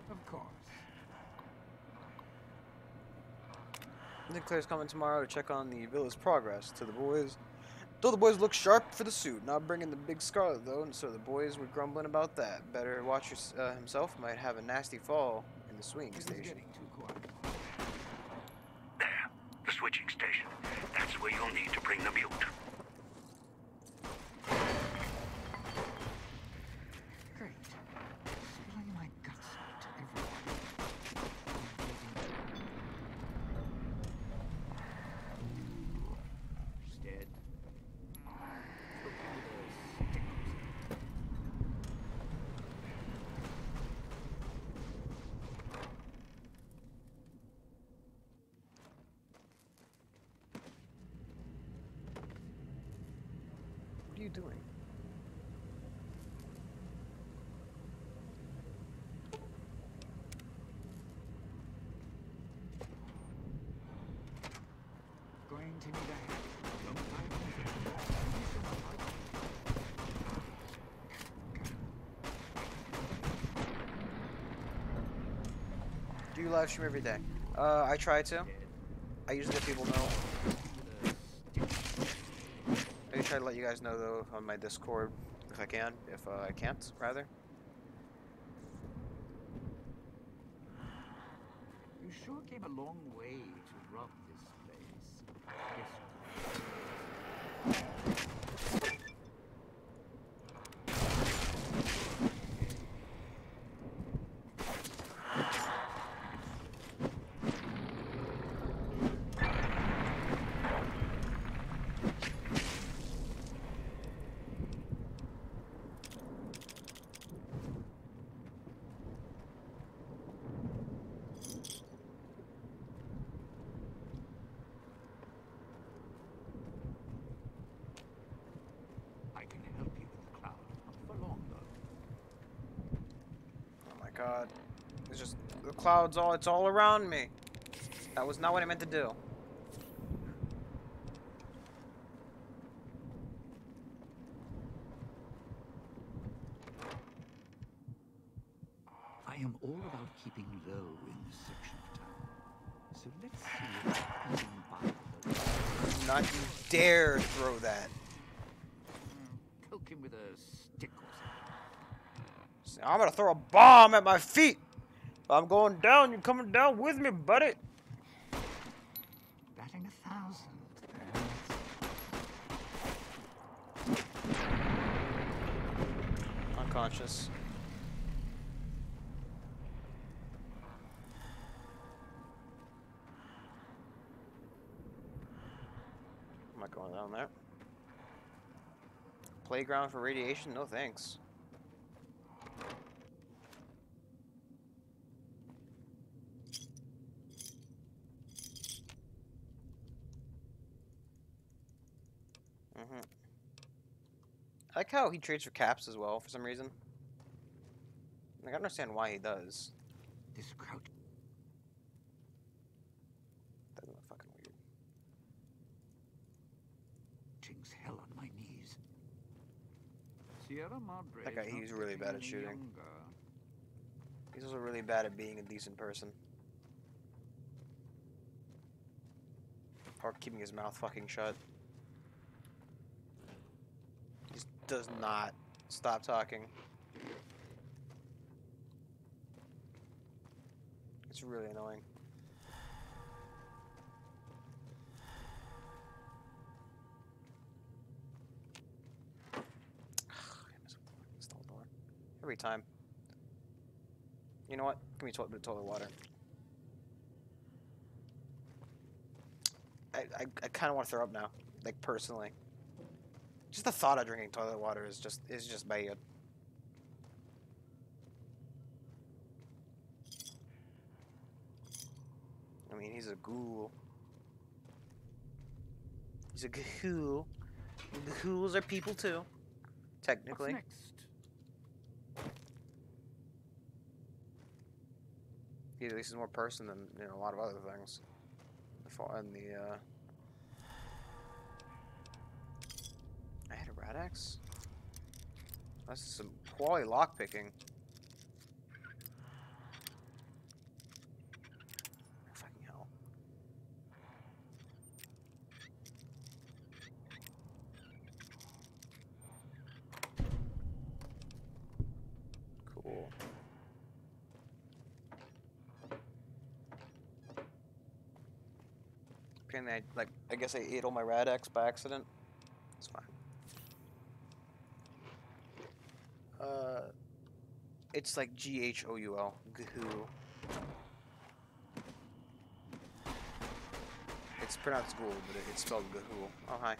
Of course. I think Claire's coming tomorrow to check on the villa's progress. To the boys, though the boys look sharp for the suit. Not bringing the big scarlet though, and so the boys were grumbling about that. Better watch himself. Might have a nasty fall in the swing station. There, the switching station. That's where you'll need to bring the mute. Great. Spilling my guts out to everyone. Instead, What are you doing? going to need a hat. Don't Do you live stream every day? I try to. I usually let people know. I try to let you guys know though on my Discord if I can. If I can't, rather. You sure came a long way to rob this place. God. It's just the clouds it's all around me. That was not what I meant to do. I am all about keeping low in this section of town. So let's see if I can buy Not you dare throw that. Poke him with a stick or something. I'm gonna throw a bomb at my feet. If I'm going down, you're coming down with me, buddy. Batting 1,000. Unconscious. I'm not going down there. Playground for radiation? No thanks. I like how he trades for caps as well for some reason. Like, I don't understand why he does. This crowd. That look fucking weird. Ting's hell on my knees. Sierra Madre. That guy, he's really bad at shooting. He's also really bad at being a decent person. Or keeping his mouth fucking shut. He just does not stop talking. It's really annoying. Every time. You know what? Give me a bit of toilet water. I kind of want to throw up now, like personally. Just the thought of drinking toilet water is just bad. I mean, he's a ghoul. He's a ghoul. Ghouls are people too, technically. What's next? He at least is more person than a lot of other things. And I had a rat axe. That's some quality lockpicking. Fucking hell. Cool. Apparently, I guess I ate all my rat axe by accident. It's fine. It's like Ghoul. Ghoul. It's pronounced ghoul, but it's spelled Ghoul. Oh, hi.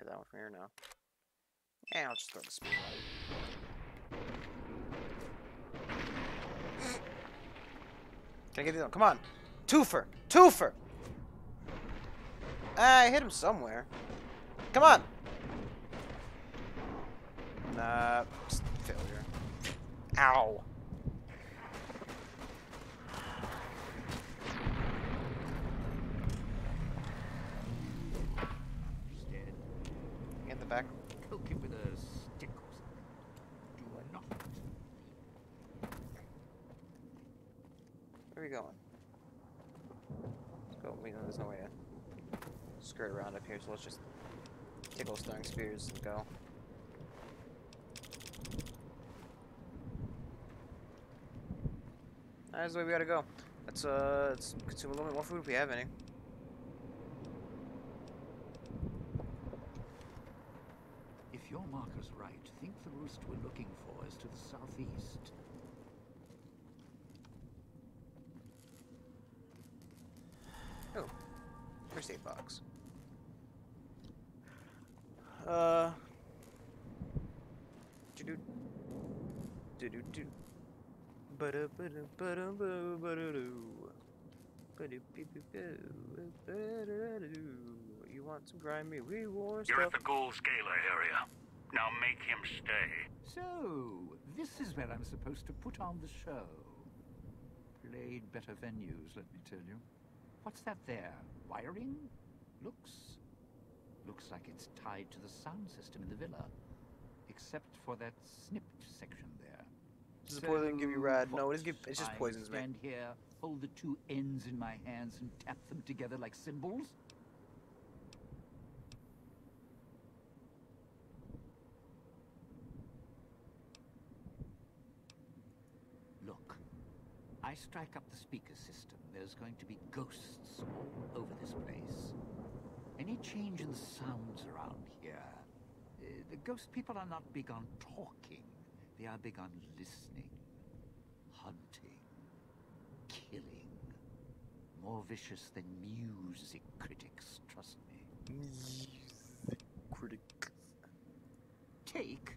That one from here now. And I'll just throw the speed out. Can I get the other? Come on! Twofer! Twofer! I hit him somewhere. Come on! Nah, failure. Ow! Back. Poke him with a stick or something. Do not. Where are we going? Let's go. Wait, no, there's no way to skirt around up here, so let's just tickle stung spears and go. That's the way we gotta go. Let's consume a little bit more food if we have any. If your marker's right, think the roost we're looking for is to the southeast. Oh, first aid box. You want some grimy reward stuff? You're at the Ghoul's Gala area. Now make him stay. So, this is where I'm supposed to put on the show. Played better venues, let me tell you. What's that there? Wiring? Looks like it's tied to the sound system in the villa. Except for that snipped section there. Does the poison give you rad? No, it just poisons me. Stand here, hold the two ends in my hands and tap them together like cymbals? Look, I strike up the speaker system. There's going to be ghosts all over this place. Any change in the sounds around here? The ghost people are not big on talking. They are big on listening, hunting, killing. More vicious than music critics, trust me. Music critics. Take?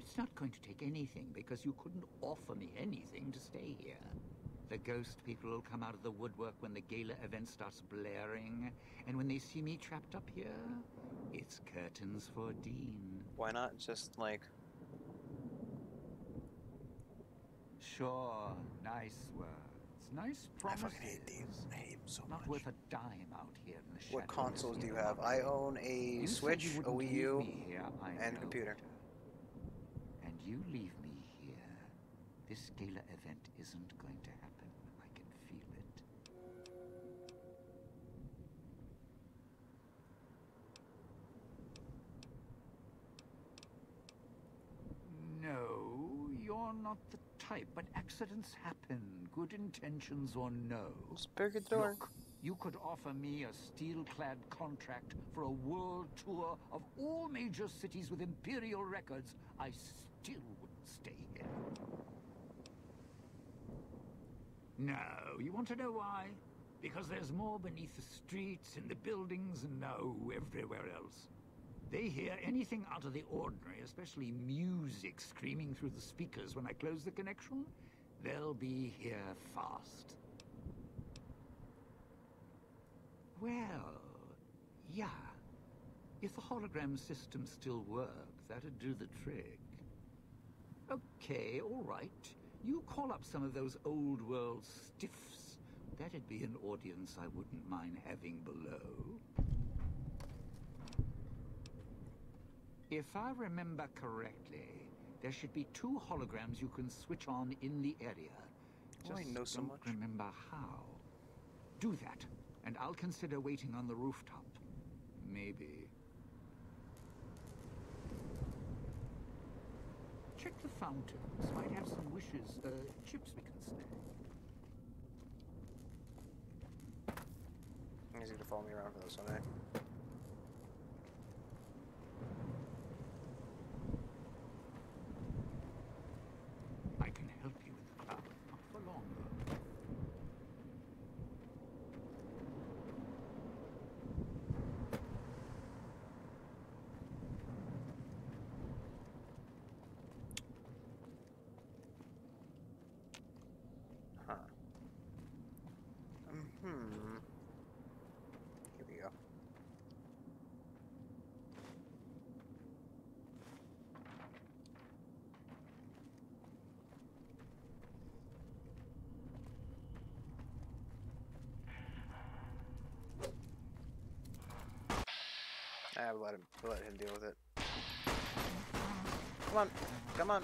It's not going to take anything, because you couldn't offer me anything to stay here. The ghost people will come out of the woodwork when the gala event starts blaring, and when they see me trapped up here, it's curtains for Dean. Why not just, like... Sure, nice words. Nice promises. I fucking hate Dean. I hate him so much. Not worth a dime out here in the What consoles do you have? I own a Switch, a Wii U, and a computer. And you leave me here. This gala event isn't going to happen. I can feel it. No, you're not the type, but accidents happen. Good intentions or no. Just break the door. Look, you could offer me a steel-clad contract for a world tour of all major cities with Imperial records. I still wouldn't stay here. No, you want to know why? Because there's more beneath the streets, in the buildings, and no, everywhere else. They hear anything out of the ordinary, especially music screaming through the speakers when I close the connection. They'll be here fast. Well, yeah. If the hologram system still worked, that'd do the trick. Okay, all right. You call up some of those old world stiffs. That'd be an audience I wouldn't mind having below. If I remember correctly, there should be 2 holograms you can switch on in the area. Oh, I know so much. Don't remember how. Do that, and I'll consider waiting on the rooftop. Maybe. Check the fountains. Might have some wishes, chips we can snag. He's gonna follow me around for this one, eh? I can help you with the crowd, not for long, though. Huh. Here we go. We'll let him deal with it. Come on, come on.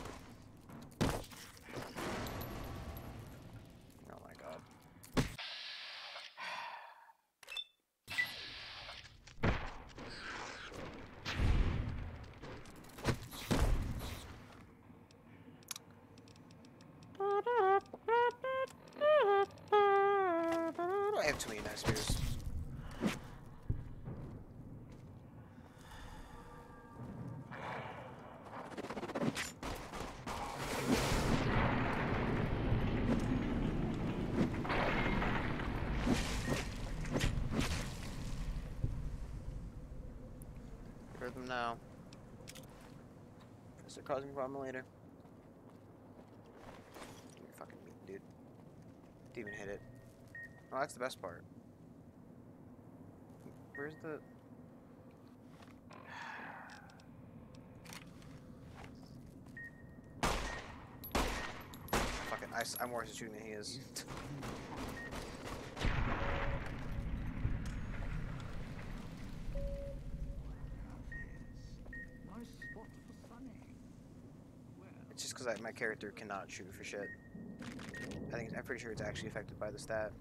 Oh my god. I have too many nice beers. Them now. Is it causing a problem later? You're fucking meat, dude. Didn't even hit it. Oh, that's the best part. Where's the... Fucking, I'm worse at shooting than he is. It's just because my character cannot shoot for shit. I'm pretty sure it's actually affected by the stat.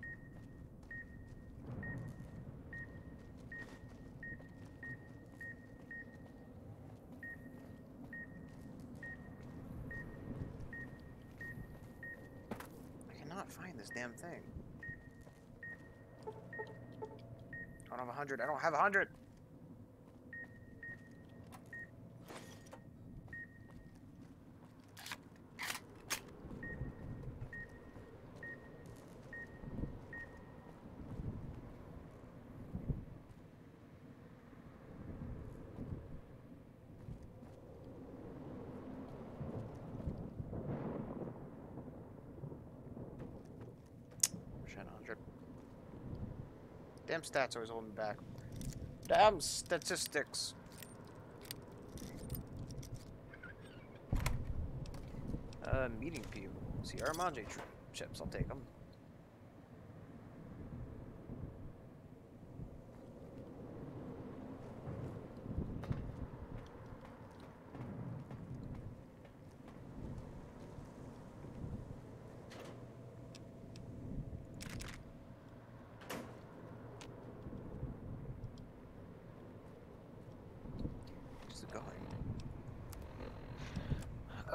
I cannot find this damn thing. I don't have 100. I don't have 100. Damn stats always holding me back. Damn statistics. Meeting people. See Armandre chips. I'll take them.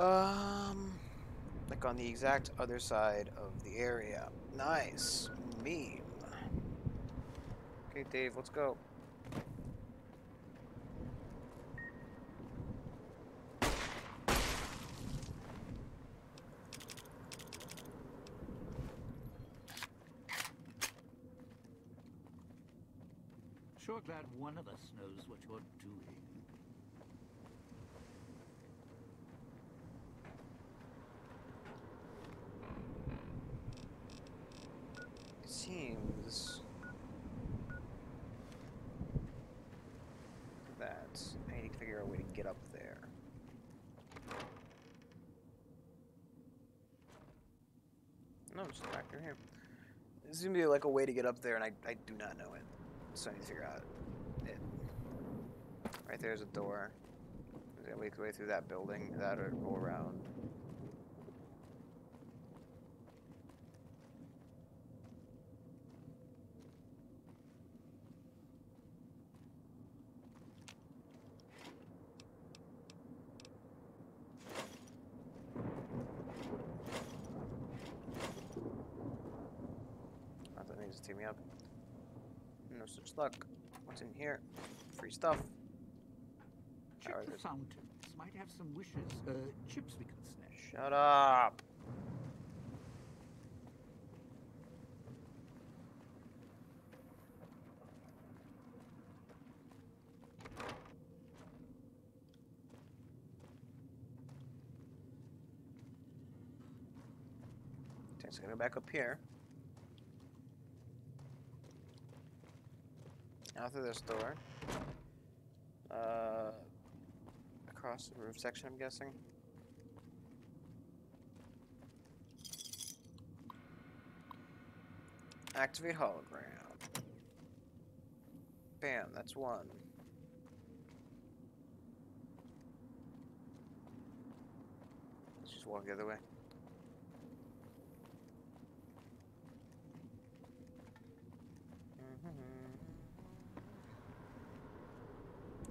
Like on the exact other side of the area. Nice. Meme. Okay, Dave, let's go. Sure glad one of us knows what you're doing. It seems that I need to figure out a way to get up there. No, it's back in here. There's gonna be like a way to get up there, and I do not know it. So I need to figure out it. Right there's a door. Is there a way through that building? That or go around? I thought it needs to take me up. No such luck. What's in here? Free stuff. Check the fountains. Might have some wishes. Chips we can snatch. Shut up. Okay, so I'm gonna go back up here. Out through this door. Across the roof section, I'm guessing. Activate hologram. Bam, that's one. Let's just walk the other way.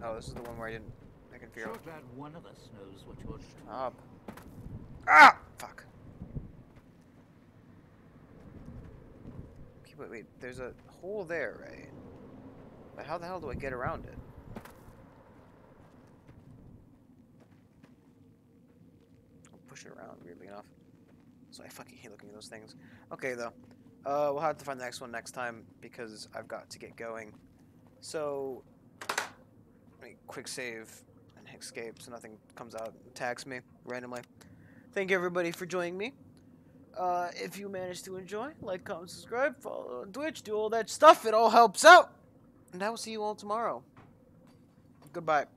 Oh, this is the one where I can figure out. Sure glad one of us knows what you're doing. Up. Ah! Fuck. Okay, wait. There's a hole there, right? But how the hell do I get around it? I'll push it around, weirdly enough. So I fucking hate looking at those things. Okay, though. We'll have to find the next one next time because I've got to get going. So, quick save and escape so nothing comes out and attacks me randomly. Thank you everybody for joining me. If you managed to enjoy, like, comment, subscribe, follow on Twitch, do all that stuff. It all helps out. And I will see you all tomorrow. Goodbye.